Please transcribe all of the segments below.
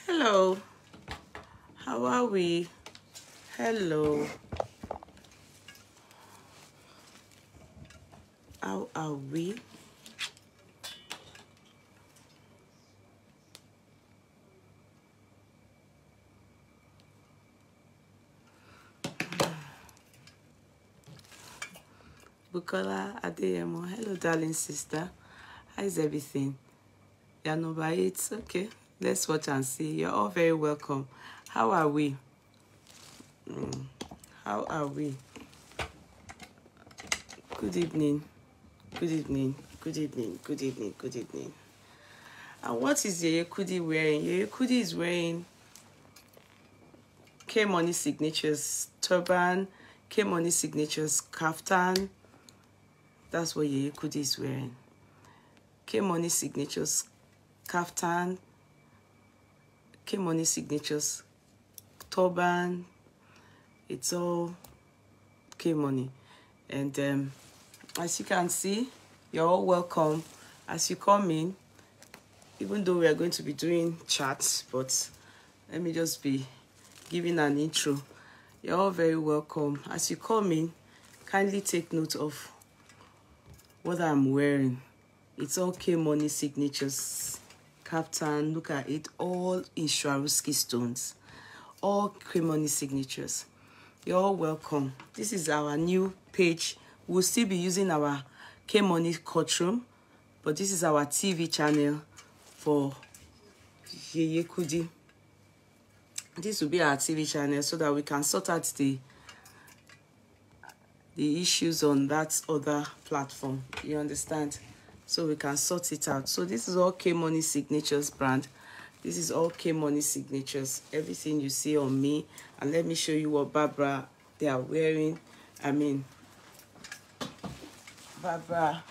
Hello, how are we? Hello, how are we? Bukola Adeyemo, hello, darling sister. How is everything? Yanoba, it's okay. Let's watch and see. You're all very welcome. How are we? How are we? Good evening. Good evening. Good evening. Good evening. Good evening. And what is Yeye Kudi wearing? Yeye Kudi is wearing K Money Signatures turban, K Money Signatures kaftan. That's what Yeye Kudi is wearing. K Money Signatures kaftan, K Money Signatures turban. It's all K Money. And as you can see, you're all welcome as you come in, even though we are going to be doing chats, but let me just be giving an intro. You're all very welcome. As you come in, kindly take note of what I'm wearing. It's all K Money Signatures kaftan. Look at it, all in Swarovski stones, all K Money Signatures. You're all welcome. This is our new page. We'll still be using our K Money courtroom, but this is our TV channel for Yeye Kudi. This will be our TV channel so that we can sort out the issues on that other platform. You understand? So we can sort it out. So this is all K Money Signatures brand. This is all K Money Signatures. Everything you see on me. And let me show you what Barbara they are wearing. I mean, Barbara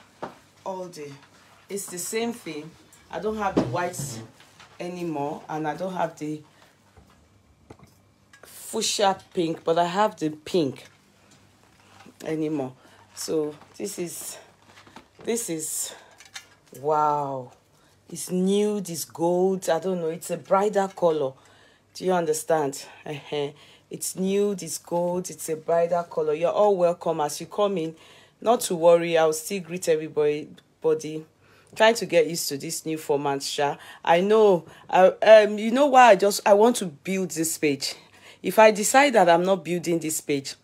all day. It's the same thing. I don't have the whites anymore, and I don't have the fuchsia pink, but I have the pink anymore. So this is wow. It's nude, it's gold. I don't know, it's a brighter color. Do you understand? It's nude, it's gold, it's a brighter color. You're all welcome as you come in. Not to worry, I'll still greet everybody. Trying to get used to this new format, Sha. I know. You know why I want to build this page. If I decide that I'm not building this page,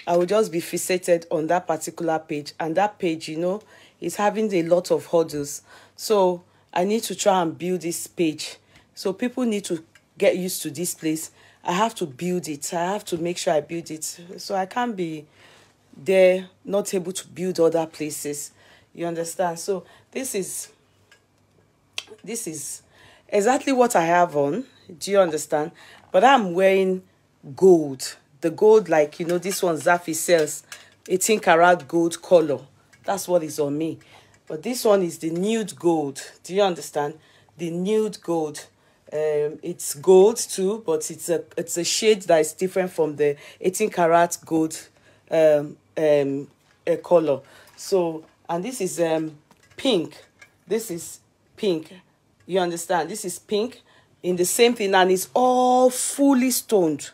I will just be fixated on that particular page, and that page, you know, is having a lot of hurdles. So I need to try and build this page. So people need to get used to this place. I have to build it. I have to make sure I build it. So I can't be there not able to build other places. You understand? So this is exactly what I have on. Do you understand? But I'm wearing gold. The gold, like, you know, this one Zafi sells 18 karat gold color. That's what is on me. But this one is the nude gold. Do you understand? The nude gold. It's gold too, but it's a shade that is different from the 18 karat gold color. So, and this is pink. This is pink. You understand? This is pink in the same thing, and it's all fully stoned,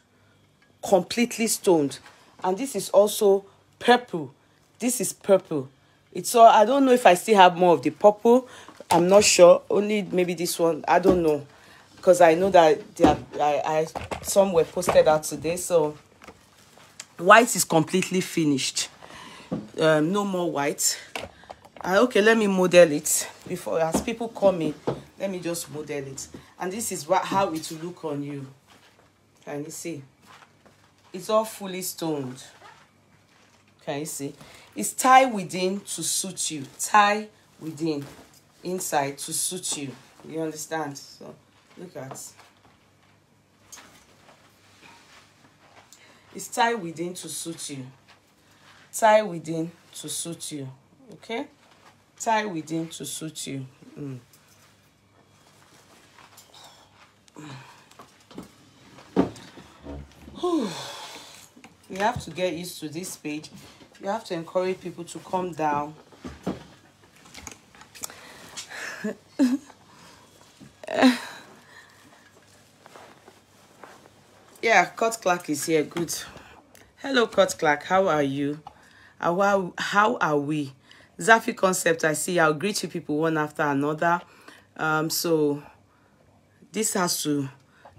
completely stoned. And this is also purple. This is purple. It's all, I don't know if I still have more of the purple. I'm not sure. Only maybe this one. I don't know, because I know that some were posted out today. So white is completely finished. No more white. Okay, let me model it before, as people come in. Let me just model it. And this is how it will look on you. Can you see? It's all fully stoned. Can you see? It's tie within to suit you. Tie within, inside to suit you. You understand? So look at. It's tie within to suit you. Tie within to suit you. Okay? Tie within to suit you. You have to get used to this page. You have to encourage people to come down. Yeah, Cut Clark is here. Good. Hello, Cut Clark. How are you? How are we? Zafi Concept, I see. I'll greet you people one after another. So this has to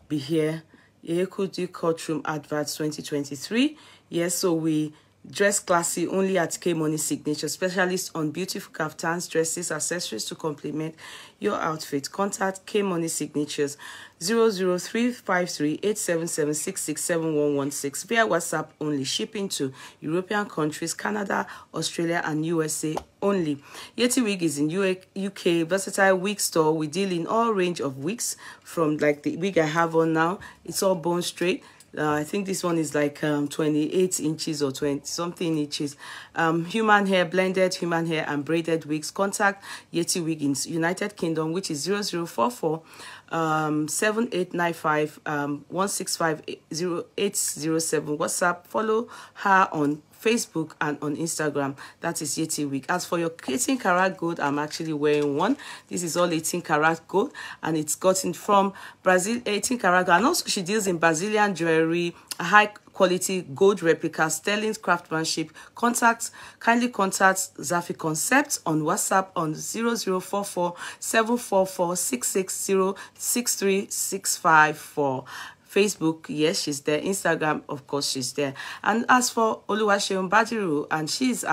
be here. Yehudi Courtroom Adverts 2023. Yes, so we dress classy only at K Money Signature. Specialist on beautiful kaftans, dresses, accessories to complement your outfit. Contact K Money Signatures 00353-877-667-116 via WhatsApp only. Shipping to European countries, Canada, Australia, and USA only. Yeti Wig is in UK, versatile wig store. We deal in all range of wigs, from like the wig I have on now. It's all bone straight. I think this one is like 28 inches or 20 something inches. Human hair, blended human hair and braided wigs. Contact Yeti Wig in United Kingdom, which is 0044 7895 165 0807. WhatsApp. Follow her on Facebook and on Instagram. That is Yeti Wig. As for your 18 karat gold, I'm actually wearing one. This is all 18 karat gold, and it's gotten from Brazil. 18 karat gold, and also she deals in Brazilian jewelry, high quality gold replica, sterling craftsmanship. Kindly contact Zafi Concept on WhatsApp on 0044 744 660 63654. Facebook, yes, she's there. Instagram, of course, she's there. And as for Oluwaseun Badiru, and she's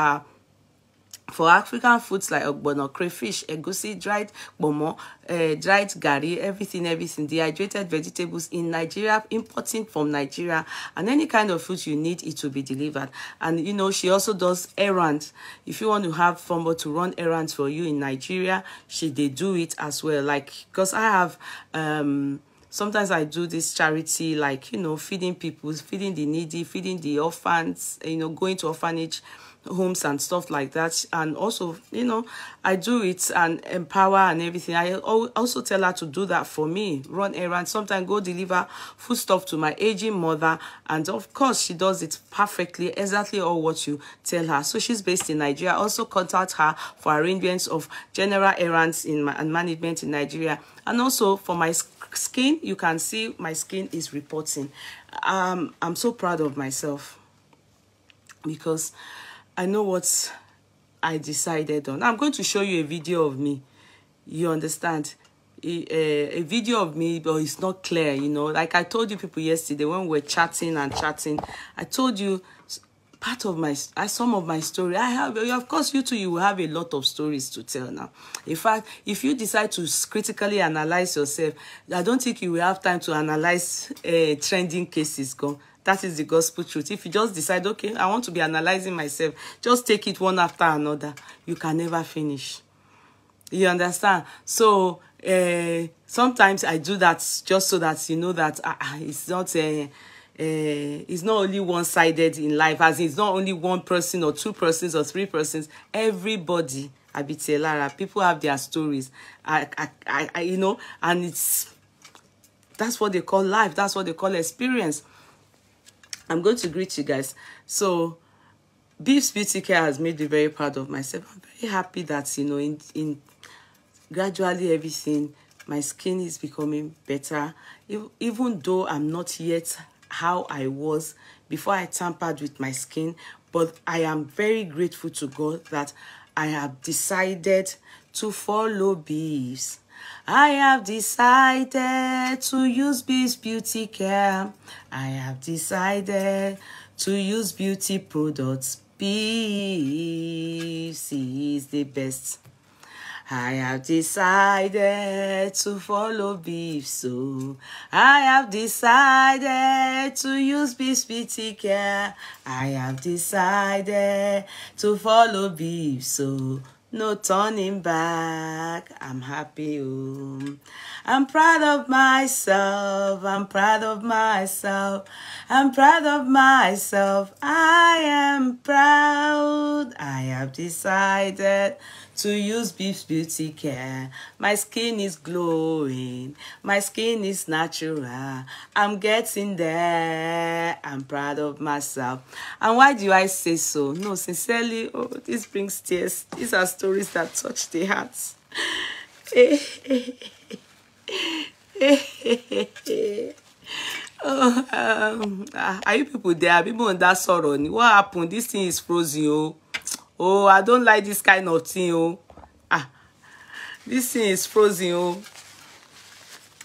for African foods like ogbono, crayfish, egusi, dried bomo, dried gari, everything, dehydrated vegetables in Nigeria, importing from Nigeria, and any kind of food you need, it will be delivered. And you know, she also does errands. If you want to have somebody to run errands for you in Nigeria, they do it as well. Like, because I have sometimes I do this charity, like, you know, feeding people, feeding the needy, feeding the orphans, you know, going to orphanage homes and stuff like that. And also, you know, I do it and empower and everything. I also tell her to do that for me, run errands, sometimes go deliver food stuff to my aging mother. And of course, she does it perfectly, exactly all what you tell her. So she's based in Nigeria. Also contact her for arrangements of general errands and management in Nigeria. And also for my skin, you can see my skin is reporting. I'm so proud of myself because I know what I decided on. I'm going to show you a video of me. You understand? A video of me, but it's not clear, you know. Like I told you people yesterday when we were chatting, I told you part of my, some of my story. I have, of course, you too, you will have a lot of stories to tell now. In fact, if you decide to critically analyze yourself, I don't think you will have time to analyze trending cases. That is the gospel truth. If you just decide, okay, I want to be analyzing myself, just take it one after another. You can never finish. You understand? So sometimes I do that just so that you know that it's not only one-sided in life, as in it's not only one person or two persons or three persons. Everybody, people have their stories. You know, and that's what they call life. That's what they call experience. I'm going to greet you guys. So Beef's Beauty Care has made me very proud of myself. I'm very happy that, you know, in gradually everything, my skin is becoming better. Even though I'm not yet how I was before I tampered with my skin, but I am very grateful to God that I have decided to follow Beefs. I have decided to use Beef's Beauty Care. I have decided to use beauty products. Beefs is the best. I have decided to follow Beef, so I have decided to use Beef's Beauty Care. I have decided to follow Beef, so no turning back. I'm happy. I'm proud of myself. I'm proud of myself. I'm proud of myself. I am proud. I have decided to use Beef's Beauty Care. My skin is glowing. My skin is natural. I'm getting there. I'm proud of myself. And why do I say so? No, sincerely, oh, this brings tears. These are stories that touch the hearts. Oh, are you people there? People on that sorrow. What happened? This thing is frozen. Oh, I don't like this kind of thing. This thing is frozen.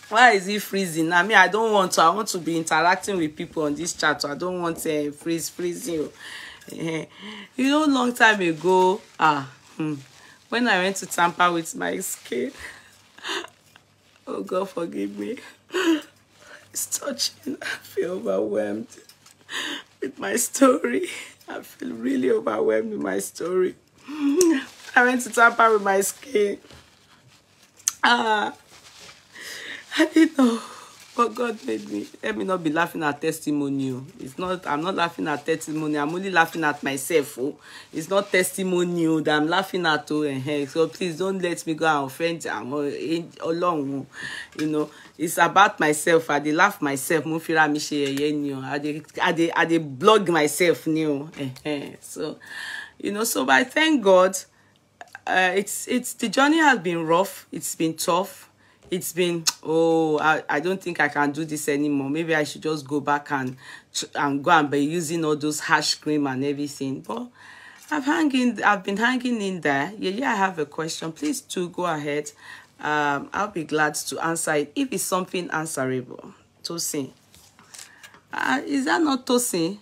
Why is it freezing? I mean, I don't want to. I want to be interacting with people on this chat. So I don't want to freezing. Long time ago, when I went to tamper with my skin, oh God, forgive me. It's touching. I feel overwhelmed with my story. I feel really overwhelmed with my story. I went to tamper with my skin. I didn't know, but God made me. Let me not be laughing at testimony. I'm not laughing at testimony. I'm only laughing at myself. It's not testimony that I'm laughing at. So please don't let me go and offend along. It's about myself. I dey laugh myself. I dey blog myself. So, so I thank God. It's the journey has been rough. It's been tough. It's been, I don't think I can do this anymore. Maybe I should just go back and go and be using all those harsh cream and everything. But I've been hanging in there. Yeah, I have a question. Please do go ahead. I'll be glad to answer it if it's something answerable. Tosin. Is that not Tosin?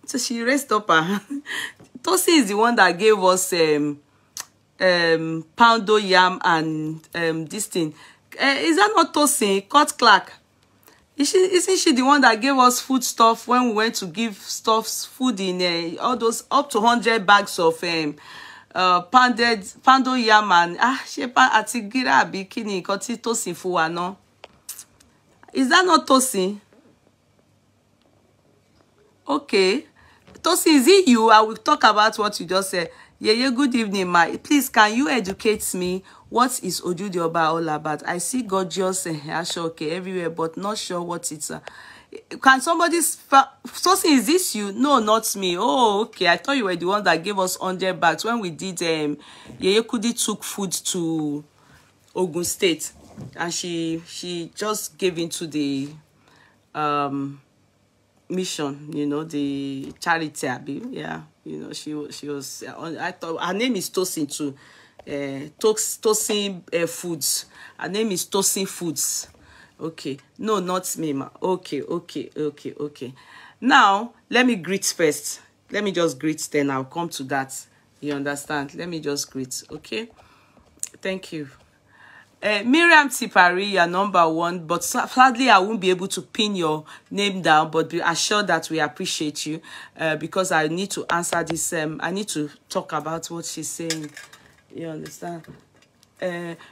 So she raised up her hand. Tosin is the one that gave us poundo yam and this thing. Is that not Tosin? Cut Clark. Isn't she the one that gave us food stuff when we went to give food in all those up to 100 bags of poundo yam and shepa atigira bikini koti Tosin fuwa no? Is that not Tosin? Okay. Tosin, is it you? I will talk about what you just said. Yeah, good evening, ma. Please, can you educate me? What is Ojúde Ọba all about? I see gorgeous Ashoke everywhere, but not sure what it's. Can somebody... Tosin, is this you? No, not me. Oh, okay. I thought you were the one that gave us 100 bags when we did... Yeye Kudi took food to Ogun State. And she just gave into the... mission, the charity, yeah, she was I thought her name is Tosin too. Tosin Foods. Her name is Tosin Foods. Okay, no, not me, ma. Okay. Now let me greet first. Let me just greet, then I'll come to that. You understand? Let me just greet. Okay, thank you. Miriam Tipari, you're number one, but sadly I won't be able to pin your name down, but be assured that we appreciate you because I need to answer this. I need to talk about what she's saying. You understand?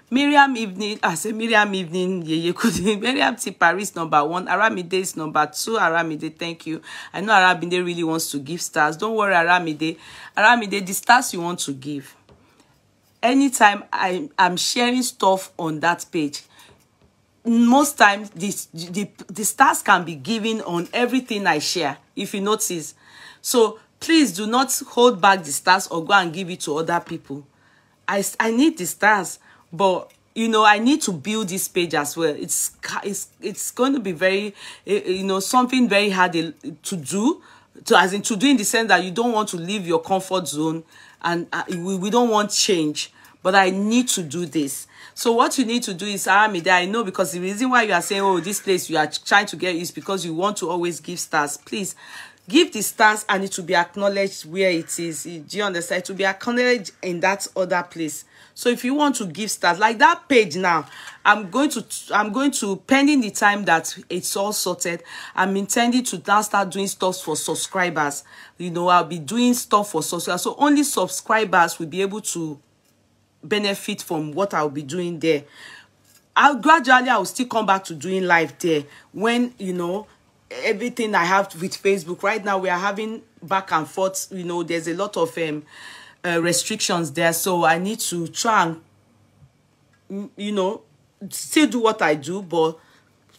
Miriam Evening, I say Miriam Evening, Miriam Tipari is number one, Aramide is number two. Aramide, thank you. I know Aramide really wants to give stars. Don't worry, Aramide. Aramide, the stars you want to give. Anytime I'm sharing stuff on that page, most times the stars can be given on everything I share, if you notice. So please do not hold back the stars or go and give it to other people. I need the stars, but I need to build this page as well. It's going to be very something very hard to do. To do in the sense that you don't want to leave your comfort zone, and we don't want change, but I need to do this. So what you need to do is, Aramide, I know, because the reason why you are saying, oh, this place you are trying to get is because you want to always give stars. Please give the stars, and it will be acknowledged where it is. Do you understand? It will be acknowledged in that other place. So if you want to give stars, like that page now, I'm going to pending the time that it's all sorted, I'm intending to now start doing stuff for subscribers. I'll be doing stuff for subscribers. So only subscribers will be able to benefit from what I'll be doing there. I will still come back to doing live there when, everything I have with Facebook. Right now, we are having back and forth. There's a lot of restrictions there. So I need to try and, still do what I do, but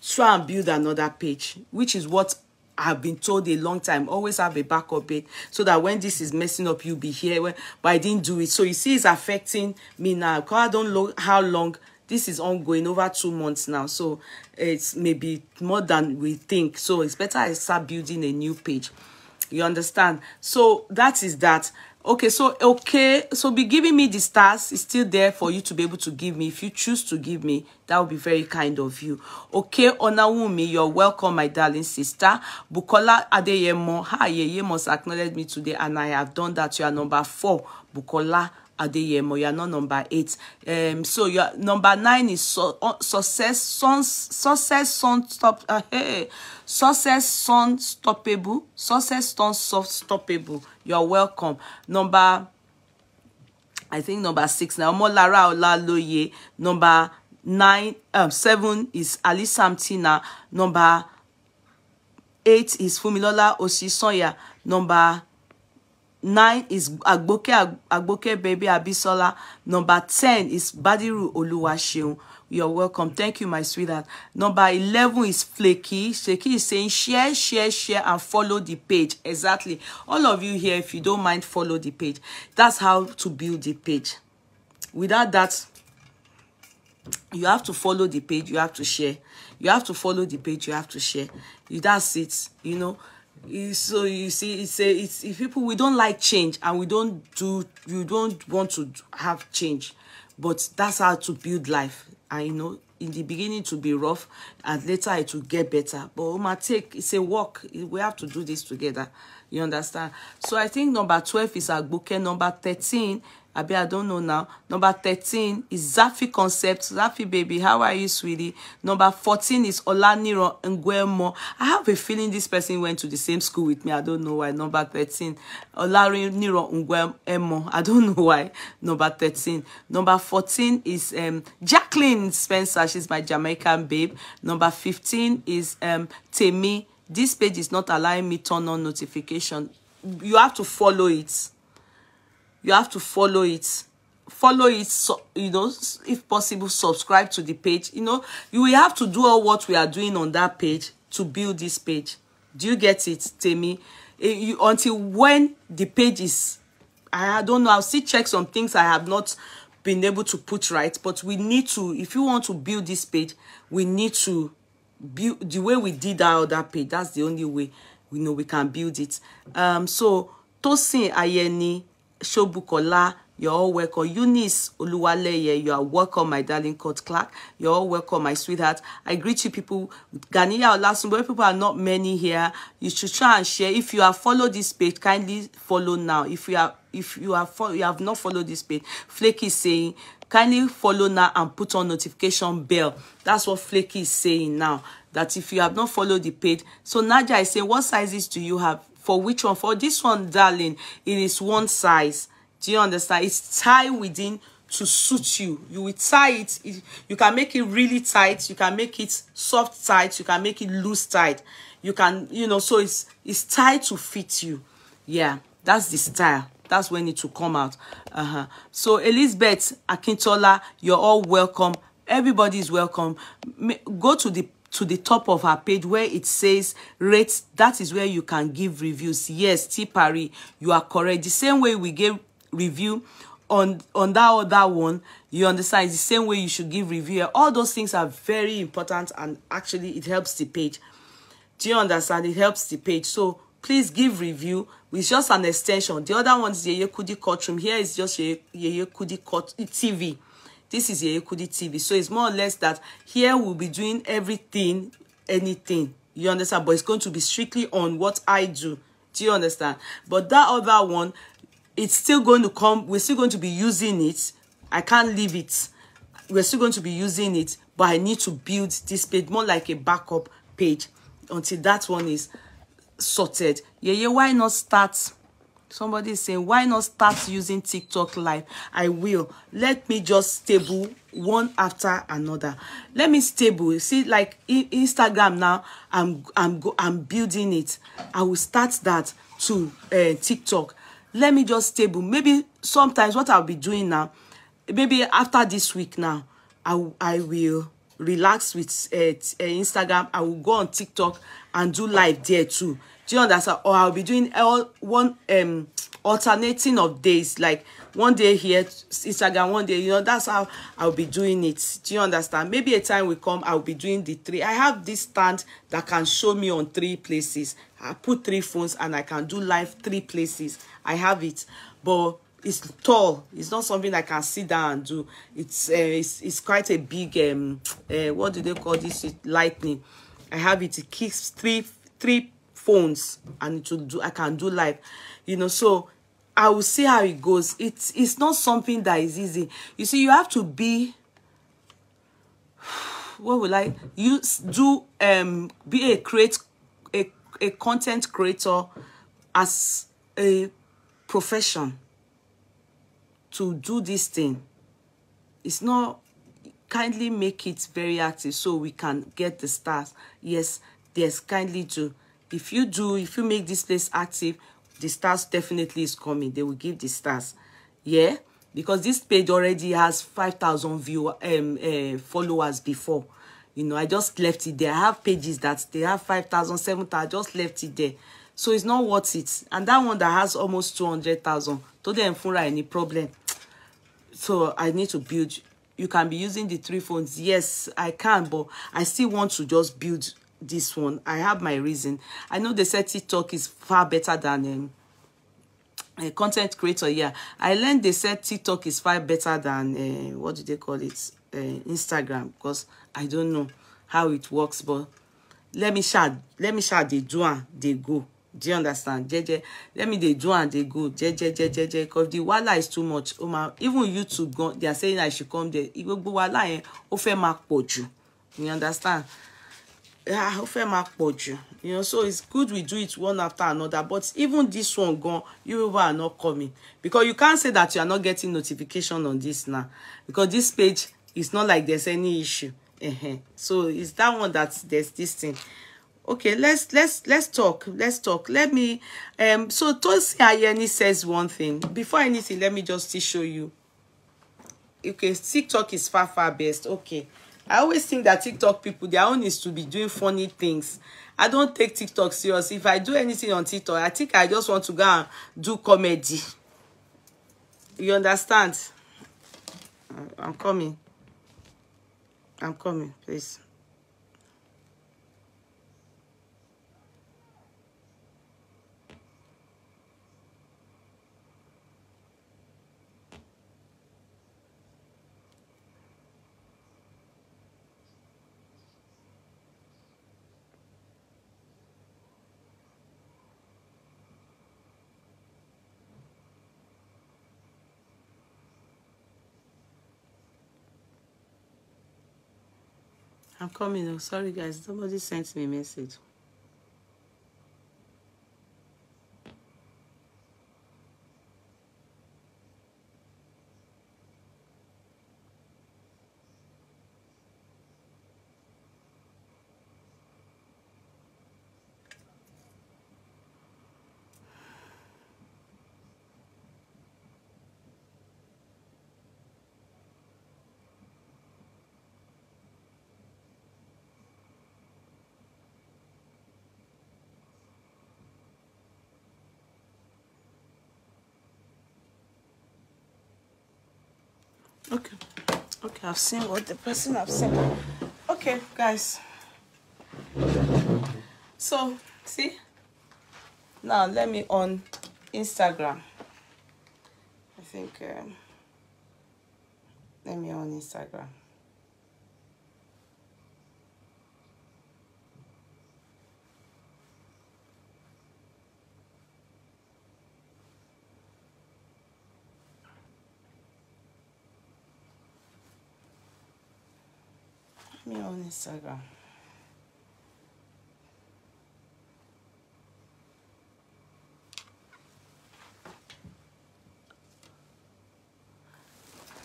try and build another page, which is what I've been told a long time. Always have a backup page so that when this is messing up, you'll be here. But I didn't do it. So you see, it's affecting me now. Because I don't know how long This is ongoing over 2 months now, so it's maybe more than we think. So it's better I start building a new page. You understand? So that is that. Okay, so be giving me the stars. It's still there for you to be able to give me. If you choose to give me, that would be very kind of you. Okay, Onawumi, you're welcome, my darling sister. Bukola Adeyemo, hi, you must acknowledge me today, and I have done that. You are number 4, Bukola Adeyemo. You are not number 8. So your number 9 is success son stoppable. Success son stoppable. You're welcome. I think number 6 now. Molara Olaloye. Number 7 is Ali Samtina. Number 8 is Fumilola Osisoya. Number 9 is Agboke Baby Abisola. Number 10 is Badiru Oluwaseun. You're welcome. Thank you, my sweetheart. Number 11 is Flaky. Flaky is saying share, and follow the page. Exactly. All of you here, if you don't mind, follow the page. That's how to build the page. Without that, you have to follow the page. You have to share. You have to follow the page. You have to share. That's it. You know. So you see, it's if people, we don't like change, and we don't want to have change, but that's how to build life. I know in the beginning it will be rough, and later it will get better. But it's a work. We have to do this together. You understand? So I think number 12 is Agboke. Number 13, I don't know now. Number 13 is Zafi Concept. Zafi baby, how are you, sweetie? Number 14 is Olaniro Nguemo. I have a feeling this person went to the same school with me. I don't know why. Number 13, Olaniro Nguemo. I don't know why. Number 13. Number 14 is Jacqueline Spencer. She's my Jamaican babe. Number 15 is Temi. This page is not allowing me turn on notification. You have to follow it. You have to follow it. Follow it, so, you know, if possible, subscribe to the page. You know, you will have to do all what we are doing on that page to build this page. Do you get it, Temi? Until when the page is, I don't know, I'll still check some things I have not been able to put right. But we need to, if you want to build this page, we need to build the way we did our other page. That's the only way we know we can build it. So Tosin Ayeni Shobukola, you're all welcome. Eunice Oluwaleye, you are welcome, my darling Court Clark. You're all welcome, my sweetheart. I greet you people. Ganiya Olasunbo, people are not many here. You should try and share. If you have followed this page, kindly follow now. If you have not followed this page, Flaky is saying, kindly follow now and put on notification bell. That's what Flaky is saying now. That if you have not followed the page. So Nadia is saying, what sizes do you have? For which one? For this one, darling, it is one size. Do you understand? It's tie within to suit you. You will tie it. You can make it really tight. You can make it soft tight. You can make it loose tight. You can, you know, so it's tied to fit you. Yeah, that's the style. That's when it will come out. So Elizabeth Akintola, you're all welcome. Everybody is welcome. Go to the top of her page where it says rate. That is where you can give reviews. Yes, T Paris, you are correct. The same way we gave review on that other one, you understand, it's the same way you should give review. All those things are very important, and actually it helps the page. Do you understand? It helps the page. So please give review. It's just an extension. The other one is Yeye Kudi Courtroom. Here is just Yeye Kudi TV. This is Yeye Kudi TV. So it's more or less that here we'll be doing everything, anything. You understand? But it's going to be strictly on what I do. Do you understand? But that other one, it's still going to come. We're still going to be using it. I can't leave it. We're still going to be using it. But I need to build this page more like a backup page until that one is sorted. Yeah, why not start? Somebody is saying, why not start using TikTok live? I will. Let me just stable one after another. Let me stable. See, like Instagram now, I'm building it. I will start that to TikTok. Let me just stable. Maybe sometimes what I'll be doing now, maybe after this week now, I will relax with Instagram. I will go on TikTok and do live there too. Do you understand? Or I'll be doing alternating of days, like one day here Instagram, one day, you know, that's how I'll be doing it. Do you understand? Maybe a time will come I'll be doing the 3. I have this stand that can show me on 3 places. I put 3 phones and I can do live 3 places. I have it, but it's tall. It's not something I can sit down and do. It's quite a big what do they call this? Lightning. I have it. It keeps three phones, and it will do. I can do live, you know. So I will see how it goes. It's not something that is easy. You see, you have to be. What will I use? Do be a content creator as a profession. To do this thing, it's not. Kindly make it very active so we can get the stars. Yes, kindly do. If you make this place active, the stars definitely is coming. They will give the stars. Yeah, because this page already has 5,000 followers before. You know, I just left it there. I have pages that they have 5,000, 7,000. I just left it there. So it's not worth it. And that one that has almost 200,000, to them for any problem. So I need to build. You can be using the 3 phones. Yes, I can, but I still want to just build this one. I have my reason. I know they said TikTok is far better than a content creator. Yeah, I learned they said TikTok is far better than what do they call it? Instagram, because I don't know how it works, but let me share they do and they go. Do you understand? JJ, let me they do and they go. JJ, because the wala is too much. Even YouTube, they are saying I should come there. You understand? You know, so it's good we do it one after another. But even this one gone, you are not coming. Because you can't say that you are not getting notification on this now. Because this page is not like there's any issue. So it's that one that there's this thing. Okay, let's talk. Let's talk. Let me so Tosi Ayeni says one thing. Before anything, let me just show you. Okay, TikTok is far best. Okay. I always think that TikTok people, their own is to be doing funny things. I don't take TikTok serious. If I do anything on TikTok, I think I just want to go and do comedy. You understand? I'm coming. I'm coming, please. I'm coming. Oh, sorry, guys. Somebody sent me a message. Okay. Okay, I've seen what the person I've seen. Okay, guys. So, see? Now, let me on Instagram. I think, let me on Instagram. Me on Instagram.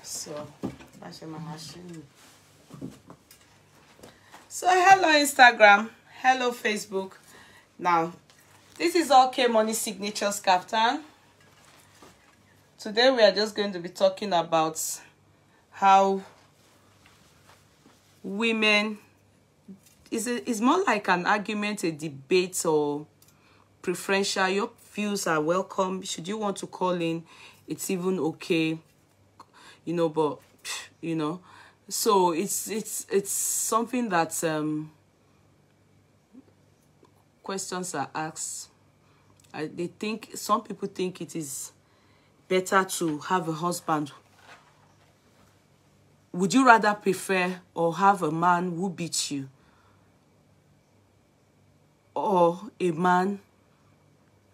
So that's my machine. So hello Instagram, hello Facebook. Now this is all K Money Signatures Kaftan. Today we are just going to be talking about how women is more like an argument, a debate, or preferential. Your views are welcome. Should you want to call in, it's even okay. You know, but you know, so it's something that questions are asked. They think, some people think it is better to have a husband. Would you rather prefer or have a man who beats you, or a man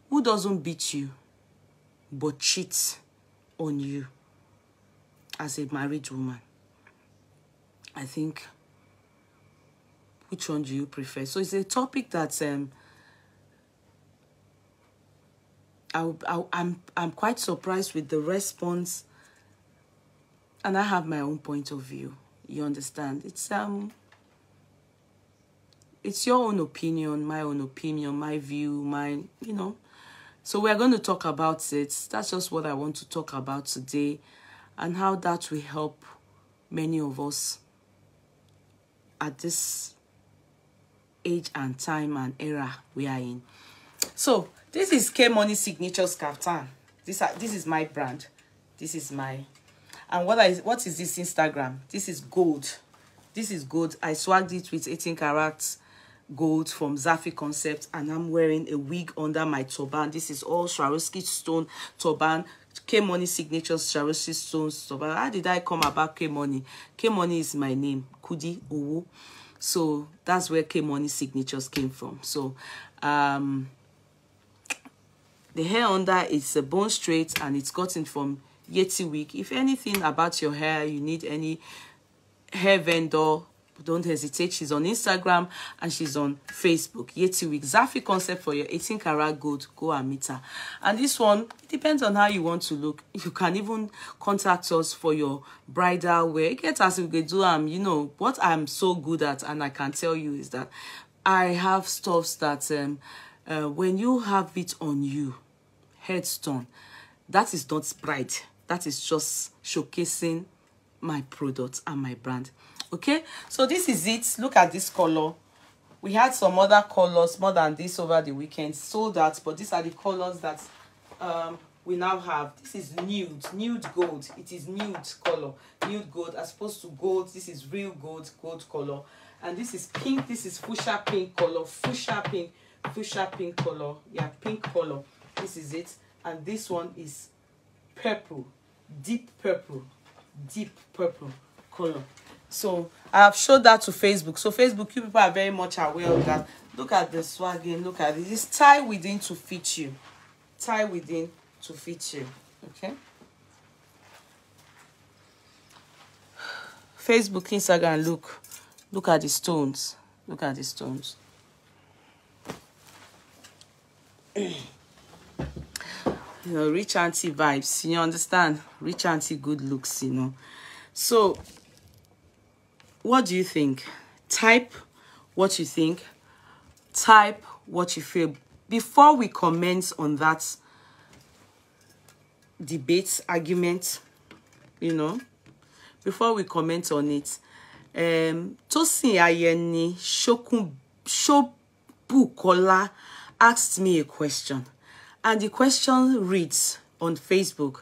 who doesn't beat you but cheats on you as a married woman? I think, which one do you prefer? So it's a topic that I'm quite surprised with the response, and I have my own point of view. You understand? It's your own opinion, my own opinion, my view, my, you know. So we're going to talk about it. That's just what I want to talk about today, and how that will help many of us at this age and time and era we are in. So this is K Money Signatures Kaftan. This is my brand. This is my, and what is this Instagram? This is gold. This is gold. I swagged it with 18 karat gold from Zafi Concept, and I'm wearing a wig under my turban. This is all Swarovski stone turban. K Money Signatures Swarovski stones turban. How did I come about K Money? K Money is my name, Kudi Owo. So that's where K Money Signatures came from. So the hair under is a bone straight, and it's gotten from Yeti Wig. If anything about your hair, you need any hair vendor, don't hesitate. She's on Instagram and she's on Facebook. Yeti Wig, Zafi Concept for your 18 karat gold. Go and meet her. And this one, it depends on how you want to look. You can even contact us for your bridal wear. Get as we do. You know what I'm so good at, and I can tell you, is that I have stuffs that when you have it on you, headstone, that is not pride. That is just showcasing my product and my brand. Okay, so this is it. Look at this color. We had some other colors more than this over the weekend, sold out, but these are the colors that we now have. This is nude gold. It is nude color, nude gold as opposed to gold. This is real gold color, and this is pink. This is fuchsia pink color, fuchsia pink color. Yeah, pink color. This is it, and this one is purple, deep purple color. So I have showed that to Facebook. So Facebook, you people are very much aware of that. Look at the swagging. Look at it. It's tie within to fit you. Tie within to fit you. Okay. Facebook, Instagram. Look at the stones. Look at the stones. You know, rich auntie vibes. You understand? Rich auntie good looks. You know. So, what do you think? Type what you think. Type what you feel. Before we comment on that debate, argument, you know, before we comment on it, Tosin Ayeni Shobukola asked me a question. And the question reads on Facebook,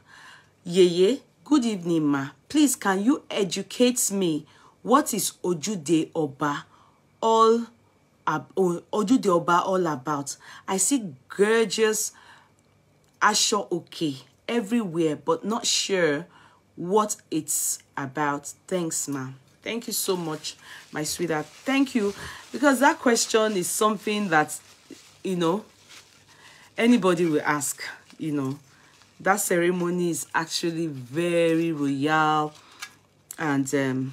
Yeye, good evening, ma. Please, can you educate me? What is Ojude Oba all about? I see gorgeous Asho okay everywhere, but not sure what it's about. Thanks, ma'am. Thank you so much, my sweetheart. Thank you, because that question is something that, you know, anybody will ask. You know, that ceremony is actually very royal, and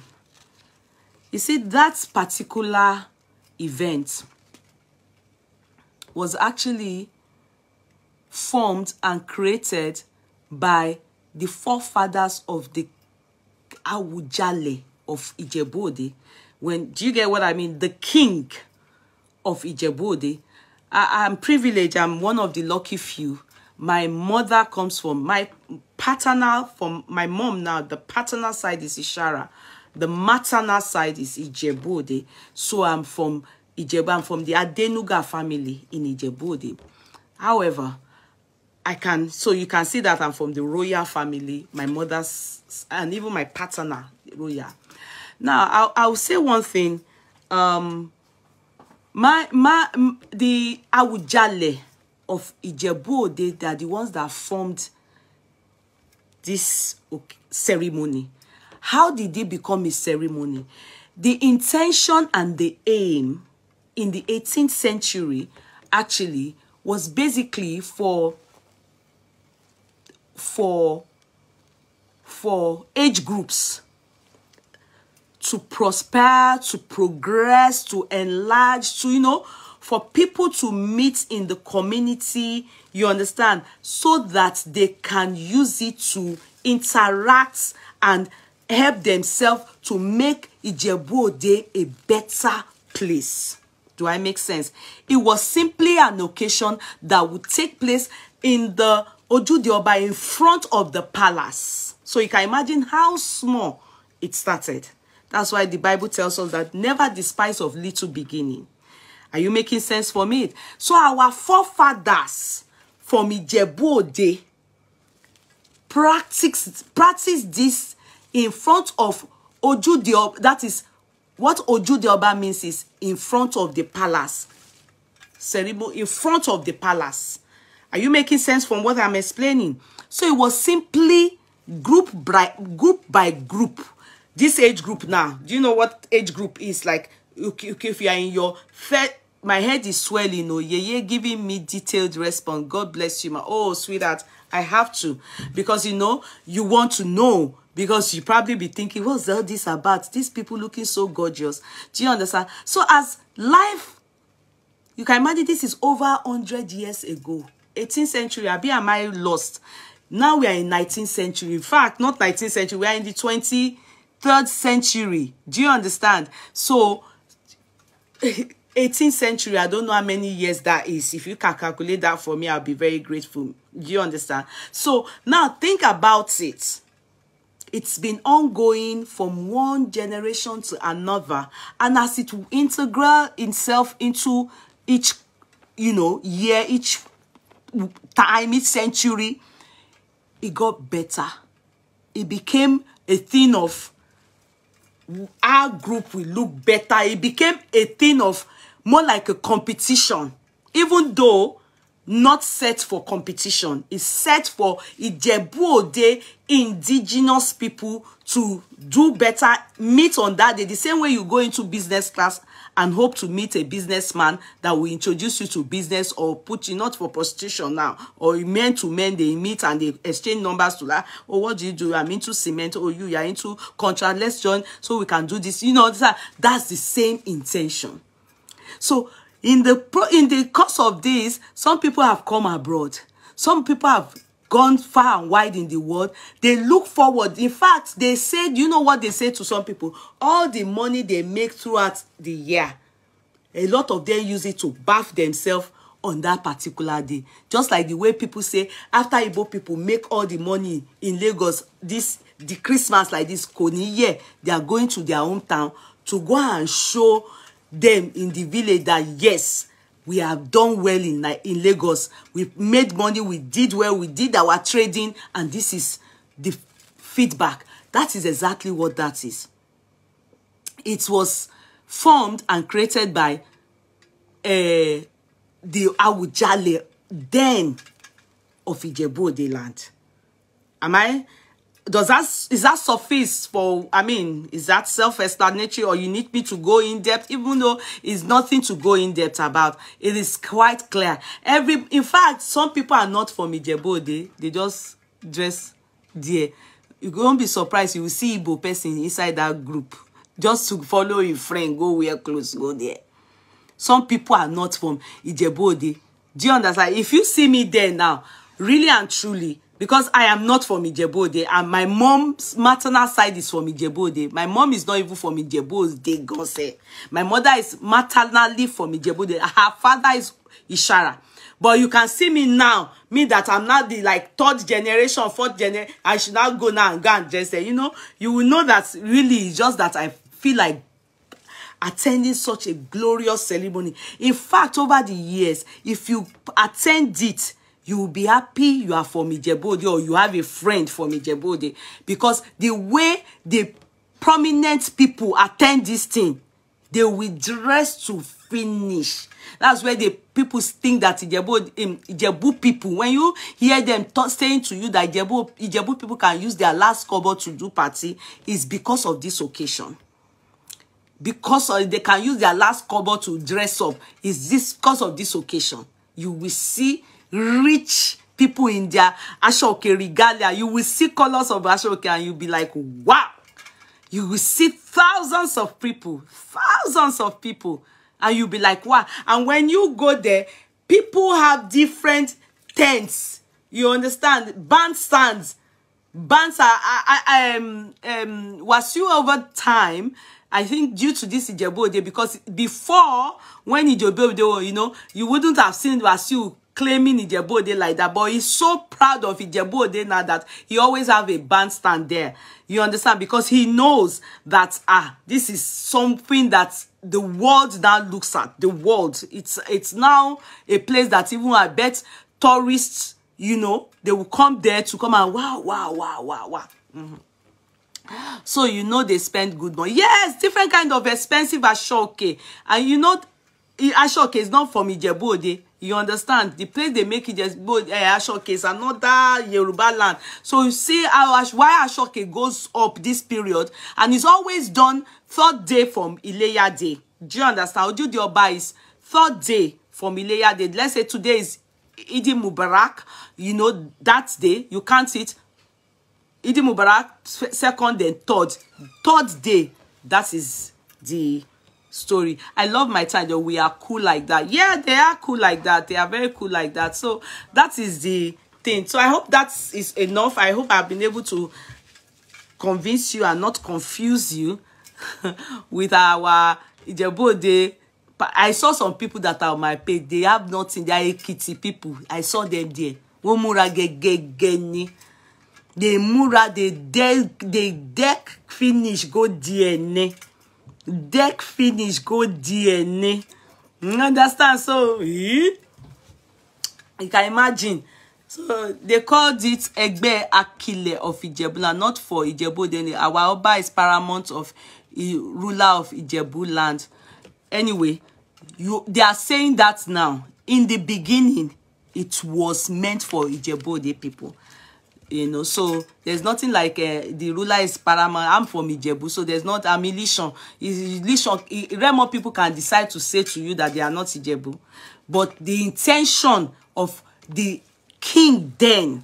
you see, that particular event was actually formed and created by the forefathers of the Awujale of Ijebu-Ode. Do you get what I mean? The king of Ijebu-Ode. I'm privileged. I'm one of the lucky few. My mother comes from my mom now. The paternal side is Ishara. The maternal side is Ijebu-Ode. So I'm from Ijebu. I'm from the Adenuga family in Ijebu-Ode. However, so you can see that I'm from the royal family, my mother's, and even my paternal royal. Now, I'll say one thing. The Awujale of Ijebu-Ode, they are the ones that formed this ceremony. How did it become a ceremony? The intention and the aim in the 18th century actually was basically for age groups to prosper, to progress, to enlarge, to, you know, for people to meet in the community, you understand, so that they can use it to interact and help themselves to make Ijebu-Ode a better place. Do I make sense? It was simply an occasion that would take place in the Ojude Oba, in front of the palace. So you can imagine how small it started. That's why the Bible tells us that never despise of little beginning. Are you making sense for me? So our forefathers from Ijebu-Ode practice this in front of Ojude Oba. That is what Ojude Oba means, is in front of the palace. Ceremony in front of the palace. Are you making sense from what I'm explaining? So it was simply group by group. This age group now. Do you know what age group is? Like, okay, if you are in your my head is swelling. Oh, yeah, giving me detailed response. God bless you, ma. Oh, sweetheart, I have to, because you know you want to know. Because you probably be thinking, what's all this about? These people looking so gorgeous. Do you understand? So as life, you can imagine this is over 100 years ago. 18th century, am I lost? Now we are in 19th century. In fact, not 19th century, we are in the 23rd century. Do you understand? So 18th century, I don't know how many years that is. If you can calculate that for me, I'll be very grateful. Do you understand? So now think about it. It's been ongoing from one generation to another. And as it will integrate itself into each, you know, year, each time, each century, it got better. It became a thing of our group will look better. It became a thing of more like a competition. Even though not set for competition, it's set for Ijebu-Ode indigenous people to do better, meet on that day. The same way you go into business class and hope to meet a businessman that will introduce you to business or put you, not for prostitution now, or men to men, they meet and they exchange numbers to that. Oh, what do you do? I'm into cement. Oh, you are into contract. Let's join so we can do this. You know, that's the same intention. So in the course of this, some people have come abroad. Some people have gone far and wide in the world. They look forward. In fact, they said, you know what they say to some people? All the money they make throughout the year, a lot of them use it to bath themselves on that particular day. Just like the way people say, after Igbo people make all the money in Lagos, the Christmas like this, Koni year, they are going to their hometown to go and show them in the village that yes, we have done well in Lagos. We made money, we did well, we did our trading, and this is the feedback. That is exactly what that is. It was formed and created by the Awujale then of Ijebu-Ode land. Is that suffice for, is that self-explanatory, or you need me to go in depth, even though it's nothing to go in depth about? It is quite clear. In fact, some people are not from Ijebu-Ode, they just dress there. You won't be surprised, you will see Igbo person inside that group. Just to follow your friend, go wear clothes, go there. Some people are not from Ijebu-Ode. Do you understand? If you see me there now, really and truly, because I am not from Ijebu-Ode, and my mom's maternal side is from Ijebu-Ode. My mom is not even from Ijebu-Ode, God say. My mother is maternally from Ijebu-Ode. Her father is Ishara. But you can see me now, me that I'm not the like third generation, fourth generation. I should now go now and just say, you know, you will know that really it's just that I feel like attending such a glorious ceremony. In fact, over the years, if you attend it, you will be happy you are from Ijebu-Ode or you have a friend from Ijebu-Ode, because the way the prominent people attend this thing, they will dress to finish. That's where the people think that Ijebu people, when you hear them saying to you that Ijebu people can use their last kobo to do party, is because of this occasion. Because they can use their last kobo to dress up, is this because of this occasion. You will see rich people in their Ashoke regalia. You will see colors of Ashoke and you'll be like, wow. You will see thousands of people, and you'll be like, wow. And when you go there, people have different tents. You understand? Bandstands. Bands are, was you over time, I think due to this Ijebu-Ode, because before, when Ijebu-Ode, you know, you wouldn't have seen Wasiu claiming Ijebu-Ode like that, but he's so proud of Ijebu-Ode now that he always have a bandstand there. You understand? Because he knows that, this is something that the world now looks at. The world. It's now a place that even, I bet, tourists, you know, they will come there to come and wow. So, you know, they spend good money. Yes, different kind of expensive Ashoke. And you know, Ashoke is not from Ijebu-Ode. You understand? The place they make Ashoke is another Yoruba land. So you see how why Ashoke goes up this period, and it's always done 3rd day from Ileya Day. Do you understand? Oju the Oba is 3rd day from Ileya Day. Let's say today is Idi Mubarak. You know, that day, you can't eat Idi Mubarak, 2nd and 3rd. 3rd day, that is the story. I love my title. We are cool like that. Yeah, they are cool like that. They are very cool like that. So that is the thing. So I hope that is enough. I hope I've been able to convince you and not confuse you with our Ijebu-Ode. I saw some people that are on my page. They have nothing. They are Ekiti people. I saw them there. They mura, they deck finish, go DNA. Deck finish, go DNA. You understand? So, you can imagine. So, they called it Egbe Akile of Ijebu, not for Ijebu. Our Oba is paramount of ruler of Ijebu land. Anyway, they are saying that now. In the beginning, it was meant for Ijebu people. You know, so there's nothing like the ruler is paramount. I'm from Ijebu, so there's not a Ilishon. Remo people can decide to say to you that they are not Ijebu, but the intention of the king then,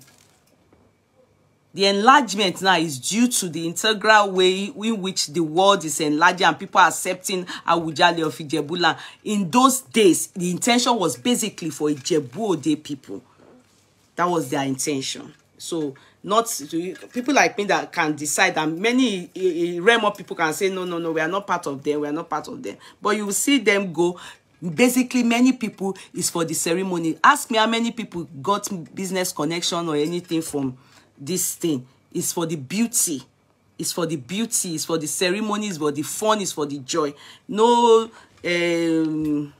the enlargement now is due to the integral way in which the world is enlarging and people are accepting Awujale of Ijebu land. In those days, the intention was basically for Ijebu-Ode people. That was their intention. So, not people like me that can decide, and many Remo people can say, no, we are not part of them, we are not part of them. But you will see them go. Basically, many people is for the ceremony. Ask me how many people got business connection or anything from this thing. It's for the beauty. It's for the beauty. It's for the ceremony. It's for the fun. It's for the joy. No, the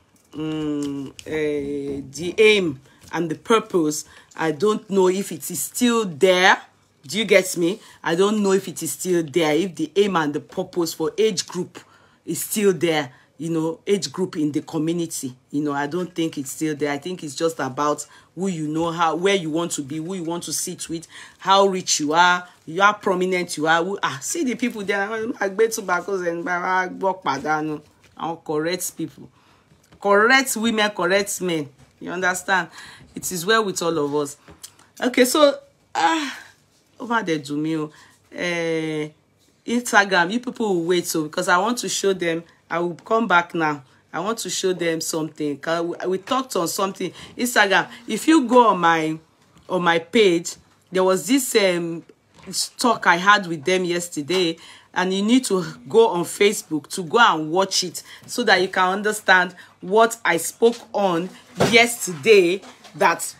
aim and the purpose, I don't know if it is still there. Do you get me? I don't know if it is still there. If the aim and the purpose for age group is still there, you know, age group in the community, you know, I don't think it's still there. I think it's just about who you know, where you want to be, who you want to sit with, how rich you are prominent you are. See the people there, I bet tobaccos and walk padano, and correct people, correct women, correct men. You understand? It is well with all of us. Okay, so over there, Jumio, Instagram, you people will wait, so because I want to show them. I will come back now. I want to show them something. We talked on something. Instagram. If you go on my page, there was this talk I had with them yesterday, and you need to go on Facebook to go and watch it so that you can understand what I spoke on yesterday that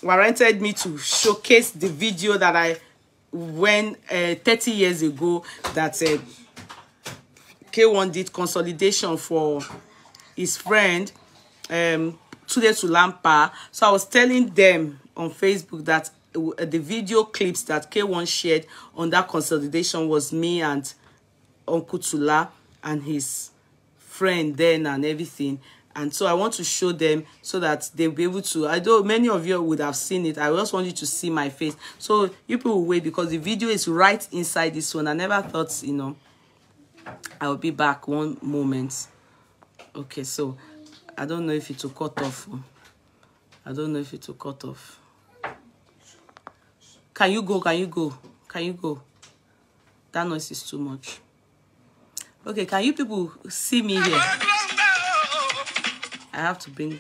warranted me to showcase the video that I went 30 years ago that K1 did consolidation for his friend, Tunde Tulampa. So I was telling them on Facebook that the video clips that K1 shared on that consolidation was me and Uncle Tula and his friend then and everything. And so I want to show them so that they'll be able to, I know many of you would have seen it. I just want you to see my face. So you people will wait because the video is right inside this one. I never thought, you know, I'll be back one moment. Okay, so I don't know if it will cut off. I don't know if it will cut off. Can you go? Can you go? Can you go? That noise is too much. Okay, can you people see me here? I have to bring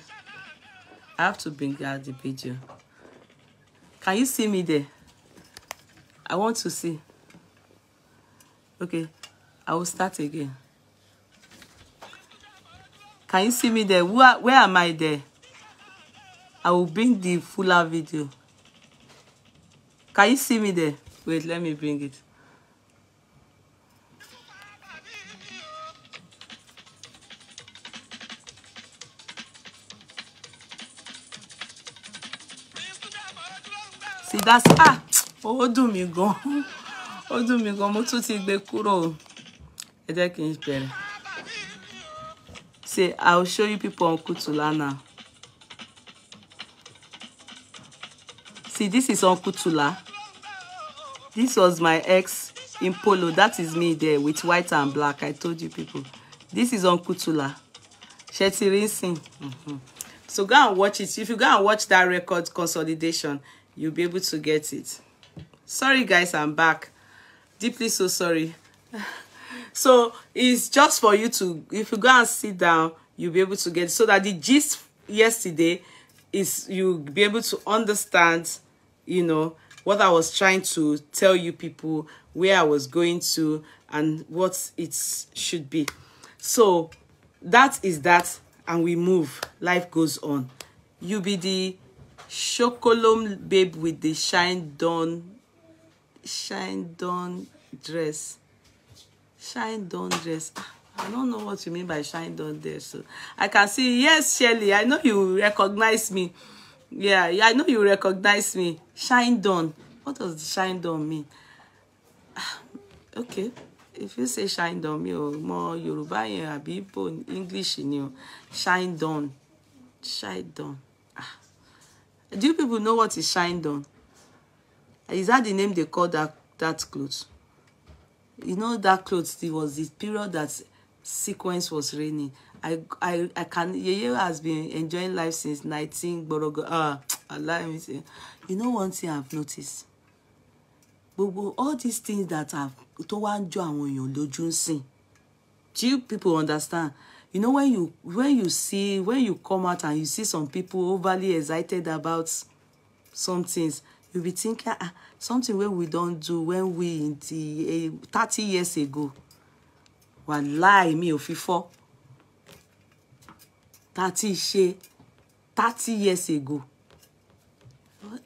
out the video. Can you see me there? I want to see. Okay, I will start again. Can you see me there? Where am I there? I will bring the fuller video. Can you see me there? Wait, let me bring it. See, that's oh do me go. Oh do me go. Mo tún ti gbé kúrò. Ẹ jẹ́ kí n bẹ̀rẹ̀. See, I'll show you people on Kutula now. See, this is Uncle Tula. This was my ex in polo. That is me there with white and black. I told you people. This is Uncle Tula. Shetty rinsing. So go and watch it. If you go and watch that record consolidation, you'll be able to get it. Sorry guys, I'm back. Deeply so sorry. So it's just for you to, if you go and sit down, you'll be able to get it. So that the gist yesterday is you'll be able to understand, you know, what I was trying to tell you people, where I was going to, and what it should be. So that is that, and we move. Life goes on. You be the Chocolate babe with the shine dawn dress. Shine dawn dress. I don't know what you mean by shine dawn there. So I can see, yes, Shelly, I know you recognize me. Yeah, I know you recognize me. Shine dawn. What does the shine dawn mean? Okay. If you say shine dawn, me or more Yoruba and people in English in you. Shine dawn. Shine dawn. Do you people know what is shine dawn? Is that the name they call that clothes? You know that clothes, it was the period that sequence was raining. I can, Yeye has been enjoying life since 19 Borogo. Allow me to, you know one thing I've noticed? All these things that have to one join when you're lojun. Do you people understand? You know, when you come out and you see some people overly excited about some things, you'll be thinking, something where we don't do when we in the 30 years ago. Wallahi me ofifo. 30 years ago.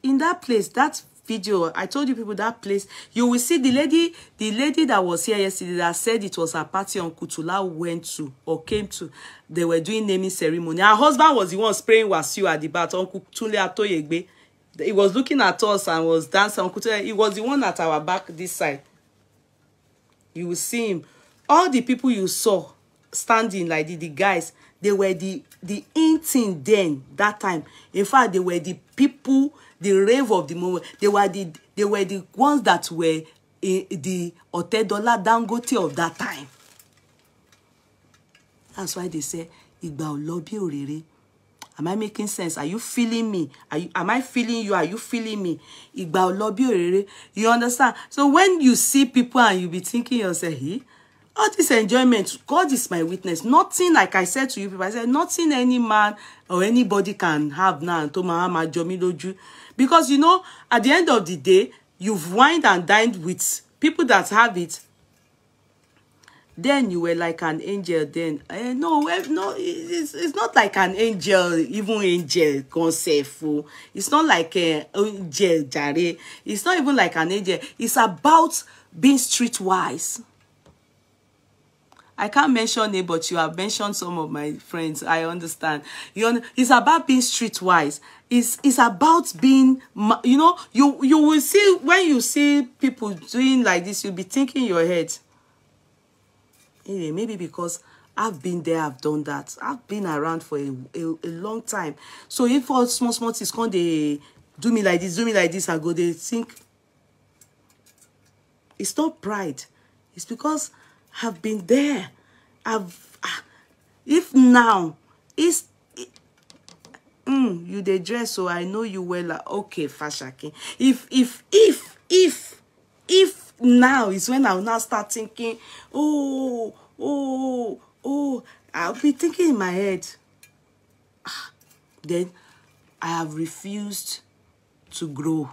In that place, that video, I told you people that place, you will see the lady that was here yesterday that said it was a party Uncle Tula went to or came to. They were doing naming ceremony. Her husband was the one spraying Wasiu at the bath. Uncle Tule Atoyegbe. He was looking at us and was dancing. Uncle Tule, he was the one at our back this side. You will see him. All the people you saw standing like the guys, they were the in thing then, that time. In fact, they were the people, the rave of the moment. They were the ones that were the Otedola Dangote of that time. That's why they say, Igba olobi orere. Am I making sense? Are you feeling me? Am I feeling you? Are you feeling me? Igba olobi orere. You understand? So when you see people and you be thinking yourself, hey, all this enjoyment, God is my witness. Nothing, like I said to you people, I said, nothing any man or anybody can have now. Because, you know, at the end of the day, you've wined and dined with people that have it. Then you were like an angel then. No, it's not like an angel, even angel concept. It's not like an angel, jare. It's not even like an angel. It's about being streetwise. I can't mention it, but you have mentioned some of my friends. I understand. It's about being streetwise. It's about being, you know, you will see, when you see people doing like this, you'll be thinking in your head, hey, maybe because I've been there, I've done that. I've been around for a long time. So if all small things come, they do me like this, I go, they think, it's not pride. It's because I've been there. If now, you dey dress, so I know you well. Like, okay, Fashaki. If now is when I'll now start thinking, oh, I'll be thinking in my head. Then I have refused to grow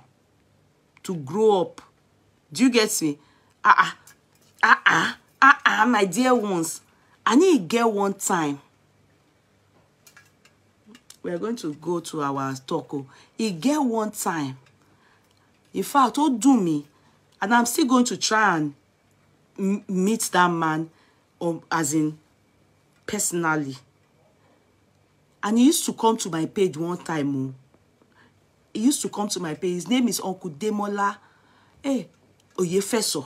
up. Do you get me? My dear ones, I need to get one time. We are going to go to our talk. He get one time. In fact, don't do me. And I'm still going to try and meet that man, as in, personally. And he used to come to my page one time. He used to come to my page. His name is Uncle Demola. Hey, Oyefeso.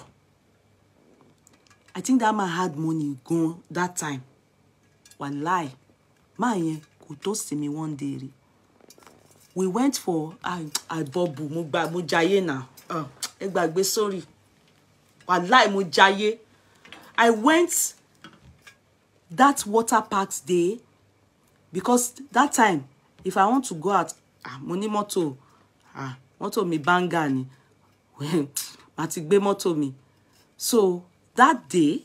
I think that man had money gone that time. One lie. Man, could toast me one day. We went for Bobu Mujaye now. Sorry. One lie Mujaye. I went that water parks day because that time, if I want to go out, money moto, moto mi bangani. Matigbe moto mi. So that day,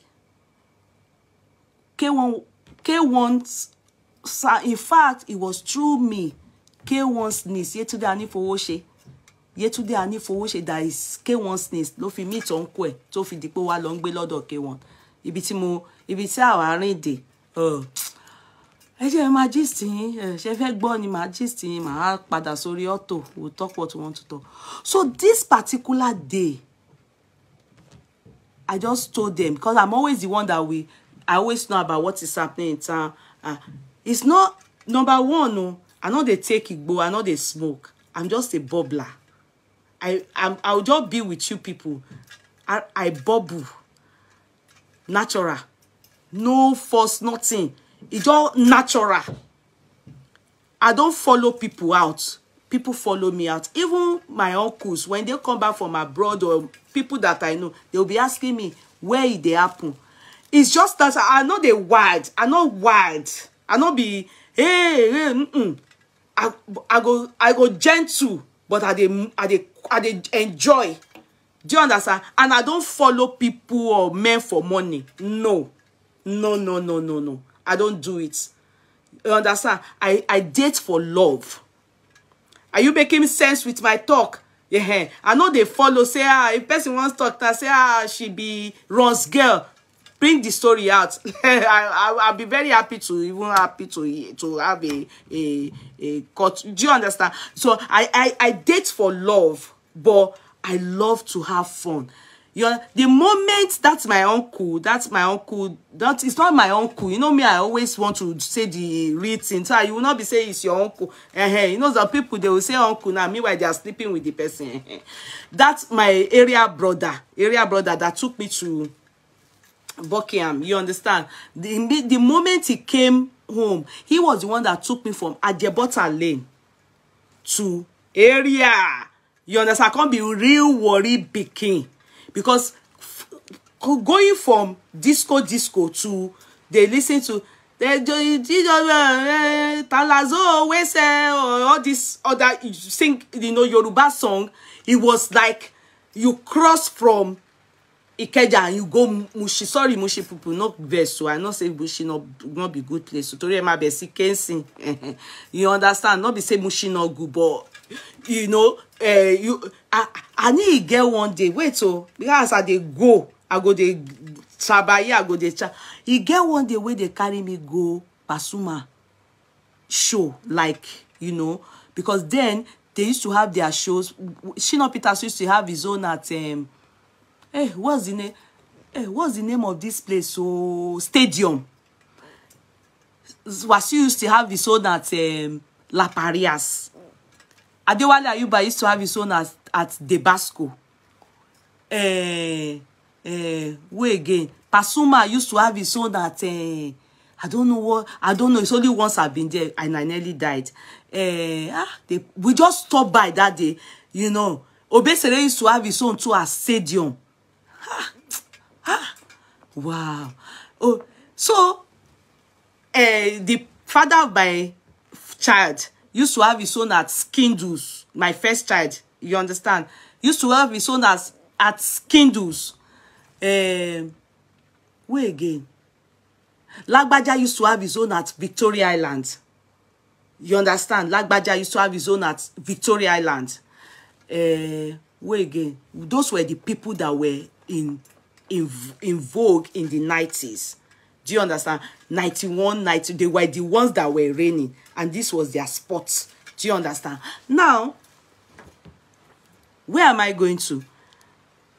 K1, in fact, it was through me. K1's niece, yesterday ani fowoshe. Yesterday ani fowoshe, that is K1's niece. Lo fi meet onkwe, to fi dipo wa long be lodo K1. Ibi tí àwa rìn dé. Ẹ jẹ́ ma gist yín, ṣé fẹ́ gbọ́ ni ma gist yín, ma padà sórí auto. We'll talk what we want to talk. So this particular day, I just told them, because I'm always the one that I always know about what is happening in town. It's not, number one, no, I know they take Igbo, I know they smoke. I'm just a bubbler. I'll just be with you people. I bubble. Natural. No force, nothing. It's all natural. I don't follow people out. People follow me out. Even my uncles, when they come back from abroad, or people that I know, they'll be asking me, where it they happen? It's just that I know they wild. I know wild. I know be, I go gentle, but I they enjoy. Do you understand? And I don't follow people or men for money. No. I don't do it. You understand? I date for love. Are you making sense with my talk? Yeah. I know they follow, say, if person wants to talk, say, she be Ron's girl. Bring the story out. I'll be very happy to have a cut. Do you understand? So I date for love, but I love to have fun. The moment that's my uncle, that it's not my uncle. You know me, I always want to say the real thing. So you will not be saying it's your uncle. You know, some people, they will say uncle now, meanwhile they are sleeping with the person. That's my area brother that took me to Buckingham. You understand? The moment he came home, he was the one that took me from Ajebota Lane to area. You understand? I can't be real worry picking. Because going from disco to, they listen to Talazo, or all this other, you sing, you know, Yoruba song. It was like you cross from Ikeja and you go Mushi. Sorry, Mushi people, not best. So I not say Mushi not be good place. So Tori ma be si kensin. You understand? Not be say Mushi not good, but you know, I need to get one day. Wait, so because I dey go, I go dey trabaye, I go dey he get one day where they carry me go Pasuma show, like, you know, because then they used to have their shows. Shina Peters used to have his own at what's the name? what's the name of this place? So Stadium. Wasiu used to have his own at La Parias. Adewale Ayuba used to have his own at Debasco. Where again? Pasuma used to have his own at I don't know. It's only once I've been there and I nearly died. We just stopped by that day, you know. Obesere used to have his own too at Stadium. Wow. Oh, so the father of my child used to have his own at Skindles. My first child, you understand, used to have his own at Skindles. Where again? Lagbaja used to have his own at Victoria Island. You understand? Lagbaja used to have his own at Victoria Island. Where again? Those were the people that were in vogue in the 90s. Do you understand? 91, 90, they were the ones that were reigning, and this was their spot. Do you understand? Now, where am I going to?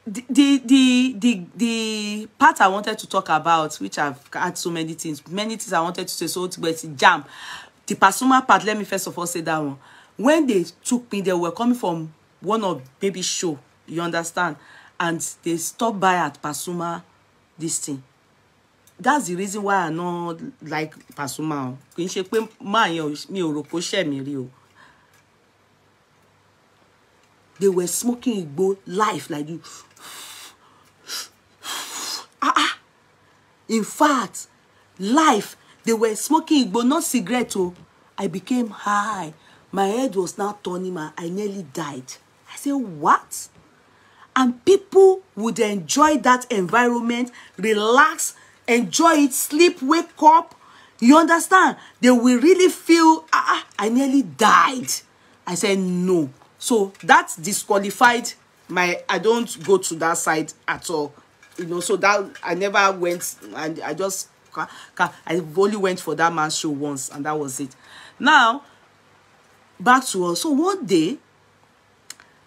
The part I wanted to talk about, which I've had so many things I wanted to say, so it's jam. The Pasuma part, let me first of all say that one. When they took me, they were coming from one of baby show, you understand? And they stopped by at Pasuma, this thing. That's the reason why I not like Pasuma. They were smoking Igbo life like you. In fact, life, they were smoking Igbo, not cigarette. Oh, I became high. My head was now turning. I nearly died. I said, what? And people would enjoy that environment, relax, enjoy it, sleep, wake up. You understand? They will really feel, I nearly died. I said, no. So that disqualified my, I don't go to that side at all. You know, so that I never went, and I just, I only went for that man's show once, and that was it. Now, back to us. So one day,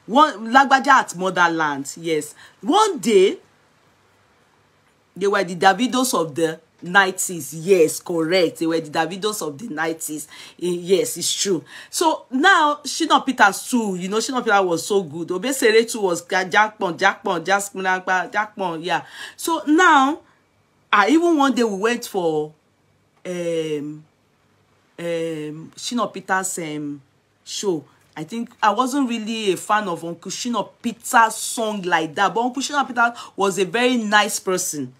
Lagbaja at Motherland, yes. One day, they were the Davidos of the 90s. Yes, correct. They were the Davidos of the 90s. Yes, it's true. So now, Shina Peters too, you know, Shina Peters was so good. Obesere too was Jackpon, yeah. So now, even one day we went for Shina Peters show. I think I wasn't really a fan of Uncle Shina Peters' song like that, but Uncle Shina Peters was a very nice person.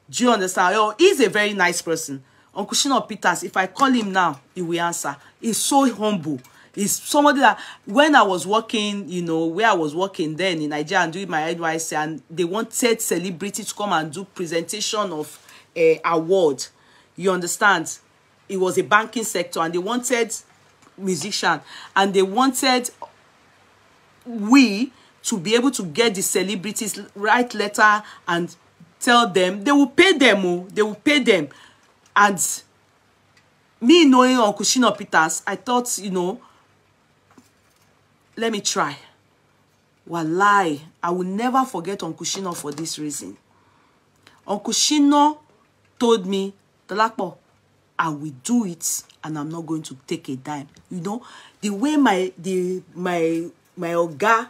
Do you understand? Oh, he's a very nice person. Uncle Shina Peters, if I call him now, he will answer. He's so humble. He's somebody that, when I was working, you know, where I was working then in Nigeria and doing my NYC, and they wanted celebrities to come and do presentation of award. You understand? It was a banking sector, and they wanted musician, and they wanted we to be able to get the celebrities, write letter and tell them. They will pay them. Oh, they will pay them. And me knowing Uncle Shina Peters, I thought, you know, let me try. Wallahi, I will never forget Uncle Shina for this reason. Uncle Shina told me, Dolapo, I will do it, and I'm not going to take a dime. You know, the way my Oga,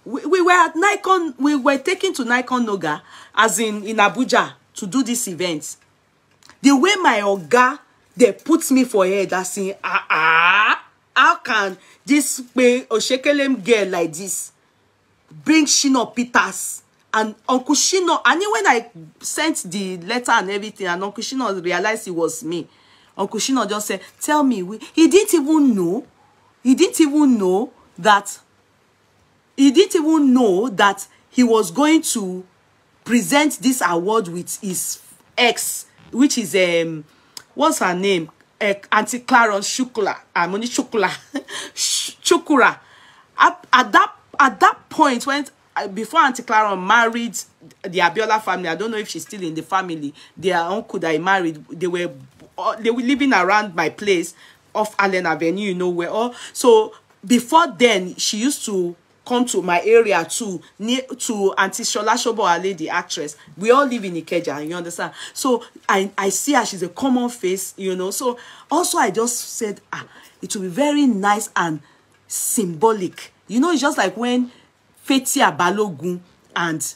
we were at Nikon, we were taken to Nikon Noga, as in Abuja, to do this event. The way my Oga, they put me for head, as in, how can this Oshekelem girl like this bring Shina Peters? And Uncle Shina, and when I sent the letter and everything, and Uncle Shina realized it was me, Uncle Shina just said, tell me, he didn't even know that he was going to present this award with his ex, which is, what's her name? Auntie Clarence Shukula, Moni Shukula, Shukura. At that point, when before Auntie Clara married the Abiola family, I don't know if she's still in the family, their uncle that he married, they were living around my place off Allen Avenue, you know, where all. So before then, she used to come to my area too, near to Auntie Shola Shoboale, the actress. We all live in Ikeja, you understand? So I see her, she's a common face, you know. So also I just said, it will be very nice and symbolic. You know, it's just like when Fetia Balogun and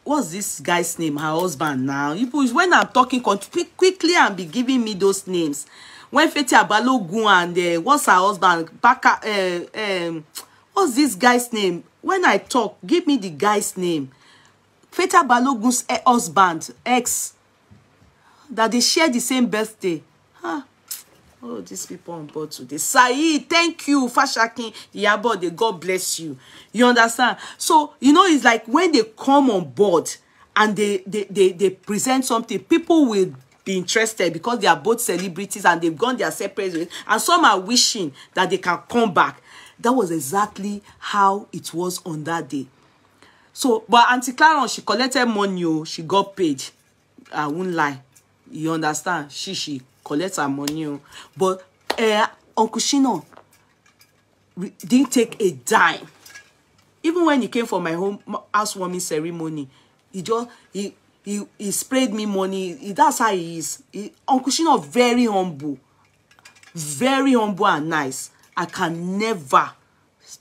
what's this guy's name? Her husband now. When I'm talking quickly and be giving me those names. When Fetia Balogun and what's her husband? What's this guy's name? When I talk, give me the guy's name. Fetia Balogun's husband, ex, that they share the same birthday. Huh? Oh, these people on board today. Saeed, thank you. Fashakin, Yabode, God bless you. You understand? So, you know, it's like when they come on board and they present something, people will be interested because they are both celebrities and they've gone their separate ways. And some are wishing that they can come back. That was exactly how it was on that day. So, but Auntie Claron, she collected money. She got paid. I won't lie. You understand? She collects her money. But Uncle Shino didn't take a dime. Even when he came for my housewarming ceremony, he sprayed me money. That's how he is. Uncle Shino very humble and nice. I can never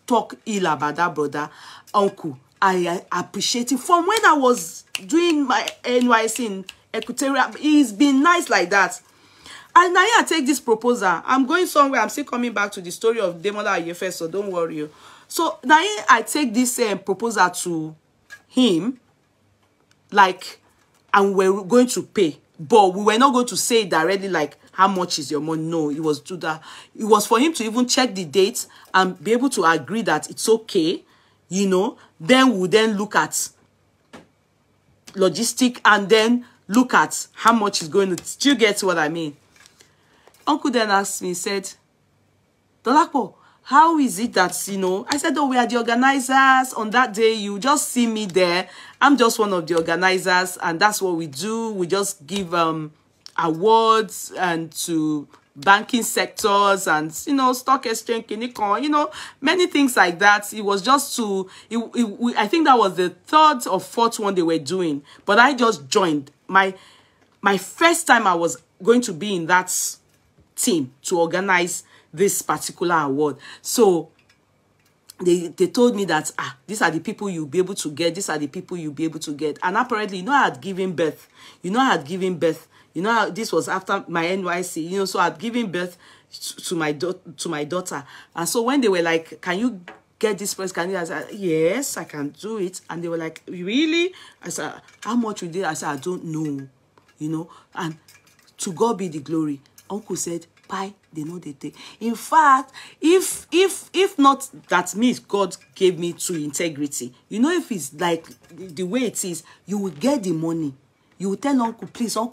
talk ill about that brother. Uncle, I appreciate him. From when I was doing my NYC in Equatorial, he's been nice like that. And now I take this proposal. I'm going somewhere. I'm still coming back to the story of Demola Ayefe, so don't worry. So now I take this proposal to him, like, and we're going to pay. But we were not going to say directly, like, how much is your money? No, it was to that. It was for him to even check the dates and be able to agree that it's okay, you know. Then we'll then look at logistic and then look at how much is going to. Do you get what I mean? Uncle then asked me, said, Dolapo, how is it that, you know, I said, oh, we are the organizers. On that day, you just see me there. I'm just one of the organizers, and that's what we do. We just give awards and to banking sectors and, you know, stock exchange, you know, many things like that. It was just to, I think that was the third or fourth one they were doing, but I just joined. My first time I was going to be in that team to organize this particular award. So they told me that these are the people you'll be able to get, these are the people you'll be able to get. And apparently, you know, I had given birth. You know, I had given birth. You know, this was after my NYC, you know, so I had given birth to my daughter. And so when they were like, can you get this price? Can you? I said, yes, I can do it. And they were like, really? I said, how much you did? I said, I don't know, you know. And to God be the glory. Uncle said, bye, they know they take. In fact, if not that means God gave me true integrity, you know, if it's like the way it is, you will get the money. You will tell Uncle,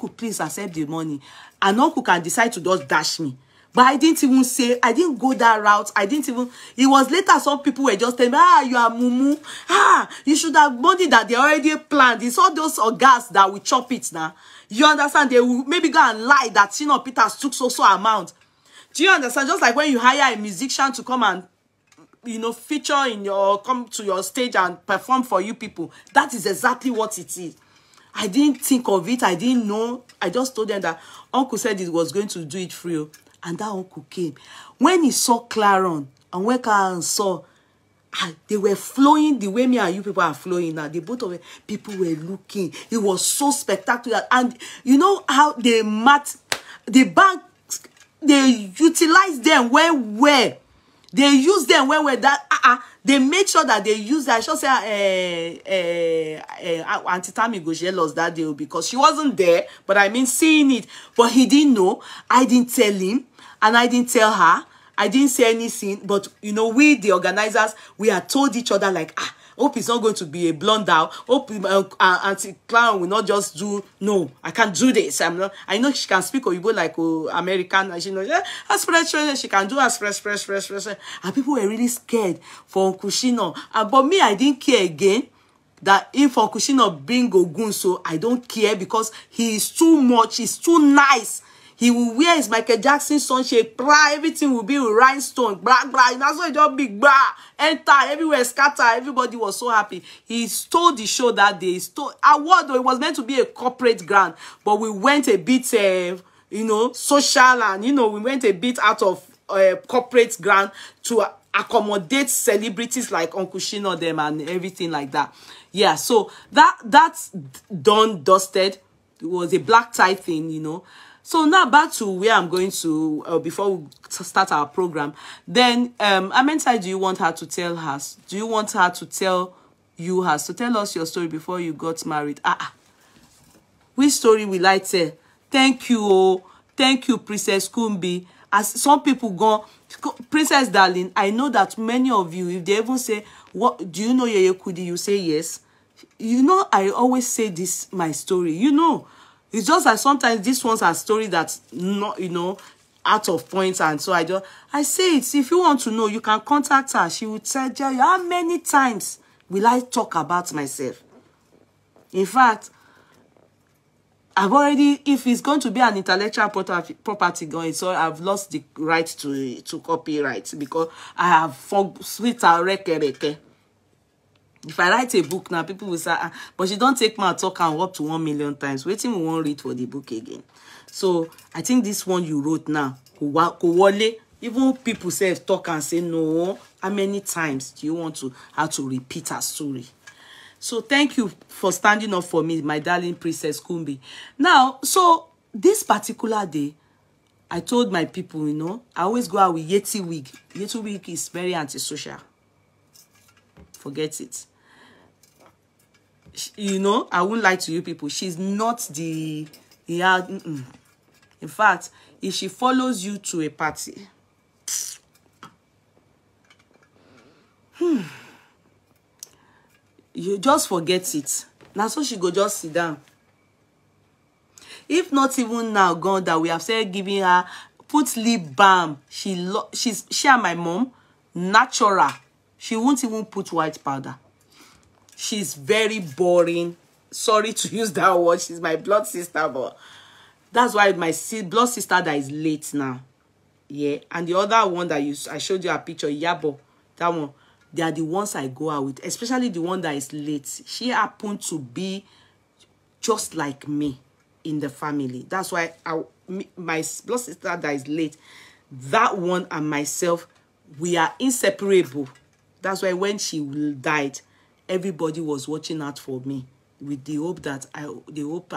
please accept the money. And Uncle can decide to just dash me. But I didn't even say, I didn't go that route. I didn't even, it was later some people were just telling me, you are mumu. You should have money that they already planned. It's all those gas that will chop it now. You understand? They will maybe go and lie that, you know, Peters took so amount. Do you understand? Just like when you hire a musician to come and, you know, feature in come to your stage and perform for you people. That is exactly what it is. I didn't think of it. I didn't know. I just told them that Uncle said he was going to do it free. And that Uncle came. When he saw Claron, and when Claron saw, they were flowing the way me and you people are flowing now. The both of them, people were looking. It was so spectacular. And you know how the bank, they utilize them where they use them where that they made sure that they use that. I should say Auntie Tammy go jealous that day because she wasn't there, but I mean seeing it. But he didn't know. I didn't tell him, and I didn't tell her. I didn't say anything. But you know, we the organizers, we had told each other like, hope it's not going to be a blunder. Hope Auntie Clown will not just do, no, I can't do this. I know she can speak Oyibo like American. She knows, she can do express. And people were really scared for Uncle Shino. But me, I didn't care again. That if Uncle Shino bring Ogun, so I don't care because he is too much. He's too nice. He will wear his Michael Jackson sunshade, bra, everything will be with rhinestone, bra, bra. And that's why it just big, bra, enter, everywhere scatter. Everybody was so happy. He stole the show that day. He stole award, though it was meant to be a corporate grant, but we went a bit, you know, social, and, you know, we went a bit out of corporate grant to accommodate celebrities like Uncle Shino them and everything like that. Yeah, so that's done, dusted. It was a black tie thing, you know. So now back to where I'm going to before we start our program. Then how many times do you want her to tell us? Do you want her to tell you hers? So tell us your story before you got married. Which story will I tell? Thank you, oh, thank you, Princess Kumbi. As some people go, Princess Darling, I know that many of you, if they even say, "What do you know, Yeye Kudi?" You say yes. You know, I always say this my story. You know, it's just that sometimes this one's a story that's not, you know, out of point, and so I say it. If you want to know, you can contact her. She will tell you how many times will I talk about myself. In fact, I've already, if it's going to be an intellectual property going, so I've lost the right to copyright because I have sweet reke. If I write a book now, people will say, but you don't take my talk and up to 1 million times. Waiting, we won't read for the book again. So I think this one you wrote now, even people say talk and say no. How many times do you want to have to repeat a story? So thank you for standing up for me, my darling Princess Kumbi. Now, so this particular day, I told my people, you know, I always go out with Yeti wig. Yeti wig is very antisocial. Forget it. You know, I won't lie to you people. She's not the... In fact, if she follows you to a party... you just forget it. Now so she go just sit down. If not even now gone that we have started giving her put lip balm. She and my mom natural. She won't even put white powder. She's very boring. Sorry to use that word. She's my blood sister, but that's why my blood sister that is late now. Yeah, and the other one that I showed you a picture, Yabo, that one. They are the ones I go out with, especially the one that is late. She happened to be just like me in the family. That's why my blood sister that is late, that one and myself, we are inseparable. That's why when she died, everybody was watching out for me with the hope that I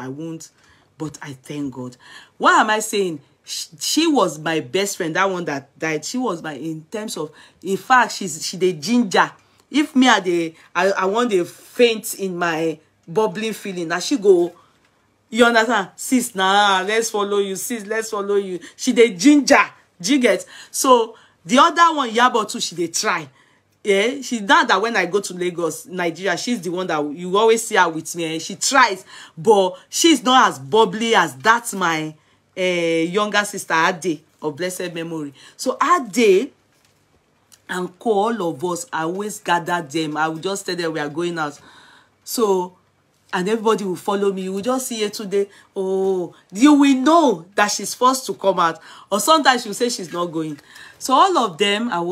won't, but I thank God. What am I saying? She was my best friend, that one that died. She was my, in terms of, in fact, she the ginger. If me I want to faint in my bubbling feeling, now she go, you understand? Sis, nah, let's follow you. Sis, let's follow you. She the ginger, jiget. So the other one, Yabo too, she they try. Yeah, she's not that when I go to Lagos, Nigeria, she's the one that you always see her with me. And she tries, but she's not as bubbly as that's my younger sister Ade of blessed memory. So Ade and all of us, I always gather them. I will just tell them we are going out. So, and everybody will follow me. You will just see her today. Oh, you will know that she's forced to come out. Or sometimes she'll say she's not going. So all of them, I'm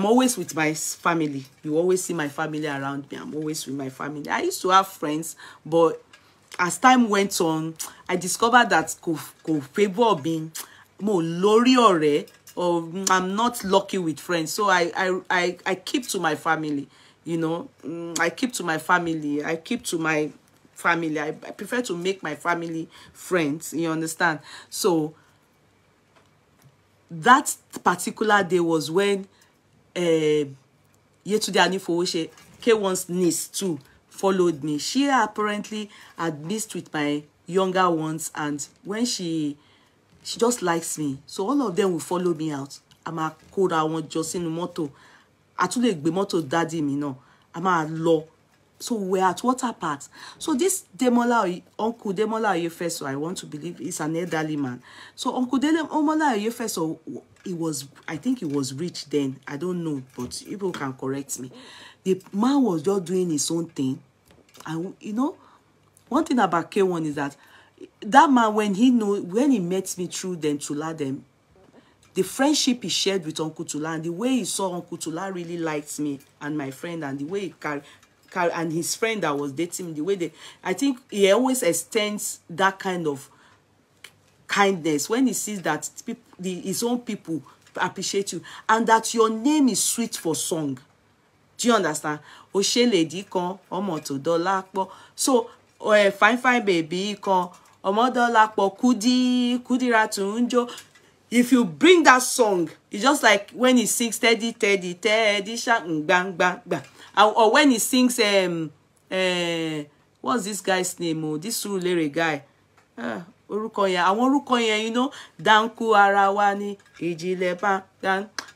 always with my family. You always see my family around me. I'm always with my family. I used to have friends, but as time went on, I discovered that favor being more lori or I'm not lucky with friends. So I keep to my family, you know. I keep to my family. I keep to my family. I prefer to make my family friends, you understand? So that particular day was when Yetunde Anifowose, K1's niece too, followed me. She apparently had missed with my younger ones, and when she just likes me, so all of them will follow me out. I'm a code I want just in the motto. Actually, the motto daddy me no. I'm a law. So we're at Water Park. So this Demola, Uncle Demola Oyefeso, I want to believe is an elderly man. So Uncle Demola Oyefeso, I think he was rich then. I don't know, but people can correct me. The man was just doing his own thing. And you know, one thing about K1 is that that man, when he met me through them Tula them, the friendship he shared with Uncle Tula and the way he saw Uncle Tula really liked me and my friend, and the way he and his friend that was dating me, the way I think he always extends that kind of kindness when he sees that his own people appreciate you and that your name is sweet for song. Do you understand? Oshe lady kan omo to Dolapo. So fine baby kan omo Dolapo kudira tunjo. If you bring that song, it's just like when he sings teddy sha bang bang bang. Or when he sings what's this guy's name? Oh, this Surulere guy. Orúkọ yẹn, àwọn orúkọ yẹn, you know, danku ara wa ni ìjìnlẹ̀ pa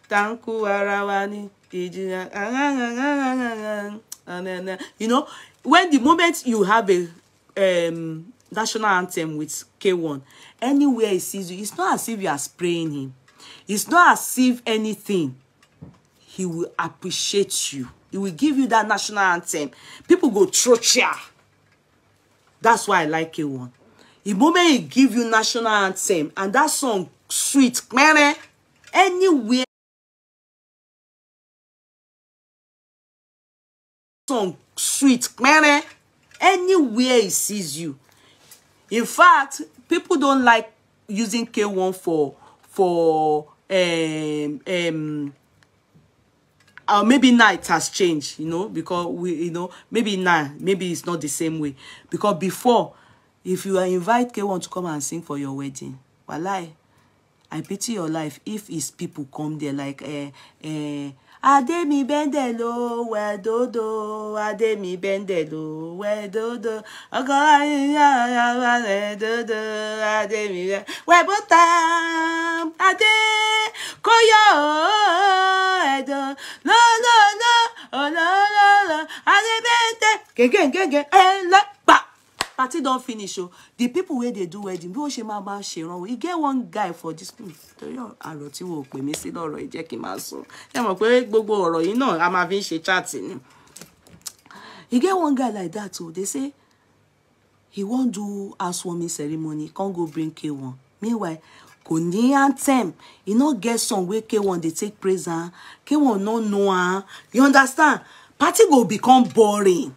danku ara wa ni ìjìnlẹ̀, you know, when the moment you have a national anthem with K1, anywhere he sees you, it's not as if you are spraying him. It's not as if anything. He will appreciate you. He will give you that national anthem. People go throw chair. That's why I like K1. The moment he give you national anthem and that song sweet, anywhere song sweet, anywhere he sees you. In fact, people don't like using K1 for maybe now it has changed, you know, because maybe now, maybe it's not the same way. Because before, if you invite K1 to come and sing for your wedding, walai, I pity your life if his people come there like Ademi bendelo wedodo, Ademi bendelo wedodo, Ademi webotam ade koyo edo no oh no Adebente ba. Party don't finish. Oh, the people where they do wedding, bí ó ṣe máa bá ṣe rán. You get one guy for this. Torí àrò tí wọ́n pè mí sí lọ́rọ̀ ẹ jẹ́ kí n máa sọ. Ẹ mọ̀ pé gbogbo ọ̀rọ̀ yìí náà a máa fi ṣe chat ni. You get one guy like that. Oh, they say he won't do housewarming ceremony. Can't go bring K1. Meanwhile, kò ní anthem. He not get song where K1 they take praise. K1 no know. You understand? Party go become boring.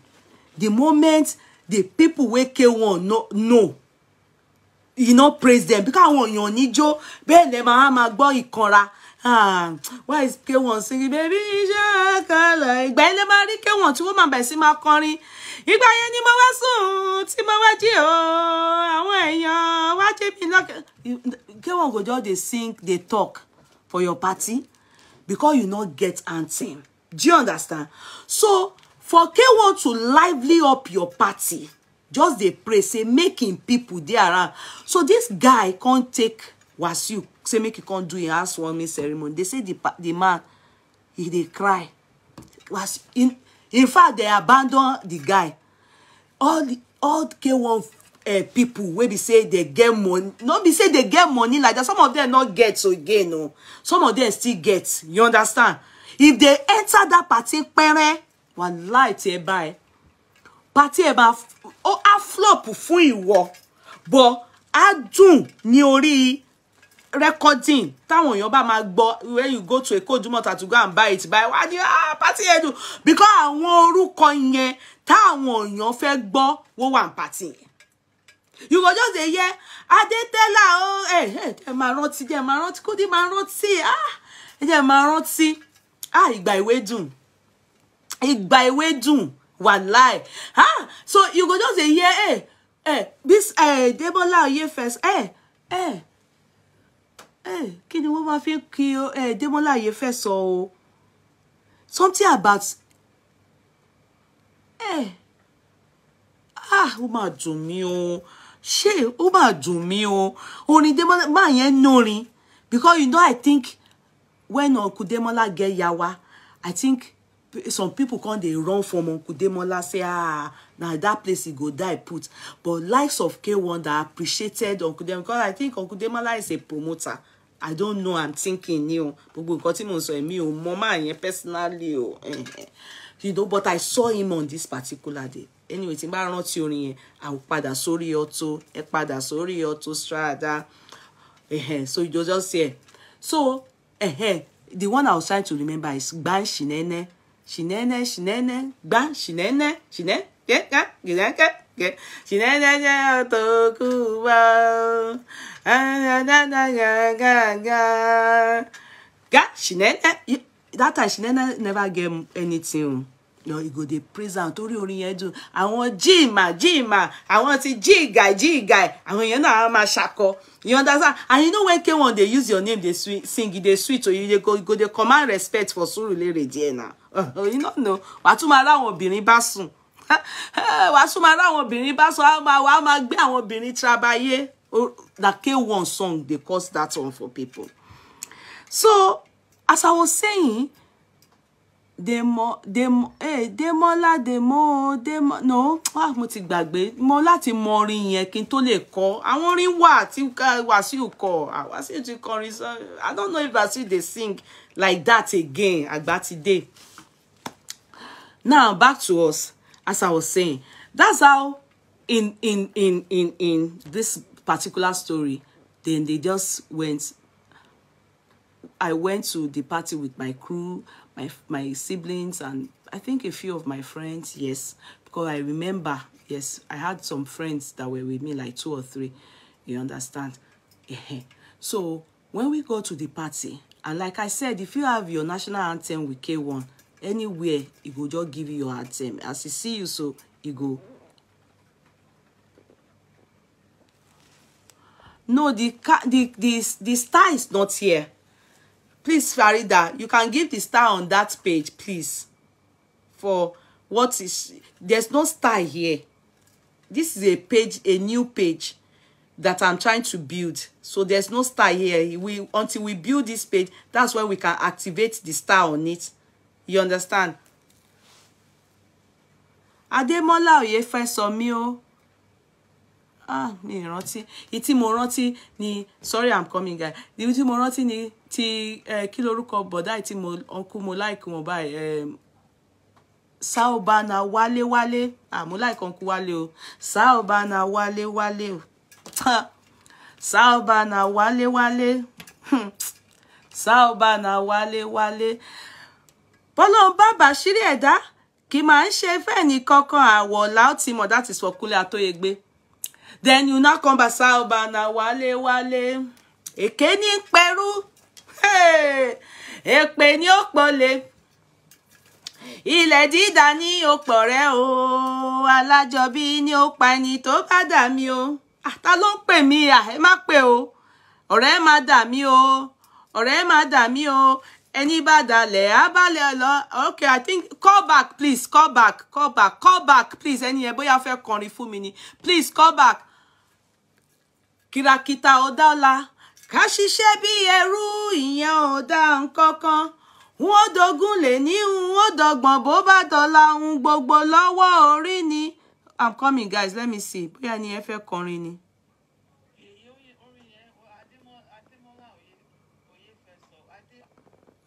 The moment the people where K1 no, you know, praise them because I want your nijo. Ben them ma gbọ́ ìkanra. Why is K1 singing baby Jacala? Ìgbà ilé ma rí K1 tí wọ́n máa bẹ̀ sí máa kọrin. Ìgbà yẹn ni mo wá sùn tí mo wá jí o. Àwọn èèyàn wá jí mi lọ́kàn. K1 go just they sing, they talk for your party because you not get anthem. Do you understand? So for K1 to lively up your party, just they pray, say making people there around. So this guy can't take Wasiu, say make he can't do a housewarming ceremony. They say the man, they cry. In fact, they abandon the guy. All K1 people where be say they get money, not be say they get money like that. Some of them not get so again, no. Some of them still get. You understand? If they enter that party, one light by party about a flop fún ìwọ, but a dùn ní orí recording táwọn èèyàn bá máa gbọ́ when you go to a Kodumota to go and buy it by why do party edu because àwọn orúkọ yẹn táwọn èèyàn fẹ́ gbọ́ wọ́n wà party. You go just say yeah Adetela o ẹ máa rántí Kudi máa rántí ẹ máa rántí ìgbà ìwé dùn. Ìgbà ìwé dùn wàláì. So you go just say yeah this Debola Oyefes kí ni wọ́n máa fi kí Debola Oyefes o something about ó máa dùn mí o ṣé ó máa dùn mí o orin Demola máa yẹn nórin because you know I think when Uncle Demola get yawa I think some people come they run from Uncle Demola say now that place he go die put, but likes of K1 that appreciated Uncle Demola because I think Uncle Demola is a promoter. I don't know, I'm thinking you but me mama personally you know, but I saw him on this particular day. anyway tí n bá rántí orin yẹn a ó padà sórí Auto ẹ padà sórí Auto Strada so you just say so the one I was trying to remember is gban shinene shinene shinene gban shinene shine shinene to kuba ga shinene. That time shinene never get anything. No, you go dey praise am torí orin yẹn dùn. Àwọn jima àwọn ti jigai àwọn yẹn náà máa ṣakọ. You understand? And you know when K1 they use your name, they sing it, they sweet, so you go they command respect for Surulere there now. You don't know. Wàá tún máa ra àwọn obìnrin bá sùn. Wàá tún máa ra àwọn obìnrin bá sùn. Wàá máa gbé àwọn obìnrin trabaye. The K1 song, they cause that one for people. So, as I was saying, mo ti gbàgbé mo láti mọ orin yẹn kí n tó lè kọ àwọn orin wà tí Wasiu kọ Wasiu ti kọrin so I don't know if Wasiu they sing like that again àgbà ti dé. Now back to us. As I was saying, that's how in this particular story then they just went. I went to the party with my crew, my siblings, and I think a few of my friends, yes. Because I remember, yes, I had some friends that were with me, like 2 or 3. You understand? So, when we go to the party, and like I said, if you have your national anthem with K1, anywhere, it will just give you your anthem. As he see you, so you go. No, the star is not here. Please, Farida, you can give the star on that page, please. For what is... There's no star here. This is a page, a new page that I'm trying to build. So there's no star here. Until we build this page, that's why we can activate the star on it. You understand? Ademola Oyefe Somio. Mi rántí. Ìtí mo rántí ni, sorry I'm coming guy. Ìtí mo rántí ni ti kí lorúkọ bọ̀dá ìtí mo uncle mo like mo báyìí Saobana Wale. Mo like uncle Wale o. Saobana Wale o. Saobana Wale. Saobana Wale. Bọ́lọ́run bá bàṣírí ẹ̀dá kì máa ń ṣe fẹ́ ní kankan àwọ̀ láti mọ̀. That is for Kúnlé Atóyègbé. Then you now come back, Saobana Wale. Èké ní pẹ̀rú. Èpè ní òpòlé. Ilẹ̀ dídà ní òpòrẹ́ o. Alájọbí ní ó pa ẹni tó bá dà mí o. Ta ló ń pè mí? Ẹ má pè o. Ọ̀rẹ́ má dà mí o. Ẹni bá dalẹ̀ á balẹ̀ lọ. Okay, I think call back, please. Call back, please. Ẹni ẹ bóyá fẹ́ kọrin fún mi ni. Please call back. Kìràkìtà ọ̀dàlà. Ká ṣiṣẹ́ bí ẹrú ìyẹn ò dá nǹkankan. Wọ́n dogun lè ní wọ́n dọ́gbọ̀n bó bá dọ̀la ohun gbogbo lọ́wọ́ orí ni. I'm coming, guys. Let me see. Bóyá ni ẹ fẹ́ kọrin ni.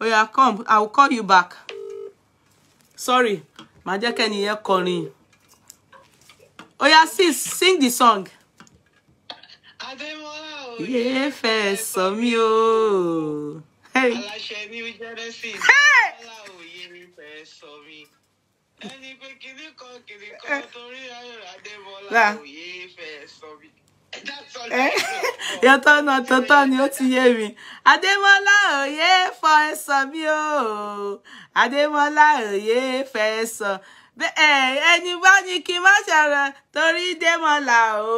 Oh yeah, come. I will call you back. Sorry. Má jẹ́ kẹ́ni yẹn kọrin. Oh yeah, sis, sing the song. Oye fẹ́ sọ mí o. Hey. Aláṣẹ New Genesis. Oye fẹ́ sọ mí. Ẹni pé kìnìkan torí ayọ̀ Adémọ́lá oye fẹ́ sọ mí. Yàtọ̀ náà tọ́tọ́ ni ó ti yé mi. Adémọ́lá òye fẹ́ sọ mí o. Adémọ́lá òye fẹ́ sọ. Ẹni bá ní kí n má ṣàrọ̀ torí Démọ́lá o.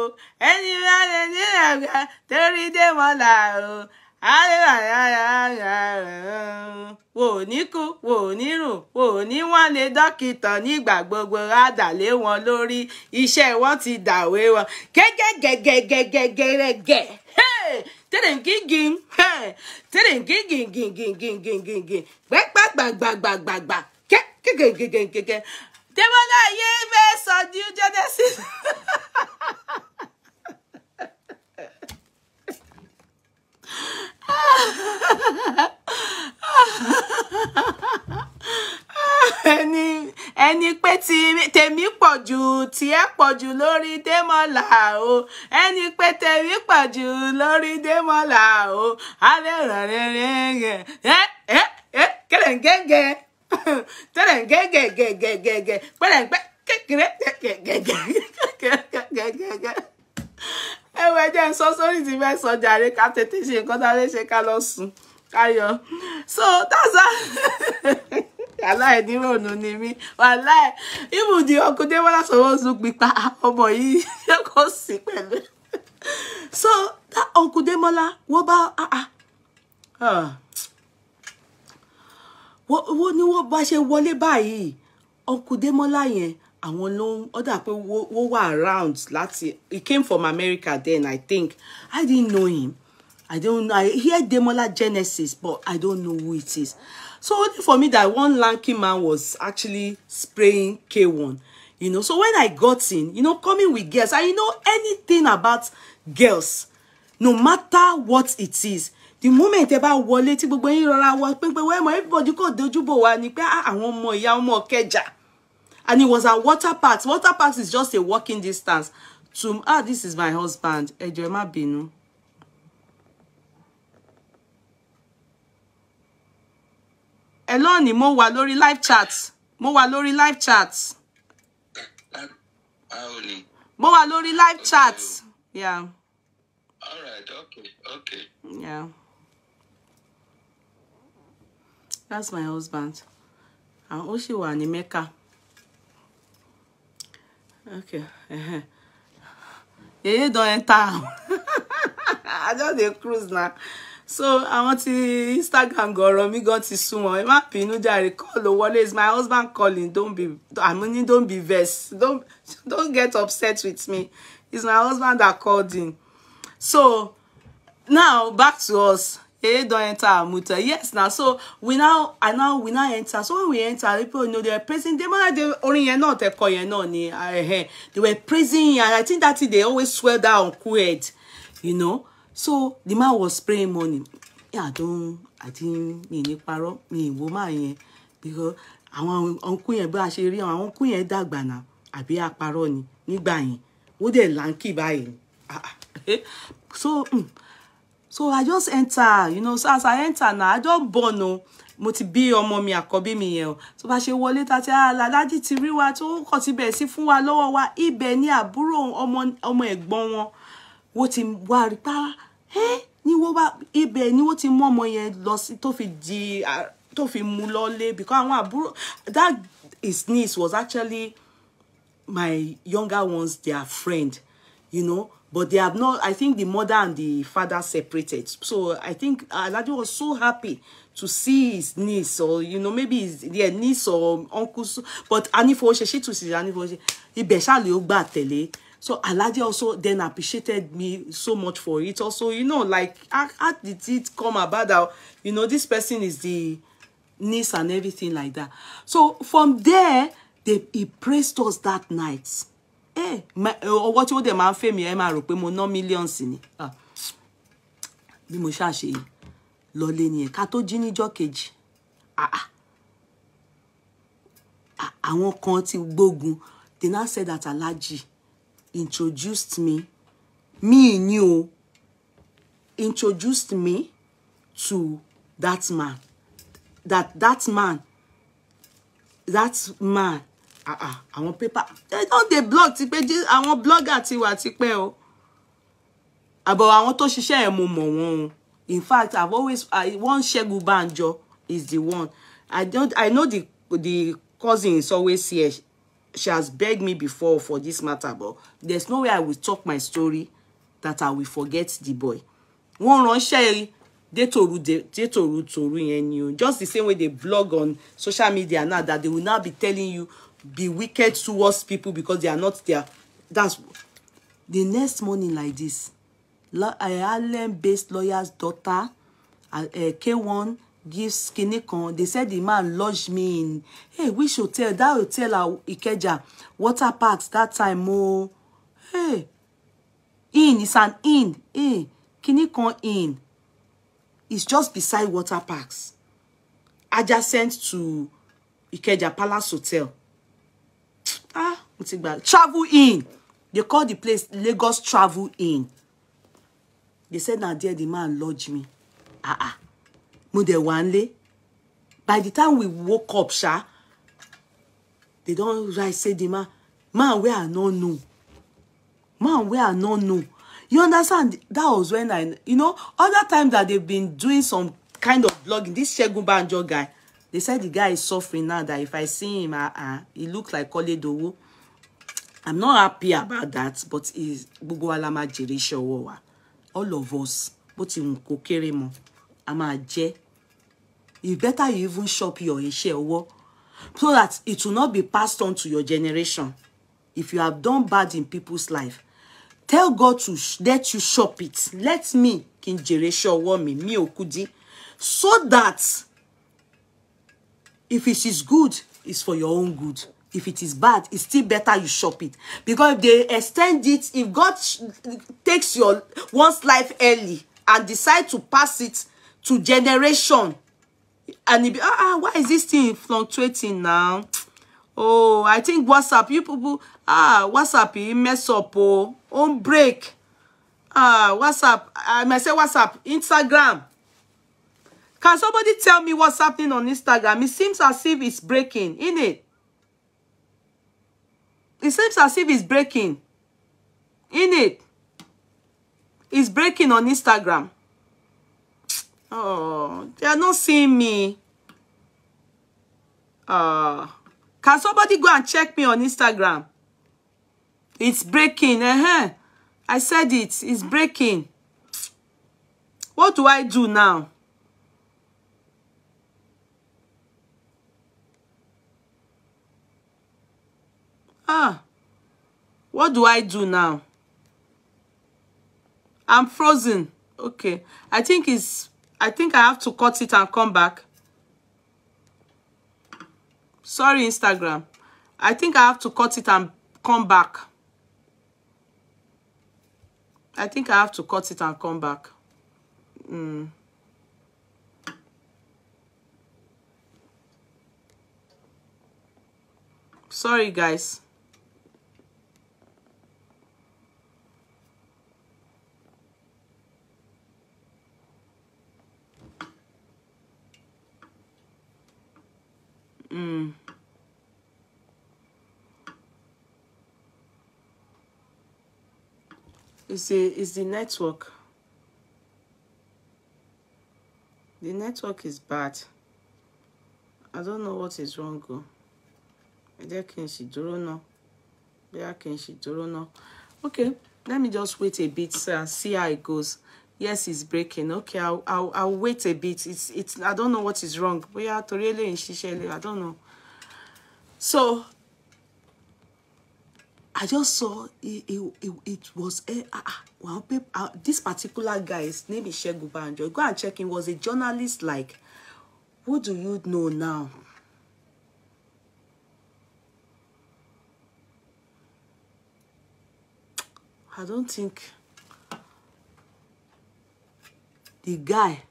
Ẹni bá ní ẹ̀gbẹ́ torí Démọ́lá o. Wò ní kú, wò ní rùn, wò ní wọ́n lè dókítà nígbà gbogbo àdàlé wọn lórí iṣẹ́ wọn ti dàwé wọn. Gẹ́gẹ́gẹ́gẹ́gẹ́gẹ́gẹ́. Tẹ̀rẹ̀ngíngín. Tẹ̀rẹ̀ngíngíngíngíngíngíngíngín. Gbàgbàgbàgbàgbàgbà. Gẹ́gẹ́gẹ́gẹ́gẹ́. Démọ́lá yé fẹ́ sọ New Genesis. ẹni pé tèmi pọ̀ pọ̀jù lórí Démọ́lá o. Ẹni pé tèmi pọ̀jù lórí Démọ́lá o. Alẹ́ rẹ̀ kẹrẹ̀ngẹ́gẹ́. Tẹ̀rẹ̀ngẹ́gẹ́gẹ́gẹ́gẹ́. Pẹ̀rẹ̀ngẹ́ kékeré gẹ́gẹ́gẹ́gẹ́gẹ́gẹ́. Ẹwẹ́ jẹ́ ń sọ sórí ti fẹ́ sọ jàre ká tètè ṣe nǹkan tá a lè ṣe ká lọ sùn ká yọ. So that's how. Wàláì nírònú ni mí. Wàláì ibùdí Uncle Demola sọ̀rọ̀ sùn pípa ọmọ yìí ṣé kò sí pẹ̀lú. So that Uncle Demola wọ́n bá wọ́n ní wọ́n bá ṣe wọlé báyìí Uncle Demola yẹn àwọn ló ń ọ̀dà pé wọ́n wà around láti he came from America then I think. I didn't know him. I hear Demola Genesis, but I don't know who it is. So only for me that one lanky man was actually spraying K1, you know. So when I got in, you know, coming with girls, I know anything about girls, no matter what it is. The moment about wọlé tí gbogbo yín rọra wọ pé everybody kò dojúbò wa ni pé àwọn ọmọ ìyá ọmọ Kẹjà. And it was at Water Parks. Water Parks is just a walking distance to this is my husband. Ẹ jọ̀ọ́ ẹ má bínú. Hello ni mo wà lórí live chat. Mo wà lórí live chat. Mo wà lórí live chat. Yeah. All right. Okay. Yeah. That's my husband. And ó sì wà ní Mecca. Okay. You don't enter. I just a cruise now. So I want to Instagram go me go to sumo. Ẹ má bínú jàre call wọlé is my husband calling. Don't be vexed. Don't get upset with me. It's my husband that called in. So now back to us. Don't enter Amuta. Yes, now so we now enter. So when we enter, people know they were praising them. They were praising, and I think that they always swear down quid, you know. So the man was spraying money. Yeah, I didn't mean paro me woman because àwọn uncle yẹn bá ṣe rí àwọn uncle yẹn dàgbà náà àbí àparọ́ ni nígbà yẹn ó dẹ̀ lanky báyìí. So I just enter, you know. So as I enter now, I don't born no. Mo ti bí ọmọ mi àkọ́bí mi yẹn o. So bá ṣe wọlé tá tí Alhaji ti rí wa tó kàn ti bẹ̀ sí fún wa lọ́wọ́ wa ibẹ̀ ni àbúrò ọmọ ẹ̀gbọ́n wọn. Wọ́n ti wá rí pa ni wọ́n bá ibẹ̀ ni wọ́n ti mú ọmọ yẹn lọ sí tó fi mú lọ́lé because àwọn àbúrò that his niece was actually my younger ones, their friend, you know. But they have not, I think the mother and the father separated. So I think Alhaji was so happy to see his niece, or, you know, maybe his niece or uncle. But she to see so Alhaji also then appreciated me so much for it. Also, you know, like, how did it come about that, you know, this person is the niece and everything like that. So from there, he praised us that night. What you the man fame me rò pé mo ná millions ni bí mo ṣá ṣe lọ lé ni ká tó jí níjọ́ kejì àwọn kan ti gbógun. They now said that Alhaji introduced me introduced me to that man àwọn paper they don't dey blog ti pé àwọn blogger ti wà ti pé o abo àwọn tó ṣiṣẹ́ ẹ̀ mo mọ̀ wọ́n. In fact, one Segun Banjo is the one. I know the cousin is always here. She has begged me before for this matter, but there's no way I will talk my story that I will forget the boy. One ránṣẹ́ Detoru yẹn ni o. Just the same way they blog on social media now, that they will now be telling you be wicked towards people because they are not there. That's the next morning like this. Harlem-based lawyer's daughter, K1 gives skinny con. They said the man lodged me in which hotel? That hotel Ikeja, Water Parks that time. Oh, it's an inn. Skinny con inn. It's just beside Water Parks, adjacent to Ikeja Palace Hotel. Travel in. They call the place Lagos Travel In. They said, now there the man lodged me. Mo de wanle. By the time we woke up, they don't right say the man where I no know. Man where I no know. You understand? That was when other times that they've been doing some kind of blogging. This Segun Banjo guy, they said the guy is suffering now, that if I see him, he looks like Koledowo. I'm not happy about that, but he's all of us. But in Kokeremo, it's better you even shop your Ishe so that it will not be passed on to your generation. If you have done bad in people's life, tell God to let you shop it. Let me me okudi, so that if it is good, it's for your own good. If it is bad, it's still better you shop it. Because if they extend it, if God takes one's life early and decide to pass it to generation, and it be, why is this thing fluctuating now? Oh, I think WhatsApp, you people, WhatsApp, you mess up, on break. WhatsApp, I might say WhatsApp, Instagram. Can somebody tell me what's happening on Instagram? It seems as if it's breaking, innit? It seems as if it's breaking, innit? It's breaking on Instagram. Oh, they are not seeing me. Can somebody go and check me on Instagram? It's breaking. I said it. It's breaking. What do I do now? What do I do now? I'm frozen. Okay. I think I have to cut it and come back. Sorry, Instagram. I think I have to cut it and come back. I think I have to cut it and come back. Sorry, guys. It's the network. The network is bad. I don't know what is wrong. Okay, let me just wait a bit and see how it goes. Yes, it's breaking. Okay, I'll wait a bit. It's I don't know what is wrong. I don't know. So I just saw it was this particular guy's name is Segun Banjo. Go and check him. Was a journalist. Like, what do you know now? I don't think the guy,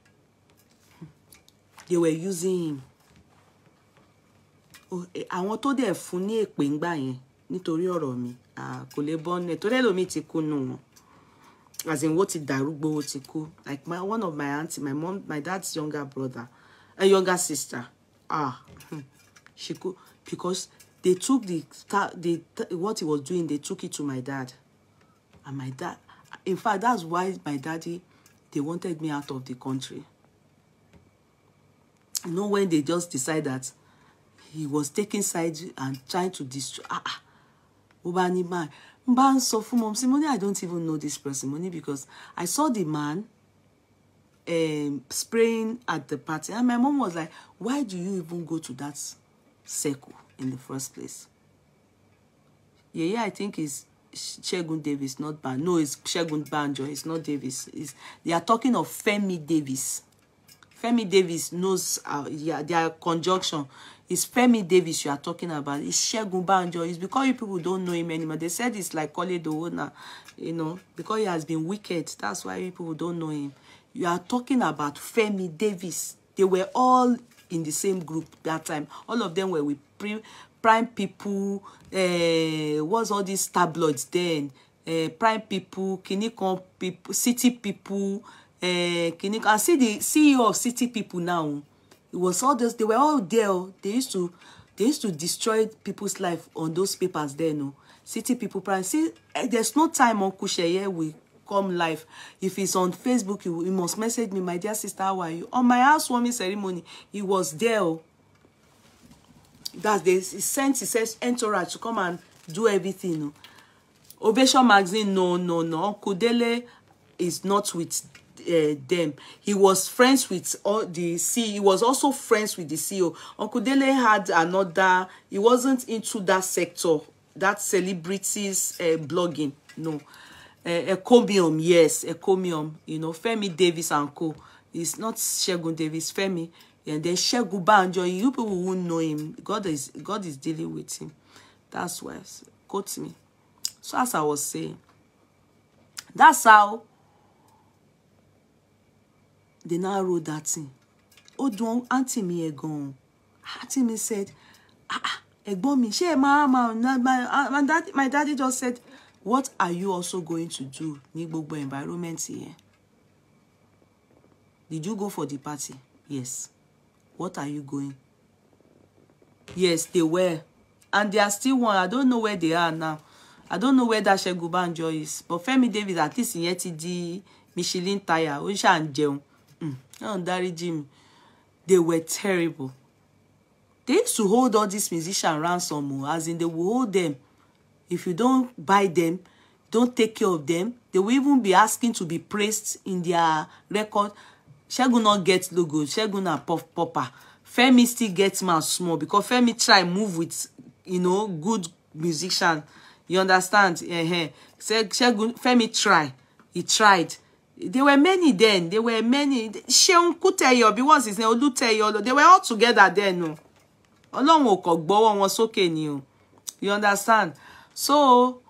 they were using him. I want to dẹ̀ fún ní èpè ńgbà yẹn nítorí ọ̀rọ̀ mi. Kò lè bọ́nẹ̀ torí ẹlòmíì ti kú nù wọn. As in, what ti darúgbó, what ti kú. Like one of my auntie, my dad's younger brother, a younger sister. She could, because they took what he was doing, they took it to my dad. And my dad, in fact, that's why my daddy, they wanted me out of the country. You know, when they just decide that he was taking sides and trying to destroy. Obani man. Mban so for mom Simone, I don't even know this person, Money, because I saw the man spraying at the party. And my mom was like, why do you even go to that circle in the first place? Yeah, I think it's Segun Davis, not Ban. No, it's Segun Banjo. It's not Davis. They are talking of Femi Davis. Femi Davis knows, their conjunction. It's Femi Davis you are talking about. It's Segun Banjo. It's because you people don't know him anymore. They said it's like Koledowo, you know, because he has been wicked. That's why people don't know him. You are talking about Femi Davis. They were all in the same group that time. All of them were with Prime People, what's all these tabloids then? Prime People, Kinikon People, City People, Kinikon. I see the CEO of City People now. It was all those, they were all there. They used to destroy people's life on those papers there, no. City People, Prime. See, there's no time Uncle Sheye will come live. If it's on Facebook, you must message me, my dear sister, how are you? On my housewarming ceremony, he was there. That they sent his entourage to come and do everything. Ovation Magazine, no. Uncle Dele is not with them. He was friends with all the CEO. He was also friends with the CEO. Uncle Dele had another. He wasn't into that sector, that celebrities blogging. No. Ecomium, yes, Ecomium. You know, Femi Davis and co. It's not Shegun Davis, Femi. And then Shegun Banjo. You people won't know him. God is dealing with him. That's why. Quote me. So as I was saying, that's how they now wrote that thing. Oh, don't auntie me gone. Auntie me said, Egbo mi, she my daddy just said, what are you also going to do? Ní gbogbo environment here. Did you go for the party? Yes. What are you going? Yes, they were. And they are still one. I don't know where they are now. I don't know where that Shegun Banjo is. But Femi Davis, at least in the Michelin tire. Oisha and Jeon. Jimmy. They were terrible. They used to hold all these musicians ransom. As in, they will hold them. If you don't buy them, don't take care of them, they will even be asking to be praised in their record. Shegun not get logo. Shegun na popper. Femi still gets mouth small because Femi try move with, you know, good musician. You understand? Shegun, Femi try. He tried. There were many then. There were many. Sheun Kuteyo, once his name Oluteyo. They were all together then. No. Ọlọ́run ò kò gbọ́wọ́ wọn sókè ni o. You understand? So,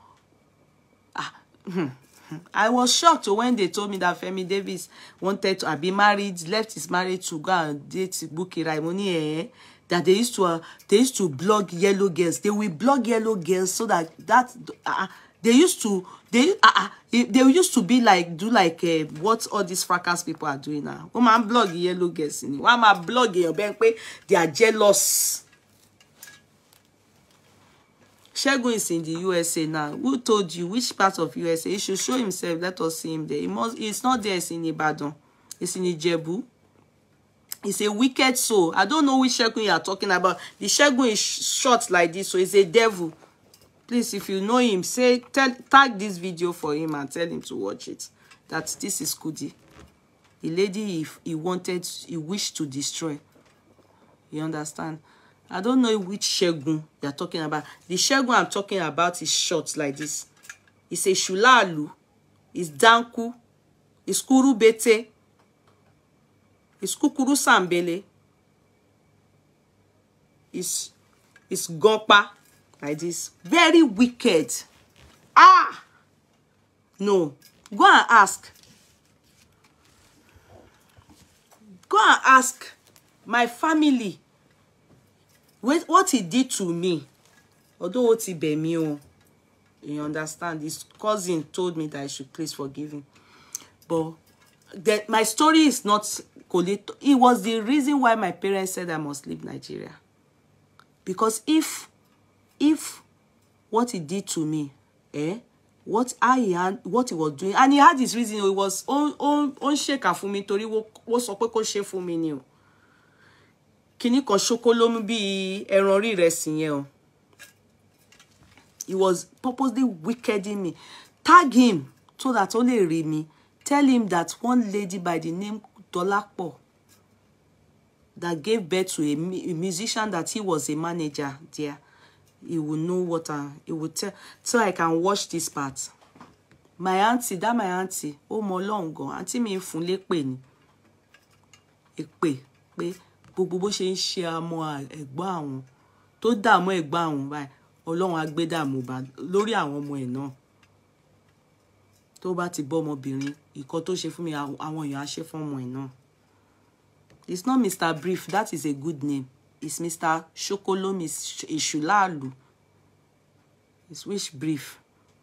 I was shocked when they told me that Femi Davis wanted to be married, left his marriage to go and date Bukky Raimoni. That they used to blog yellow girls. They will blog yellow girls so that they used to be like what all these fracas people are doing now. Why am I blog yellow girls? Why am I blogging? They are jealous. Shegun is in the USA now. Who told you? Which part of USA? He should show himself. Let us see him there. It's not there. It's in Ibadan. It's in Ijebu. It's a wicked soul. I don't know which Shegun you are talking about. The Shegun is short like this, so he's a devil. Please, if you know him, tag this video for him and tell him to watch it. That this is Kudi. The lady he wished to destroy. You understand? I don't know which Shegun you're talking about. The Shegun I'm talking about is short like this. It's a Shulalu. It's Danku. It's Kuru Bete. It's Kukuru Sambele. It's Gopa. Like this. Very wicked. No. Go and ask. Go and ask my family what he did to me. Although what he be me, you understand? His cousin told me that I should please forgive him. But my story is not Kolito. It was the reason why my parents said I must leave Nigeria. Because if what he did to me, what he was doing, and he had his reason, it was on shake for me, tori wo so pe ko se fún mi ni o. Kini kan shokolomu bi ẹran ri resi yen o. He was purposely wickeding me. Tag him so that only read me. Tell him that one lady by the name Dolapo that gave birth to a musician that he was a manager there. He will know what he would tell. So I can watch this part. My auntie, oh mo longo, auntie mi fun le pe ni. Pe gbogbo bó ṣe ń ṣe àmọ́ ẹ̀gbọ́n àwọn tó dààmú ẹ̀gbọ́n àwọn báyìí Ọlọ́run á gbé dààmú bá lórí àwọn ọmọ ẹ̀ náà. Tó bá ti bọ́ ọmọbìnrin ìkọ́ tó ṣe fún mi àwọn èèyàn á ṣe fún ọmọ ẹ̀ náà. It's not Mr. Brief, that is a good name. is Mr. Shokolomi Ishulalu. It's which brief?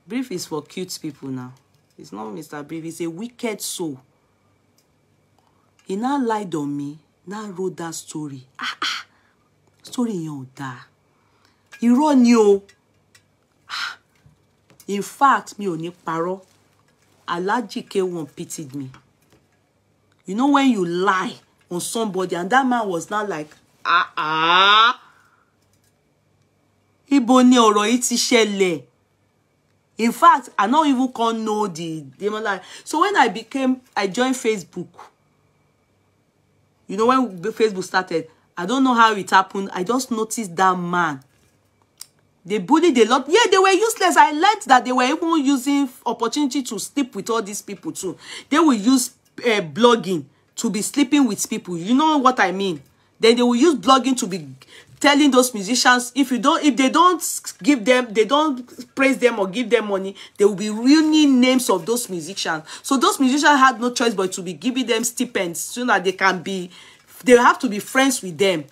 Brief is for cute people now. It's not Mr. Brief. It's a wicked soul. He now lied on me. Now wrote that story. Story yẹn ò dáa. Irọ́ ni o. In fact, mi ò ní parọ́. Alhaji K1 pitied me. You know when you lie on somebody and that man was now like, Ibo ni ọ̀rọ̀ yìí ti ṣẹlẹ̀. In fact, I don't even can't know the like. So when I joined Facebook. You know, when Facebook started, I don't know how it happened. I just noticed that man. They bullied a lot. Yeah, they were useless. I learned that they were even using opportunity to sleep with all these people too. They will use blogging to be sleeping with people. You know what I mean? Then they will use blogging to be telling those musicians, if they don't give them, they don't praise them or give them money, they will be ruining names of those musicians. So those musicians had no choice but to be giving them stipends so that they have to be friends with them.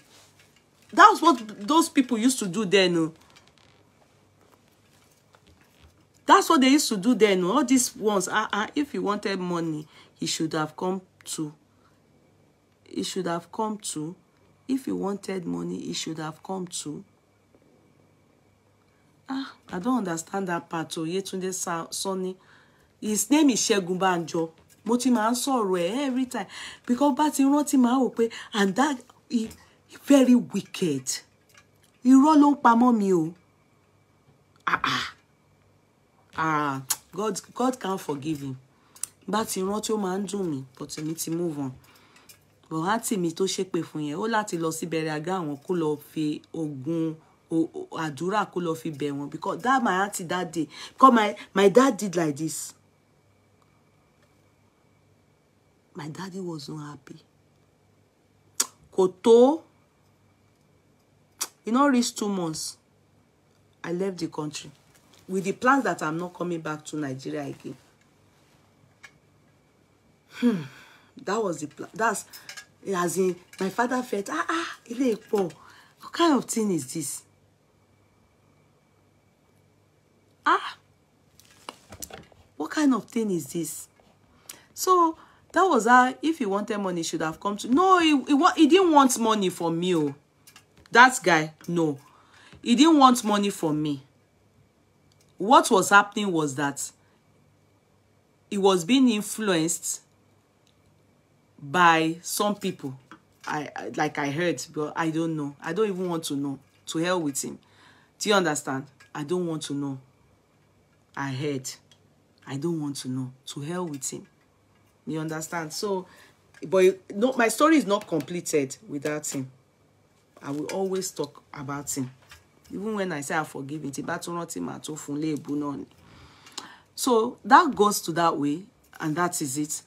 That's what those people used to do then. No? That's what they used to do then. No? All these ones, if he wanted money, he should have come to. He should have come to. If he wanted money, he should have come to. I don't understand that part. Oh, Yetunde Sonny. His name is Segun Banjo. Mo ti máa ń sọ̀rọ̀ every time. Because bá ti rántí máa wò pé, and that he very wicked. Irọ́ ló ń pamọ́ mi o. God can't forgive him. Bá ti rántí ó máa ń dùn mí, but èmi ti move on. But àǹtí mi tó ṣépè fún yẹn, ó láti lọ sí bẹ̀rẹ̀ àga àwọn kó lọ fi ogun àdúrà kó lọ fi bẹ̀ wọ́n, because that my auntie that day, because my dad did like this. My daddy was not happy. Koto, you know, reached 2 months. I left the country with the plans that I'm not coming back to Nigeria again. That was the plan. That's as in my father felt, what kind of thing is this? What kind of thing is this? So that was how, if he wanted money, he should have come to. No, he didn't want money from me. Oh. That guy, no. He didn't want money from me. What was happening was that he was being influenced by some people. I heard, but I don't know. I don't even want to know. To hell with him. Do you understand? I don't want to know. I heard. I don't want to know. To hell with him. You understand? So, but no, my story is not completed without him. I will always talk about him. Even when I say I forgive him. So that goes to that way, and that is it.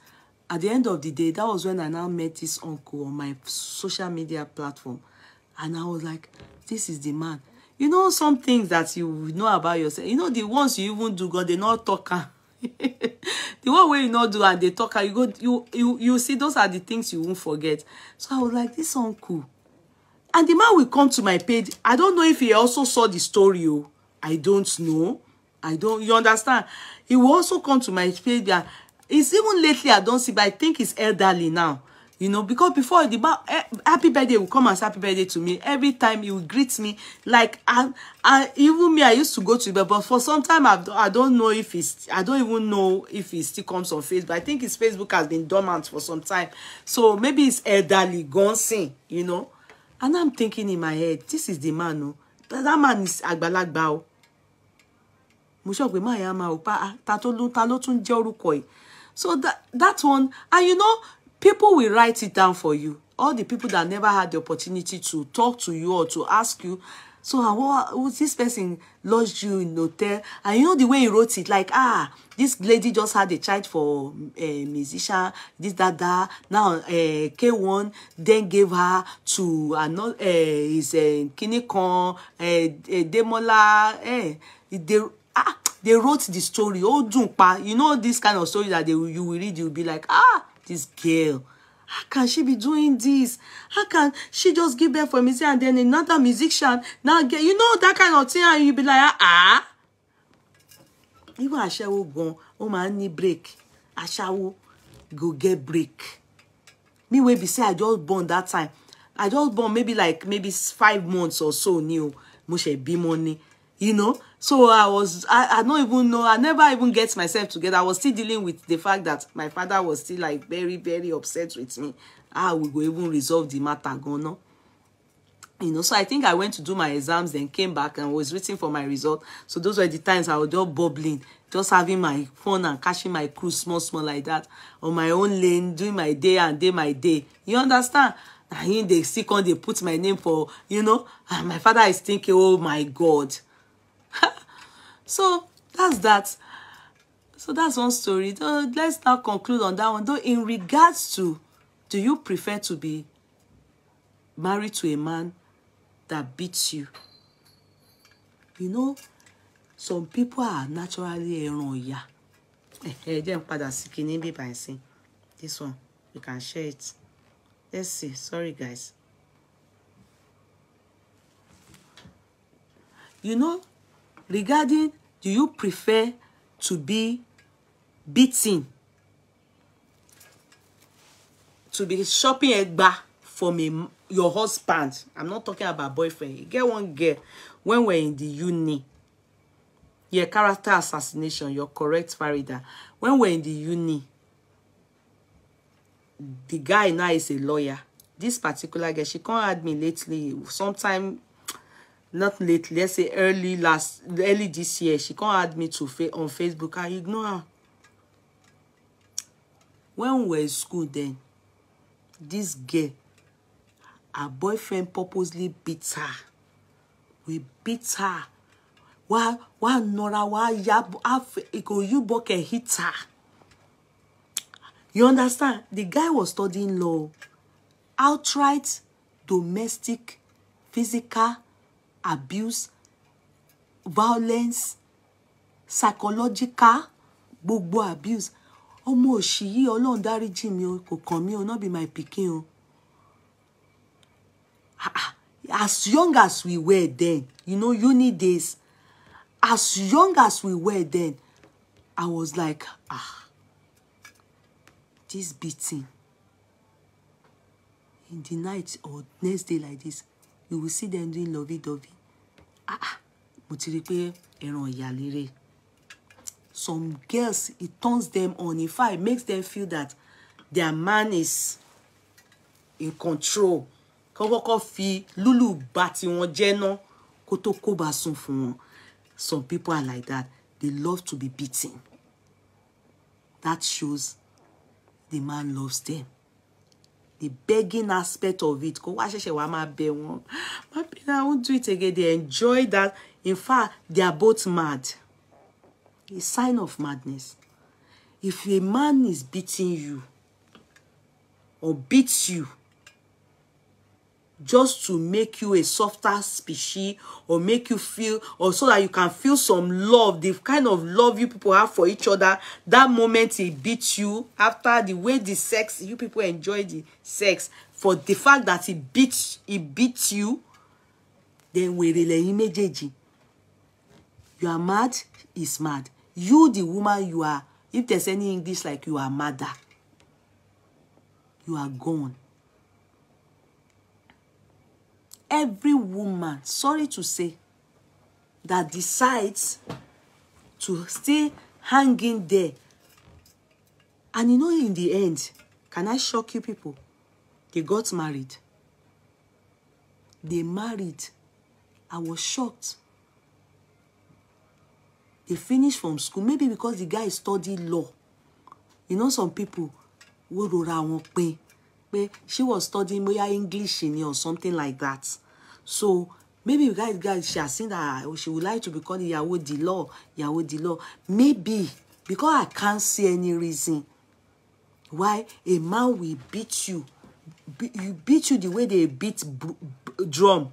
At the end of the day, that was when I now met this uncle on my social media platform. And I was like, this is the man. You know some things that you know about yourself. You know the ones you even do, God, they not talk. The one way you not do and they talk, you see, those are the things you won't forget. So I was like, this uncle. And the man will come to my page. I don't know if he also saw the story. Oh. I don't know. You understand? He will also come to my page. It's even lately I don't see, but I think he's elderly now. You know, because before the happy birthday will come as happy birthday to me. Every time he will greet me. Like, even me, I used to go to bed, but for some time, I don't know if I don't even know if he still comes on Facebook. I think his Facebook has been dormant for some time. So maybe he's elderly, gone sin, you know. And I'm thinking in my head, this is the man, no? That man is Agbalagbao. So that one, and you know, people will write it down for you. All the people that never had the opportunity to talk to you or to ask you. So this person lodged you in the hotel. And you know the way he wrote it, like, this lady just had a child for a musician, this, that. Now, K1 then gave her to another, his Kinikon, Demola, they wrote the story. Oh, Jumpa, you know this kind of story that you will read, you'll be like, this girl. How can she be doing this? How can she just give birth for a musician and then another musician now get, you know, that kind of thing, and you be like, ah. Even Ashawo gone, oh man, need break. Ashawo go get break. Me wey be say I just born that time. I just born maybe 5 months or so new. Moshe be money, you know. So I don't even know. I never even get myself together. I was still dealing with the fact that my father was still like very, very upset with me. How we go even resolve the matter, go no. You know, so I think I went to do my exams, then came back and was waiting for my result. So those were the times I was just bubbling, just having my fun and catching my cruise small like that on my own lane, doing my day and day my day. You understand? And they still come, they put my name for, you know, and my father is thinking, oh my God. So that's that. So that's one story. So let's now conclude on that one. Though in regards to, do you prefer to be married to a man that beats you? You know, some people are naturally eronya. This one, you can share it. Let's see. Sorry, guys. You know, regarding, do you prefer to be beaten, to be shopping egba from your husband? I'm not talking about boyfriend. You get one girl when we're in the uni. Yeah, character assassination. You're correct, Farida. When we're in the uni, the guy now is a lawyer. This particular girl, she can't add me lately. Sometime, not lately, let's say early this year, she can't add me to on Facebook. I ignore her. When we were in school then, this girl, her boyfriend purposely beat her. We beat her. Hit her. You understand? The guy was studying law. Outright domestic, physical abuse, violence, psychological, gbogbo abuse. Ọmọ òṣì yìí, Ọlọ́run dáríjì mi o, kò kàn mí o, not be my pikin o. As young as we were then, you know, uni days, as young as we were then, I was like, this beating. In the night or next day like this, you will see them doing lovey-dovey. Mo ti rí pé ẹran ìyà lérè. Some girls, it turns them on. In fact, it makes them feel that their man is in control. Kọ́kọ́ fi lulu bati wọn jẹ́ ná kó tó kó bá sùn fún wọn. Some people are like that. They love to be beaten. That shows the man loves them. The begging aspect of it. Go watch wá máa bẹ̀ wọ́n. I won't do it again. They enjoy that. In fact, they are both mad. A sign of madness. If a man is beating you or beats you just to make you a softer species or make you feel, or so that you can feel some love, the kind of love you people have for each other, that moment he beats you, after the way the sex, you people enjoy the sex, for the fact that he beats you, then we relay immediately. You are mad, he's mad. You, the woman, you are, if there's any English like you are mother, you are gone. Every woman, sorry to say, that decides to stay hanging there, and you know, in the end, can I shock you people? They got married. They married. I was shocked. They finished from school, maybe because the guy studied law. You know, some people she was studying English or something like that. So maybe guys, she has seen that she would like to become the law. Maybe because I can't see any reason why a man will beat you. Beat you the way they beat drum.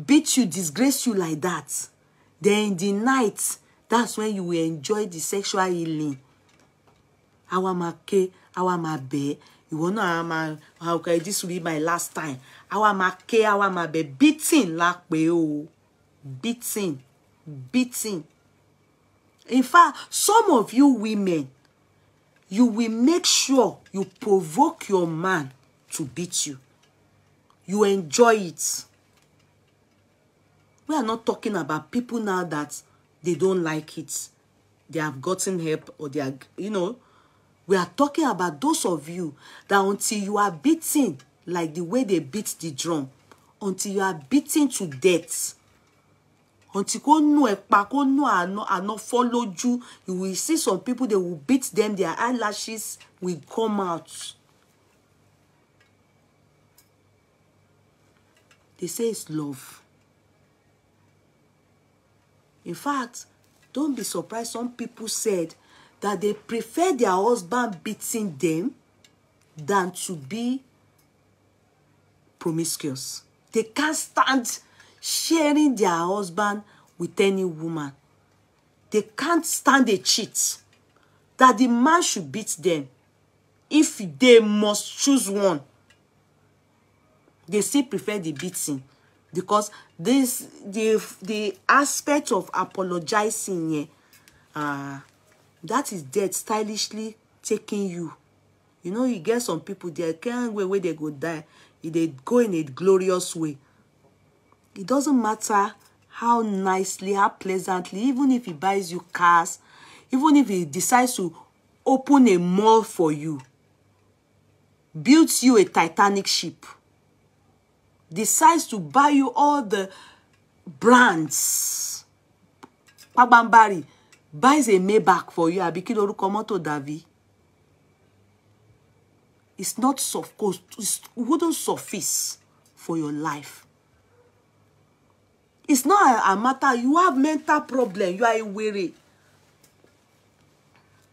Beat you, disgrace you like that. Then in the night, that's when you will enjoy the sexual healing. Awamake, Àwa máa bẹ̀, ìwọ náà máa, okay, this will be my last time. Àwa máa ké, àwa máa bẹ̀, beating la pè o. Beating. Beating. In fact, some of you women, you will make sure you provoke your man to beat you. You enjoy it. We are not talking about people now that they don't like it. They have gotten help or they are, you know. We are talking about those of you that until you are beaten like the way they beat the drum, until you are beaten to death, until are not follow you, you will see some people, they will beat them, their eyelashes will come out. They say it's love. In fact, don't be surprised, some people said that they prefer their husband beating them than to be promiscuous. They can't stand sharing their husband with any woman. They can't stand a cheat. That the man should beat them. If they must choose one, they still prefer the beating. Because this the aspect of apologizing, that is dead stylishly taking you. You know, you get some people, they can't wait where they go die. They go in a glorious way. It doesn't matter how nicely, how pleasantly, even if he buys you cars, even if he decides to open a mall for you, builds you a Titanic ship, decides to buy you all the brands, Pabambari, buys a Maybach for you, Abiki lorúkọ mọ́tò Davi. It's not soft cost. It wouldn't suffice for your life. It's not a matter, you have mental problem, you are a weary.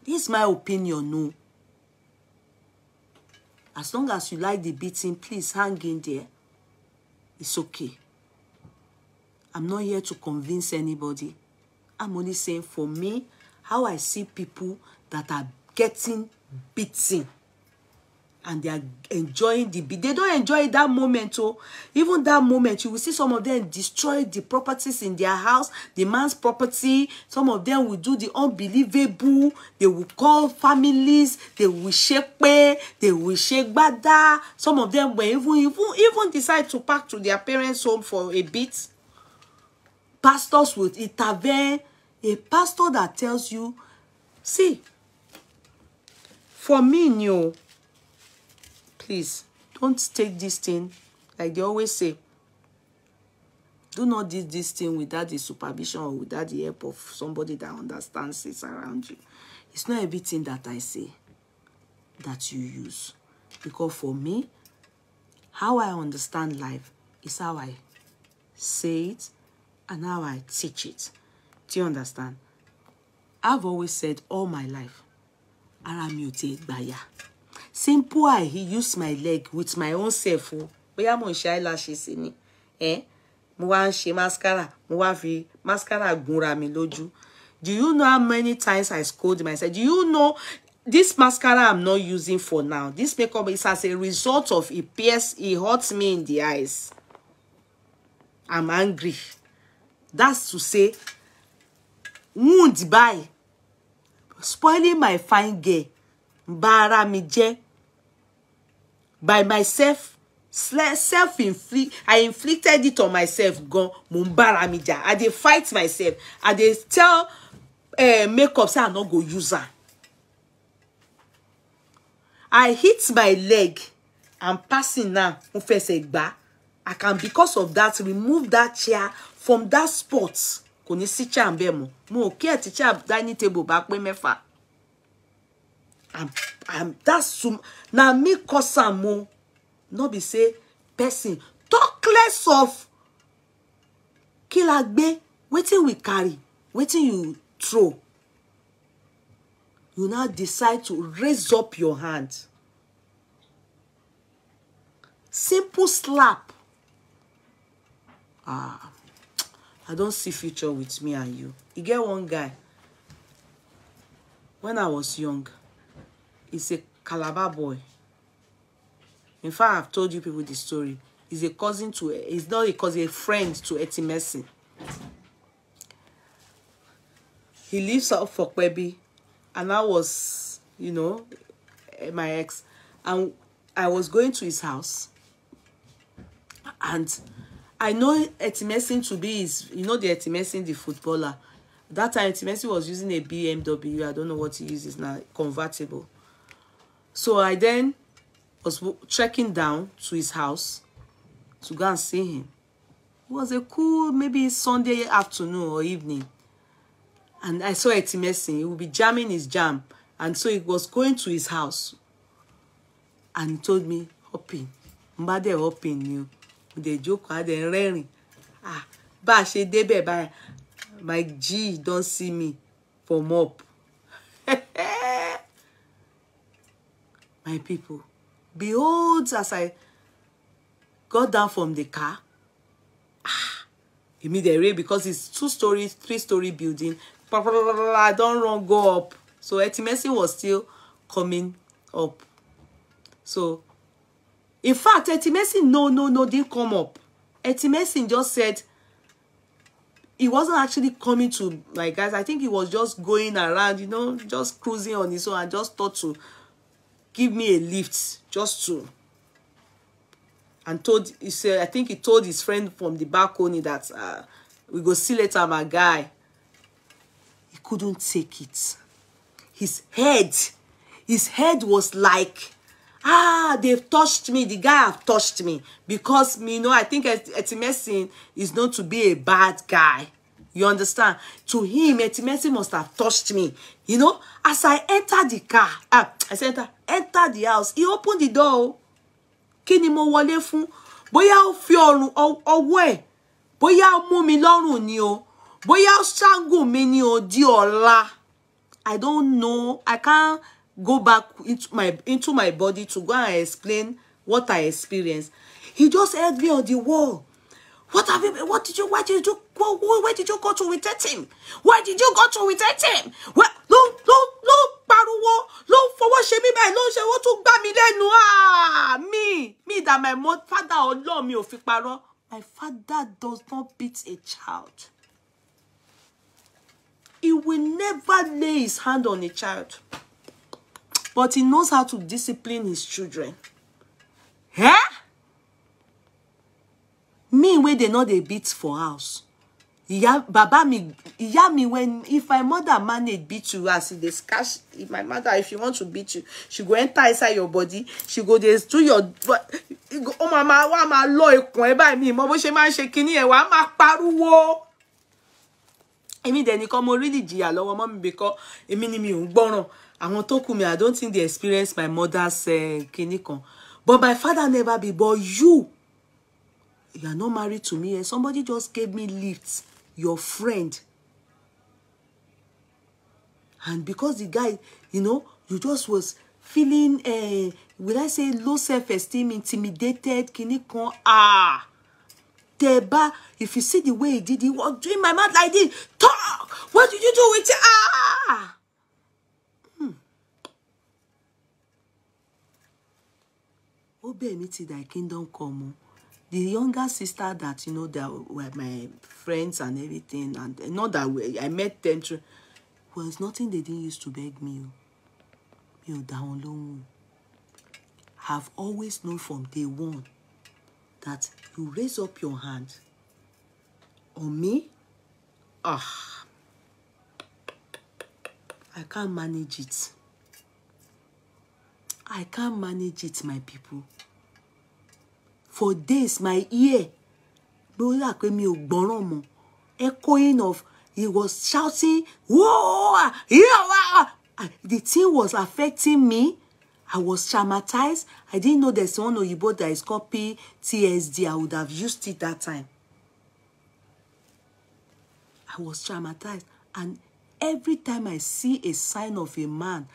This is my opinion, no. As long as you like the beating, please hang in there. It's okay. I'm not here to convince anybody. I'm only saying for me, how I see people that are getting beaten and they are enjoying the beat. They don't enjoy that moment. Oh, even that moment, you will see some of them destroy the properties in their house, the man's property. Some of them will do the unbelievable. They will call families. They will shake pay. They will shake bada. Some of them will even decide to pack to their parents' home for a bit. Pastors will intervene. A pastor that tells you, see, for me, no, please, don't take this thing, like they always say, do not do this thing without the supervision or without the help of somebody that understands it around you. It's not everything that I say that you use. Because for me, how I understand life is how I say it and how I teach it. Do you understand? I've always said all my life, simple, I use my leg with my own self. Boya mo ṣe eyelashes ni. Mo wá ń ṣe mascara. Mo wá fi mascara gunra mi lójú. Do you know how many times I scold myself? Do you know this mascara I'm not using for now? This makeup is as a result of it hurts me in the eyes. I'm angry. That's to say, wound by spoiling my fine girl. Bara mi je by myself, I inflicted it on myself. Go mumbara mi ja. I dey fight myself. I dey tell makeup say I not go use her. I hit my leg. I'm passing now. I can, because of that, remove that chair from that spot. Koni si chair ambe mo. Mo care teacher dining table back me mefa. That's now me cause mo. Not be say person talk less of kilagbe. Waiting we carry. Waiting you throw. You now decide to raise up your hand. Simple slap. I don't see future with me and you. You get one guy. When I was young, he's a Calabar boy. In fact, I've told you people the story. He's a cousin to, he's not a cousin, a friend to Etimesi. He lives out for Kwebi, and I was, you know, my ex, and I was going to his house, and I know Etimesi to be his, you know, the Etimesi, the footballer. That time Etimesi was using a BMW. I don't know what he uses now, convertible. So I then was trekking down to his house to go and see him. It was a cool, maybe Sunday afternoon or evening. And I saw Etimesi. He would be jamming his jam. And so he was going to his house. And he told me, hopping. Mbade hopping you. They joke, they raring. Ah, ba she debe ba. My G don't see me for mop. My people, behold, as I got down from the car, immediately, because it's 2-story, 3-story building, I don't run go up. So Etimesi was still coming up. So, in fact, Etimesi, no, didn't come up. Etimesi just said, he wasn't actually coming to my guys. I think he was just going around, you know, just cruising on his own, and just thought to give me a lift, just to. And told, he said, I think he told his friend from the balcony that we go see later, my guy. He couldn't take it. His head was like, they've touched me. The guy have touched me. Because, you know, I think Etimesi is known to be a bad guy. You understand? To him, Etimesi must have touched me. You know, as I entered the car, I said, enter the house. He opened the door. Kini mo wọlé fún? Bóyá ó fi ọwọ́ ẹ̀. Bóyá ó mú mi lọ́rùn ni o. Bóyá ó strangle mi ni o di ọ̀la. I don't know. I can't go back into my body to go and explain what I experienced. He just held me on the wall. Where did you go to irritate him? Where did you go to irritate him? Well, no, pariwo, no, for what she me by, no, she want to gbá mi lẹ́nu. Me that my father or Lord me ò fi parọ́. My father does not beat a child. He will never lay his hand on a child. But he knows how to discipline his children. Eh? Me when they know they beat for house. Baba me, when if my mother manage beat you as they scash, if my mother, if you want to beat you, she go enter inside your body, she go there to your, oh mama, wa ma lo ikun e ba mi, mo bo se ma se kini e wa ma pariwo. Emi de nìkan mo really jìyà lọ́wọ́ mommy because emi ni mi ò gbọ́ràn. Àwọn tó kù mi, I don't think they experienced my mother's kini kan. But my father never be, but you are not married to me. Somebody just gave me lifts, your friend. And because the guy, you know, you just was feeling, will I say low self-esteem, intimidated, kini kon, Teba, if you see the way he did, he was doing my mouth like this. Talk! What did you do with it? Obey me till thy kingdom come. The younger sister that, you know, that were my friends and everything, and not that way, I met them through, was nothing they didn't used to beg me. You down low. Have always known from day one that you raise up your hand on me, I can't manage it. I can't manage it, my people. For days, my ear, echoing of, he was shouting, whoa, the thing was affecting me. I was traumatized. I didn't know there's one Oyibo that is called PTSD. I would have used it that time. I was traumatized. And every time I see a sign of a man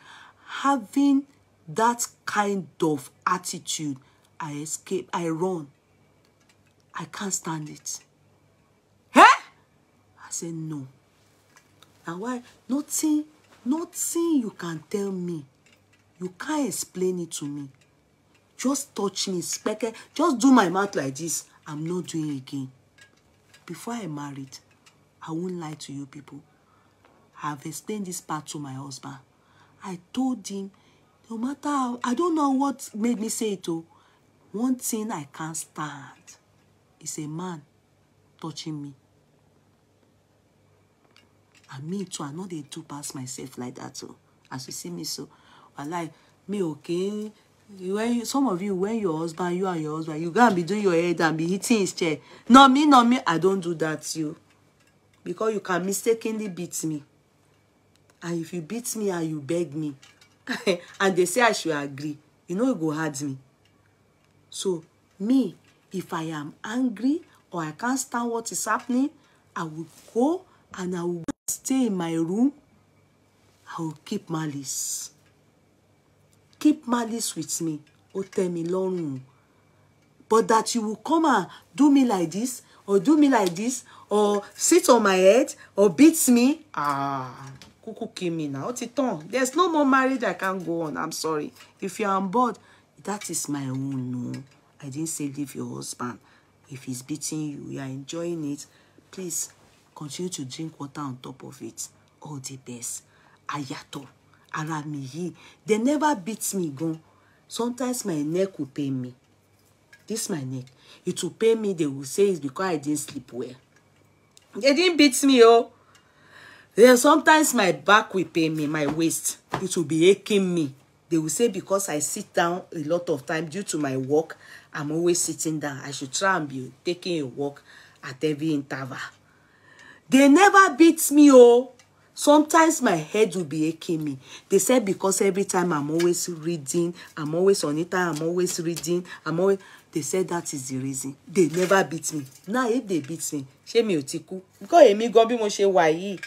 having that kind of attitude, I escape, I run. I can't stand it. Eh? I said, no. And why? Nothing you can tell me You can't explain it to me. Just touch me, just do my mouth like this. I'm not doing it again. Before I married, I won't lie to you people. I've explained this part to my husband. I told him, no matter how, I don't know what made me say it though. One thing I can't stand is a man touching me. And me too, I'm not able to pass myself like that too. As you see me so, I like me okay. Some of you, when your husband, you and your husband, you gonna be doing your head and be hitting his chair. Not me, not me. I don't do that to you. Because you can mistakenly beat me. And if you beat me and you beg me, and they say I should agree, you know it go hurt me. So, me, if I am angry or I can't stand what is happening, I will go and I will stay in my room. I will keep malice. Keep malice with me. Oh, tell me long. But that you will come and do me like this, or do me like this, or sit on my head, or beat me. Kuku kill me now. There's no more marriage I can't go on. I'm sorry. If you're on board, that is my own. No, I didn't say leave your husband. If he's beating you, you are enjoying it, please continue to drink water on top of it. All the best. Ayato. Aramihi. They never beat me, go. Sometimes my neck will pain me. This my neck. It will pain me. They will say it's because I didn't sleep well. They didn't beat me, oh. Then sometimes my back will pain me, my waist. It will be aching me. They will say because I sit down a lot of time due to my work, I'm always sitting down. I should try and be taking a walk at every interval. They never beat me, oh. Sometimes my head will be aching me. They said because every time I'm always reading, I'm always on it, I'm always reading, they said that is the reason. They never beat me. Now if they beat me, shame me otiku. Because emi go be mo she wa yi.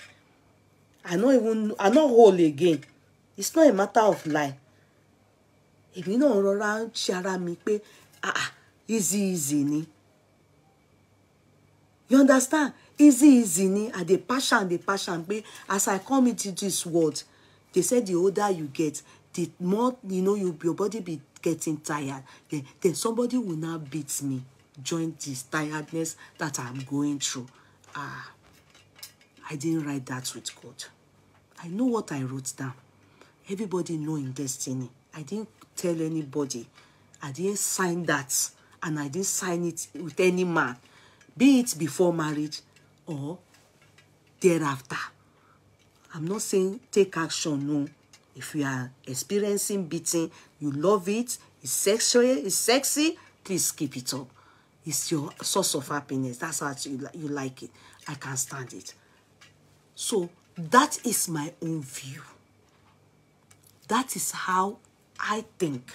I'm not whole again. It's not a matter of lie. Emi no rọra shara mi pe easy ni. You understand? Easy ni. And the passion. But as I come into this world, they said the older you get, the more, your body be getting tired. Then somebody will now beat me. Join this tiredness that I'm going through. I didn't write that with God. I know what I wrote down. Everybody know in destiny. I didn't tell anybody. I didn't sign that. And I didn't sign it with any man. Be it before marriage or thereafter. I'm not saying take action, no. If you are experiencing beating, you love it, it's sexy, please keep it up. It's your source of happiness. That's how you like it. I can't stand it. So that is my own view. That is how I think.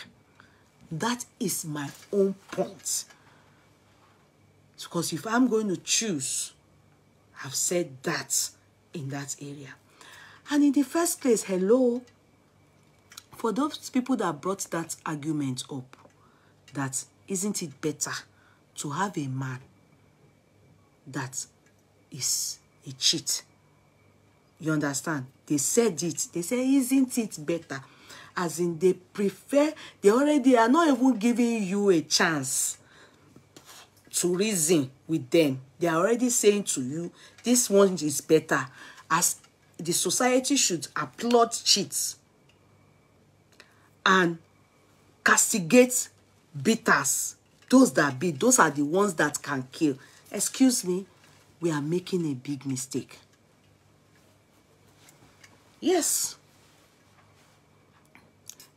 That is my own point. Because if I'm going to choose, I've said that in that area. And in the first place, hello, for those people that brought that argument up, that isn't it better to have a man that is a cheat? You understand? They said it. They say, isn't it better? As in, they prefer, they already are not even giving you a chance to reason with them. They are already saying to you, this one is better. As the society should applaud cheats and castigate beaters. Those that beat, those are the ones that can kill. Excuse me, we are making a big mistake. Yes.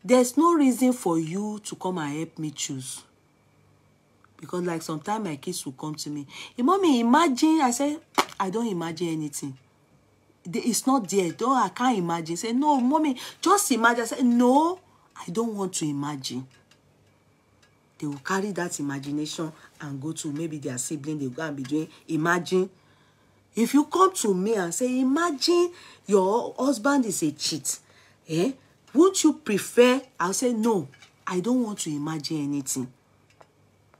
There's no reason for you to come and help me choose. Because like sometimes my kids will come to me. Mommy, imagine. I say, I don't imagine anything. It's not there. Though I can't imagine. Say, no, mommy, just imagine. I say, no, I don't want to imagine. They will carry that imagination and go to maybe their sibling. They will go and be doing, imagine. If you come to me and say, imagine your husband is a cheat. Won't you prefer? I'll say, no, I don't want to imagine anything.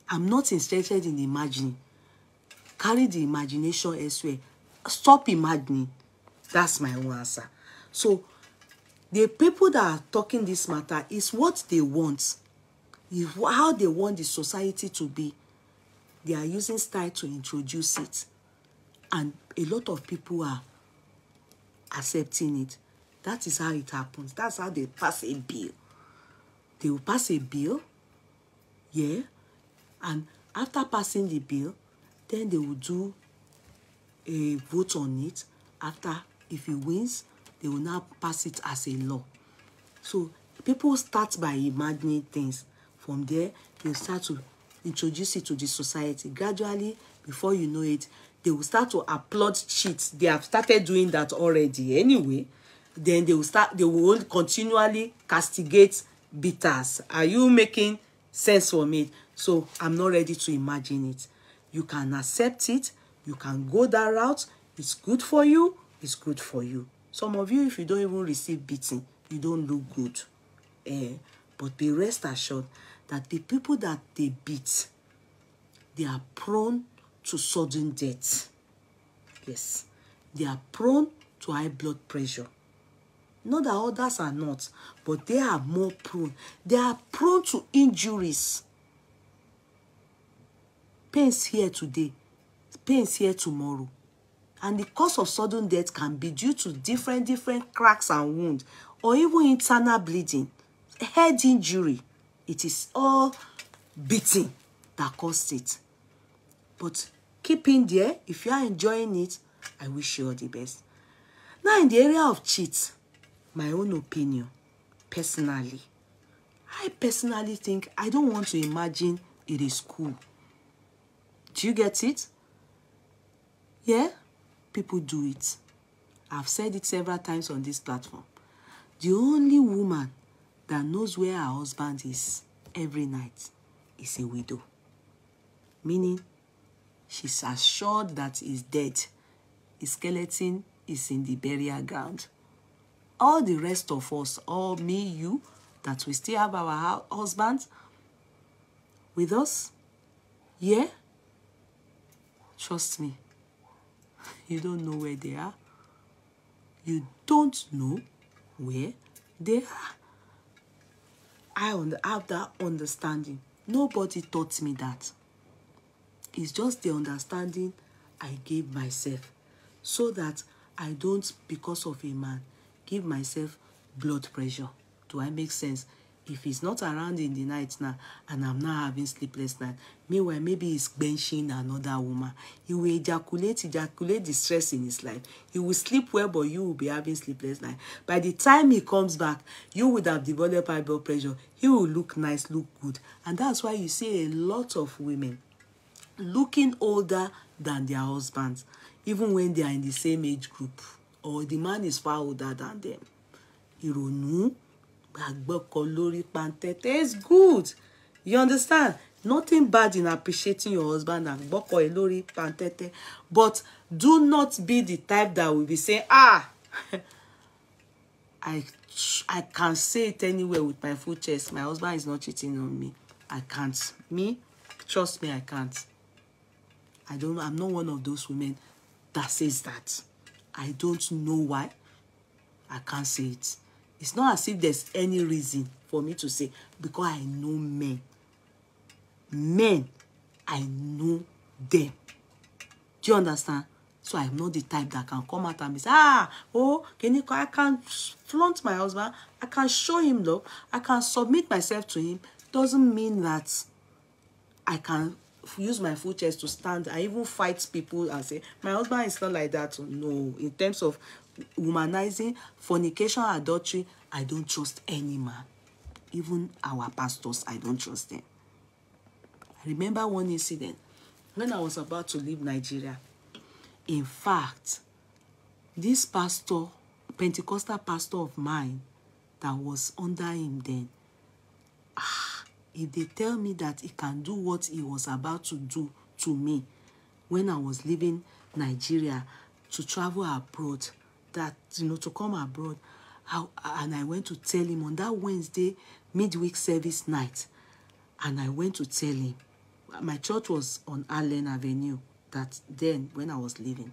I'm not interested in imagining. Carry the imagination elsewhere. Stop imagining. That's my own answer. So, The people that are talking this matter is what they want, is how they want the society to be. They are using style to introduce it, and a lot of people are accepting it. That is how it happens. That's how they pass a bill. They will pass a bill, yeah, and after passing the bill, then they will do a vote on it. After, if he wins, they will now pass it as a law. So people start by imagining things. From there, they start to introduce it to the society. Gradually, before you know it, they will start to applaud cheats. They have started doing that already anyway. Then they will continually castigate beaters. Are you making sense for me? So I'm not ready to imagine it. You can accept it. You can go that route. It's good for you. It's good for you. Some of you, if you don't even receive beating, you don't look good. But be rest assured that the people that they beat, they are prone to sudden death. Yes. They are prone to high blood pressure. Not that others are not, but they are more prone. They are prone to injuries. Pains here today, pains here tomorrow. And the cause of sudden death can be due to different cracks and wounds, or even internal bleeding, head injury. It is all beating that caused it. But keep in there. If you are enjoying it, I wish you all the best. Now, in the area of cheats, my own opinion, personally, I personally think I don't want to imagine it is cool. Do you get it? Yeah? People do it. I've said it several times on this platform. The only woman that knows where her husband is every night is a widow. Meaning, she's assured that he's dead. His skeleton is in the burial ground. All the rest of us, all me, you, that we still have our husbands with us, yeah? Trust me, you don't know where they are. You don't know where they are. I have that understanding. Nobody taught me that. It's just the understanding I gave myself, so that I don't, because of a man, give myself blood pressure. Do I make sense? If he's not around in the night now, and I'm not having sleepless night, meanwhile, maybe he's benching another woman, he will ejaculate the stress in his life. He will sleep well, but you will be having sleepless night. By the time he comes back, you would have developed high blood pressure. He will look nice, look good. And that's why you see a lot of women looking older than their husbands, even when they are in the same age group, or the man is far older than them. Ironu, it's good. You understand? Nothing bad in appreciating your husband and but do not be the type that will be saying, I can say it anywhere with my full chest. My husband is not cheating on me. I can't. Me, trust me, I can't. I'm not one of those women that says that. I don't know why. I can't say it. It's not as if there's any reason for me to say, because I know men. Men, I know them. Do you understand? So I'm not the type that can come out and say, I can flaunt my husband. I can show him love. I can submit myself to him. Doesn't mean that I can use my full chest to stand. I even fight people and say, my husband is not like that. No, in terms of womanizing, fornication, adultery, I don't trust any man. Even our pastors, I don't trust them. I remember one incident when I was about to leave Nigeria. In fact, this pastor, Pentecostal pastor of mine that was under him then, if they tell me that he can do what he was about to do to me when I was leaving Nigeria to travel abroad, that, to come abroad, and I went to tell him on that Wednesday midweek service night, and I went to tell him, my church was on Allen Avenue, that then when I was leaving,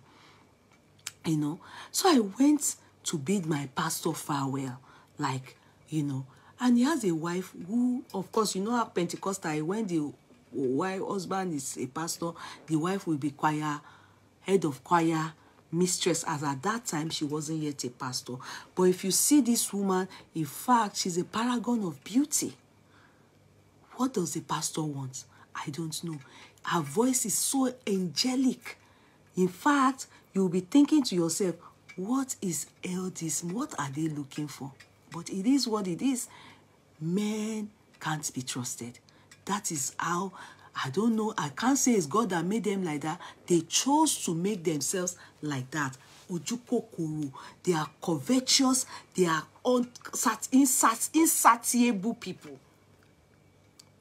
so I went to bid my pastor farewell. like, you know. And he has a wife who, of course, you know how Pentecostal, when the husband is a pastor, the wife will be choir, head of choir, mistress, as at that time she wasn't yet a pastor. But if you see this woman, in fact, she's a paragon of beauty. What does the pastor want? I don't know. Her voice is so angelic. In fact, you'll be thinking to yourself, what is elders? What are they looking for? But it is what it is. Men can't be trusted. That is how, I don't know, I can't say it's God that made them like that. They chose to make themselves like that. Ojukokoro. They are covetous. They are insatiable people.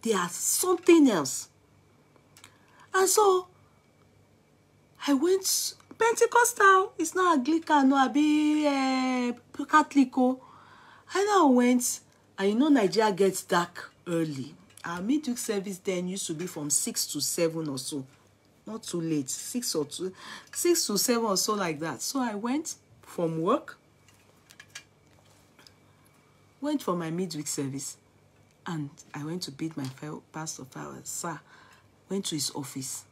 They are something else. And so, I went Pentecostal. It's not Anglican, no, I be Catholic. I now went, and you know Nigeria gets dark early. Our midweek service then used to be from 6 to 7 or so. Not too late. 6 to 7 or so, like that. So I went from work. Went for my midweek service. And I went to bid my pastor farewell. Sir, went to his office.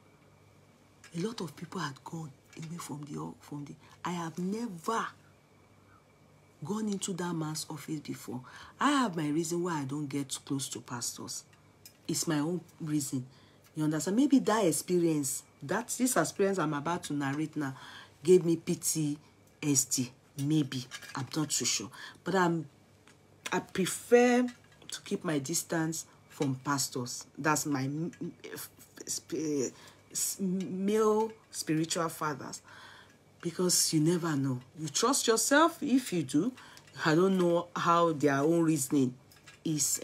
A lot of people had gone away from the. I have never gone into that man's office before. I have my reason why I don't get close to pastors. It's my own reason. You understand? Maybe that experience, this experience I'm about to narrate now, gave me PTSD. Maybe. I'm not too sure. But I prefer to keep my distance from pastors. That's my male spiritual fathers. Because you never know. You trust yourself if you do. I don't know how their own reasoning is.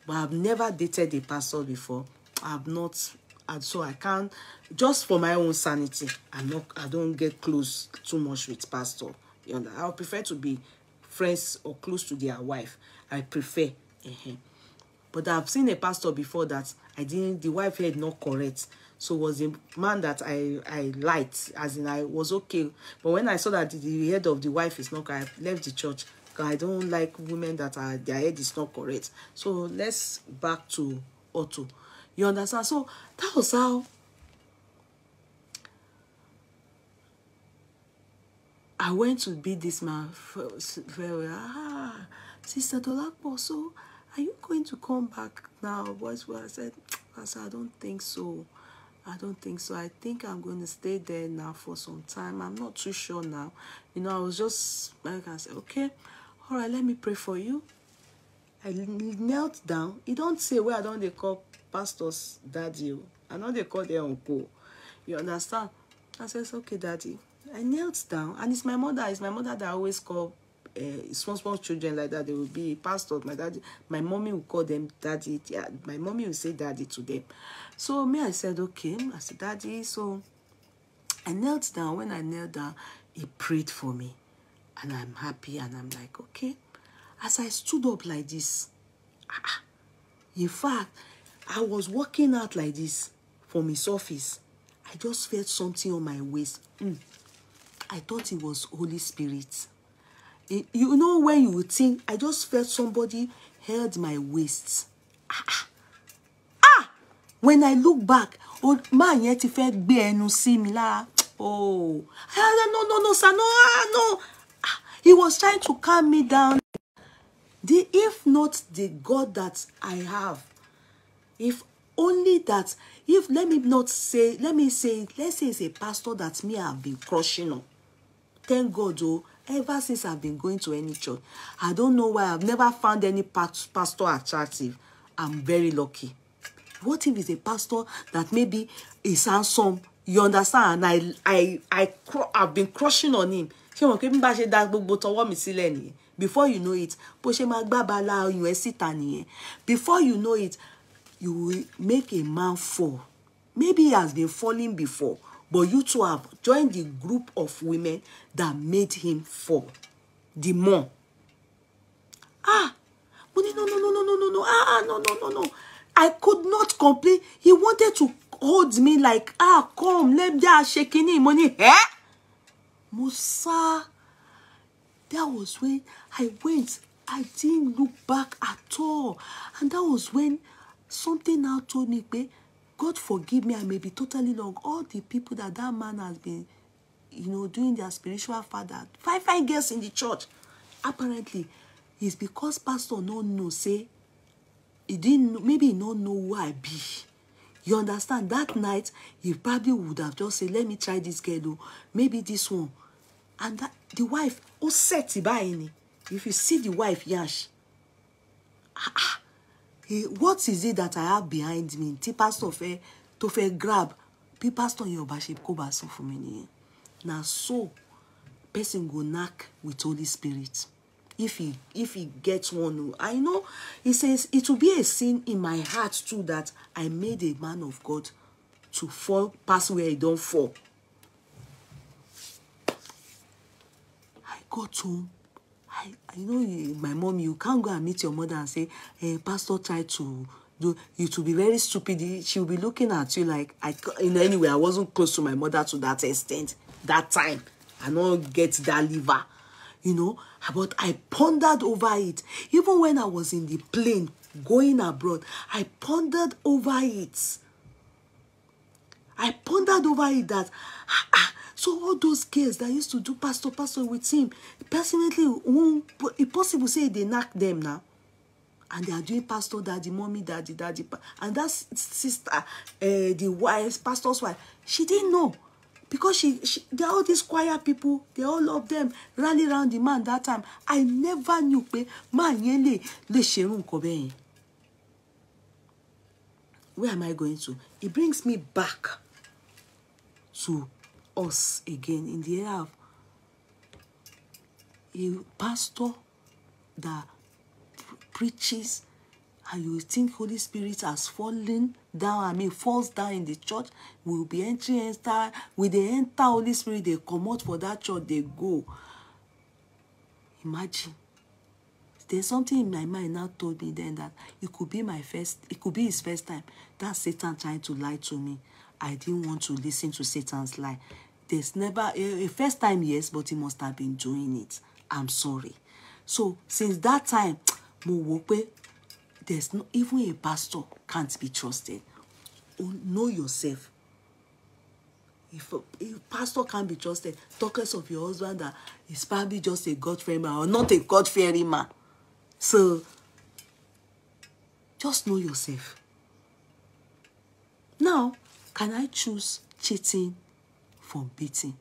But I've never dated a pastor before. I've not, and so I can't, just for my own sanity, I don't get close too much with pastor. You know, I prefer to be friends or close to their wife. I prefer. But I've seen a pastor before that the wife head not correct. So it was a man that I liked, as in I was okay. But when I saw that the head of the wife is not correct, I left the church. Because I don't like women that their head is not correct. So let's back to Otto. You understand? So that was how I went to beat this man. Sister Dolapo, so are you going to come back now? Boys, I said, I don't think so. I don't think so. I think I'm going to stay there now for some time. I'm not too sure now. You know, I was just like, I said, okay, all right, let me pray for you. I knelt down. He don't say where I don't they call pastors daddy. I know they call their uncle. You understand? I said, okay, daddy. I knelt down, and it's my mother. It's my mother that always call small children like that. They will be pastors. My daddy, my mommy will call them daddy. Yeah, my mommy will say daddy to them. So me, I said, okay. I said, daddy. So I knelt down. When I knelt down, he prayed for me, and I'm happy. And I'm like, okay. As I stood up like this, in fact, I was walking out like this from his office. I just felt something on my waist. I thought it was Holy Spirit. You know, when you would think, I just felt somebody held my waist. When I look back, oh man, yet if I be no see me la. Oh, no, sir, no. He was trying to calm me down. If not the God that I have, if only that, let's say it's a pastor that me have been crushing on. Thank God, ever since I've been going to any church, I don't know why I've never found any pastor attractive. I'm very lucky. What if it's a pastor that maybe is handsome? You understand? And I've been crushing on him. Before you know it, before you know it, you will make a man fall. Maybe he has been falling before, but you two have joined the group of women that made him fall. The more. But no. I could not complain. He wanted to hold me like, come, let me shaking money. Musa. That was when I went. I didn't look back at all. And that was when something now told me, God forgive me, I may be totally wrong. All the people that man has been, doing their spiritual father, five girls in the church, apparently, it's because pastor no know, say, he didn't, maybe he don't know who I be. You understand? That night, he probably would have just said, let me try this girl, maybe this one. And that, the wife, set by. If you see the wife, yash, what is it that I have behind me? Ti pastor to fe grab. Pi pastor your baship ko baso for me. Now so, person go knock with Holy Spirit. If he gets one, I know, he says, it will be a sin in my heart too that I made a man of God to fall past where he don't fall. I got home. My mom, you can't go and meet your mother and say, hey, pastor tried to do, you to be very stupid. She will be looking at you like, anyway, I wasn't close to my mother to that extent, that time. I don't get that liver. But I pondered over it. Even when I was in the plane going abroad, I pondered over it. I pondered over it that, so all those girls that used to do pastor with him, personally, it's possible say they knock them now. And they are doing pastor, daddy, mommy, daddy. And that sister, the wife, pastor's wife, she didn't know. Because they're all these choir people, they all love them, rally around the man that time. I never knew, man, le sherun kobe. Where am I going to? It brings me back to us again in the era of a pastor that preaches, and you think Holy Spirit has fallen down, falls down in the church, will be entering, with the enter Holy Spirit, they come out for that church, they go. Imagine. There's something in my mind now told me then that it could be his first time. That's Satan trying to lie to me. I didn't want to listen to Satan's lie. There's never, a first time, yes, but he must have been doing it. I'm sorry. So, since that time, there's no, even a pastor can't be trusted. Know yourself. If a pastor can't be trusted, talk less of your husband that is probably just a God-fearing man or not a God-fearing man. So, just know yourself. Now, can I choose cheating from beating?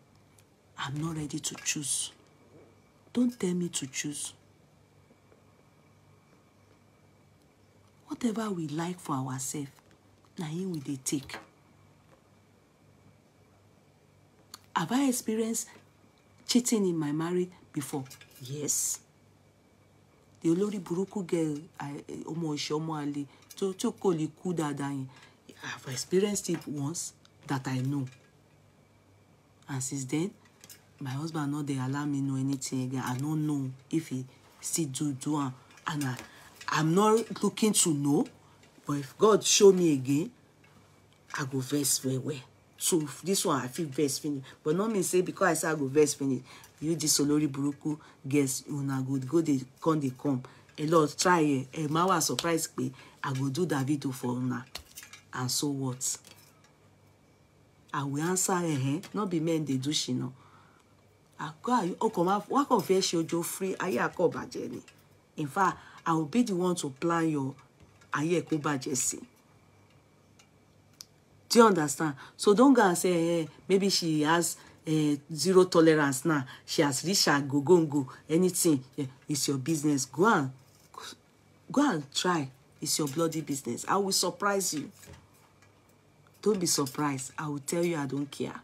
I'm not ready to choose. Don't tell me to choose. Whatever we like for ourselves, now here we dey take. Have I experienced cheating in my marriage before? Yes. The olórí burúkú girl, ọmọ ìṣe ọmọ àlè, tó kò lè kú dáadáa yẹn. I've experienced it once that I know. And since then, my husband not they allow me know anything again. I don't know if he still do and I'm not looking to know, but if God show me again, I go verse well. So this one I feel verse finish. But not me say because I say I go verse finish. You this olórí burúkú guess una go they come. A lot try ma was surprised pé I go do that video for una. And so what? I will answer not be men they do she know. I go come up what confess your free aye ko baje ni. In fact, I will be the one to plan your aye ko baje si. Do you understand? So don't go and say, hey, maybe she has zero tolerance now. She has reached her go. Anything. Yeah, it's your business. Go and try. It's your bloody business. I will surprise you. Don't be surprised. I will tell you I don't care.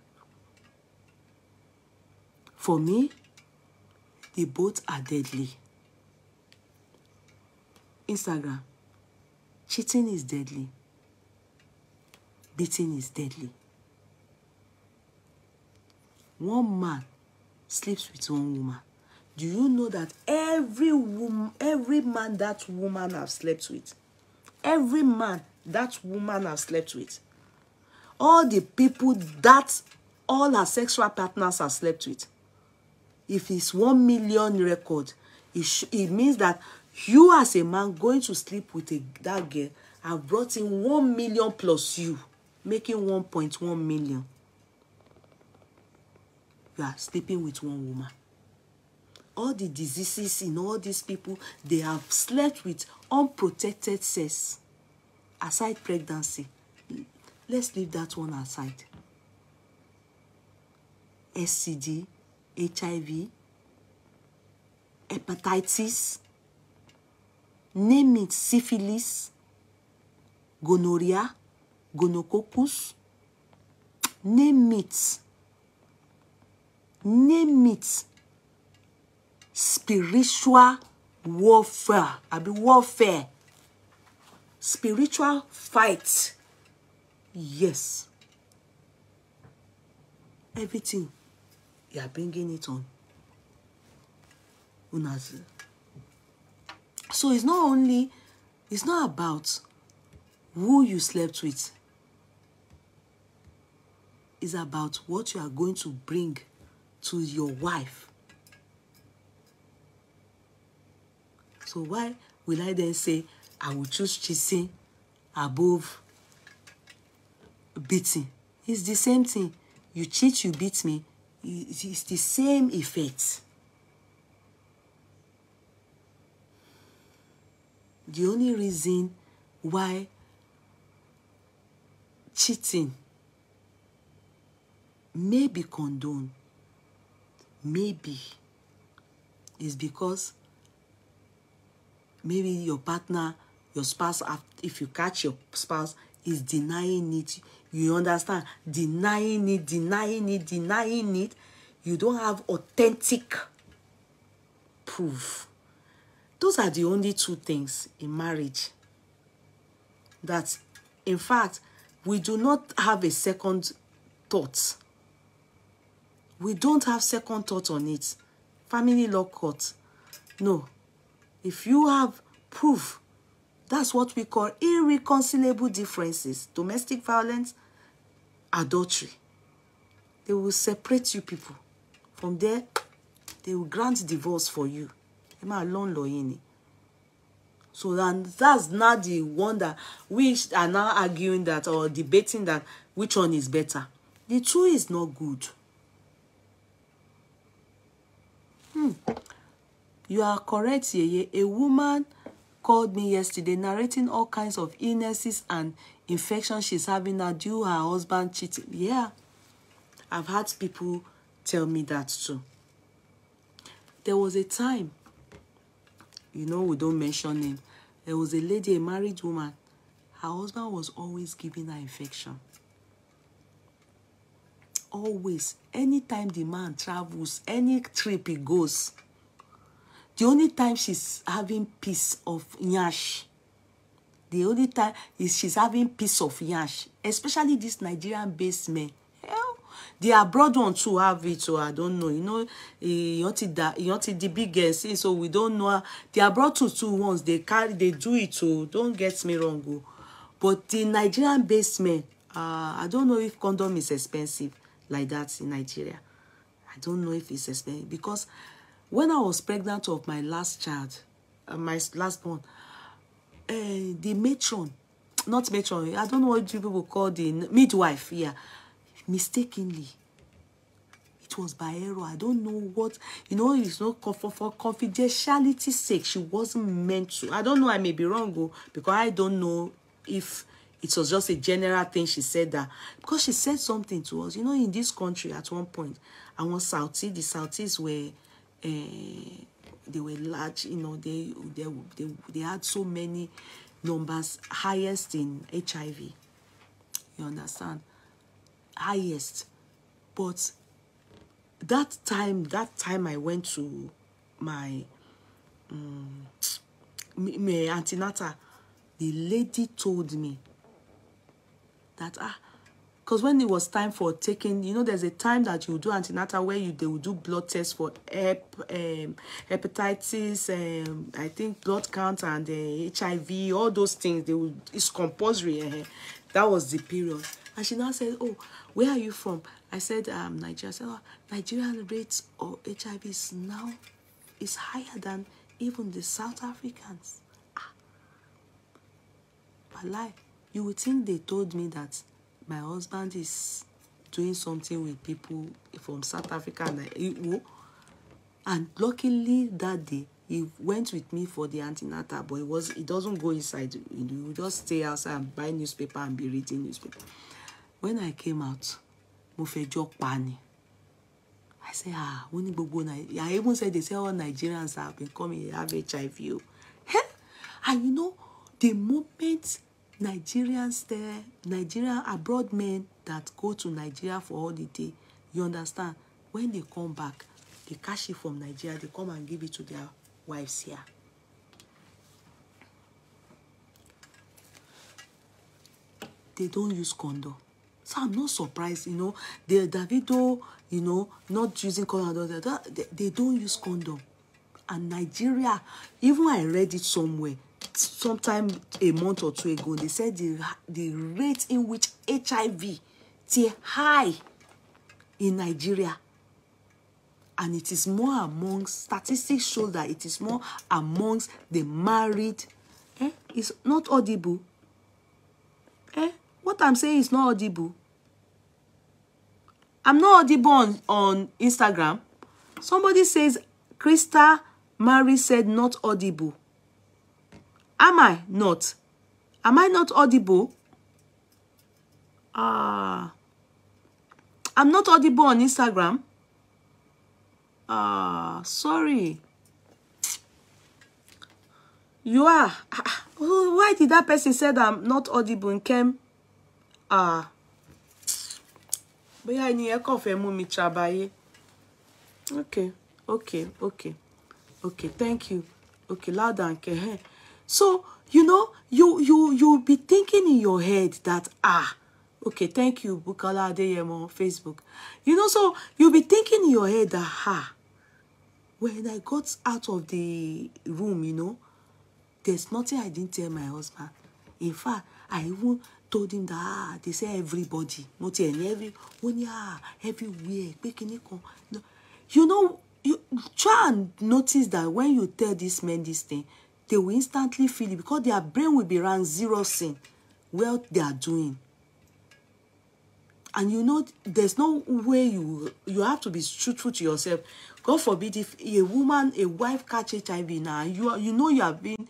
For me, they both are deadly. Instagram. Cheating is deadly. Beating is deadly. One man sleeps with one woman. Do you know that every man that woman have slept with, every man that woman have slept with, all the people that all her sexual partners have slept with, if it's 1 million record, It means that you as a man going to sleep with that girl have brought in 1 million plus you, making 1.1 million. You are sleeping with one woman. All the diseases in all these people, they have slept with unprotected sex. Aside pregnancy. Let's leave that one aside. STD, HIV, hepatitis, name it, syphilis, gonorrhea, gonococcus, name it. Name it. Spiritual warfare. Warfare. Spiritual fight. Yes. Everything. You are bringing it on. So it's not about who you slept with. It's about what you are going to bring to your wife. So why will I then say I will choose cheating above beating? It's the same thing. You cheat, you beat me. It's the same effect. The only reason why cheating may be condoned, maybe, is because maybe your partner, your spouse, if you catch your spouse, is denying it. You understand? Denying it. You don't have authentic proof. Those are the only two things in marriage that, in fact, we do not have a second thought. We don't have second thought on it. Family law court. No. If you have proof, that's what we call irreconcilable differences. Domestic violence, adultery. They will separate you people. From there, they will grant divorce for you. So that's not the one that we are now arguing that or debating that which one is better. The two is not good. You are correct, Yeye. A woman called me yesterday narrating all kinds of illnesses and infections she's having now due her husband cheating. Yeah, I've had people tell me that too. There was a time, we don't mention him. There was a lady, a married woman. Her husband was always giving her infection. Always. Anytime the man travels, any trip he goes, the only time she's having piece of nyash, the only time is she's having piece of nyash, especially this Nigerian-based men. Hell, the abroad one too have it, so I don't know. You wanted the biggest, so we don't know. The abroad two ones, they do it, so don't get me wrong. But the Nigerian-based men, I don't know if condom is expensive like that in Nigeria. I don't know if it's expensive because when I was pregnant of my last child, my last born, the matron, not matron, I don't know what people call the midwife, yeah, mistakenly, it was by error. I don't know what, it's not for confidentiality's sake. She wasn't meant to. I don't know, I may be wrong, because I don't know if it was just a general thing she said that. Because she said something to us, in this country at one point, the Southeast were, they were large, they had so many numbers, highest in HIV. You understand? Highest. But that time I went to my antenatal, the lady told me that because when it was time for taking, there's a time that you do antenatal where they will do blood tests for hepatitis, I think blood count and HIV, all those things. It's compulsory. That was the period. And she now said, "Oh, where are you from?" I said, Nigeria. I said, "Oh, Nigerian rates of HIV is higher than even the South Africans. Wallahi, you would think they told me that my husband is doing something with people from South Africa, and luckily that day he went with me for the antenatal, but he doesn't go inside. He will just stay outside and buy newspaper and be reading newspaper. When I came out, mo fẹ́ jọ pa ni. I say, I even said they say all Nigerians have been coming, have HIV. And you know, the moment Nigerians there, Nigerian abroad men that go to Nigeria for holiday, you understand, when they come back, they cash it from Nigeria, they come and give it to their wives here. They don't use condom. So I'm not surprised, you know, the Davido, you know, not using condom, they don't use condom. And Nigeria, even I read it somewhere, sometime a month or two ago, they said the rate in which HIV is high in Nigeria. And it is more amongst, statistics show that it is more amongst the married. It's not audible. What I'm saying is not audible. I'm not audible on Instagram. Somebody says, Krista Mary said not audible. Am I not? Am I not audible? I'm not audible on Instagram. Sorry. You are. Why did that person say that I'm not audible in Kem? But I need a coffee mumi chabaye. Okay. Thank you. Okay, loud and clear. So, you know, you'll be thinking in your head that, okay, thank you, Bukola Adeyemo on Facebook. You know, so you'll be thinking in your head that, when I got out of the room, you know, there's nothing I didn't tell my husband. In fact, I even told him that, they say everybody, not everywhere, you know, you try and notice that when you tell these men this thing, they will instantly feel it because their brain will be around zero sin what they are doing. And you know, there's no way you have to be truthful to yourself. God forbid if a wife catch HIV now, you know you have been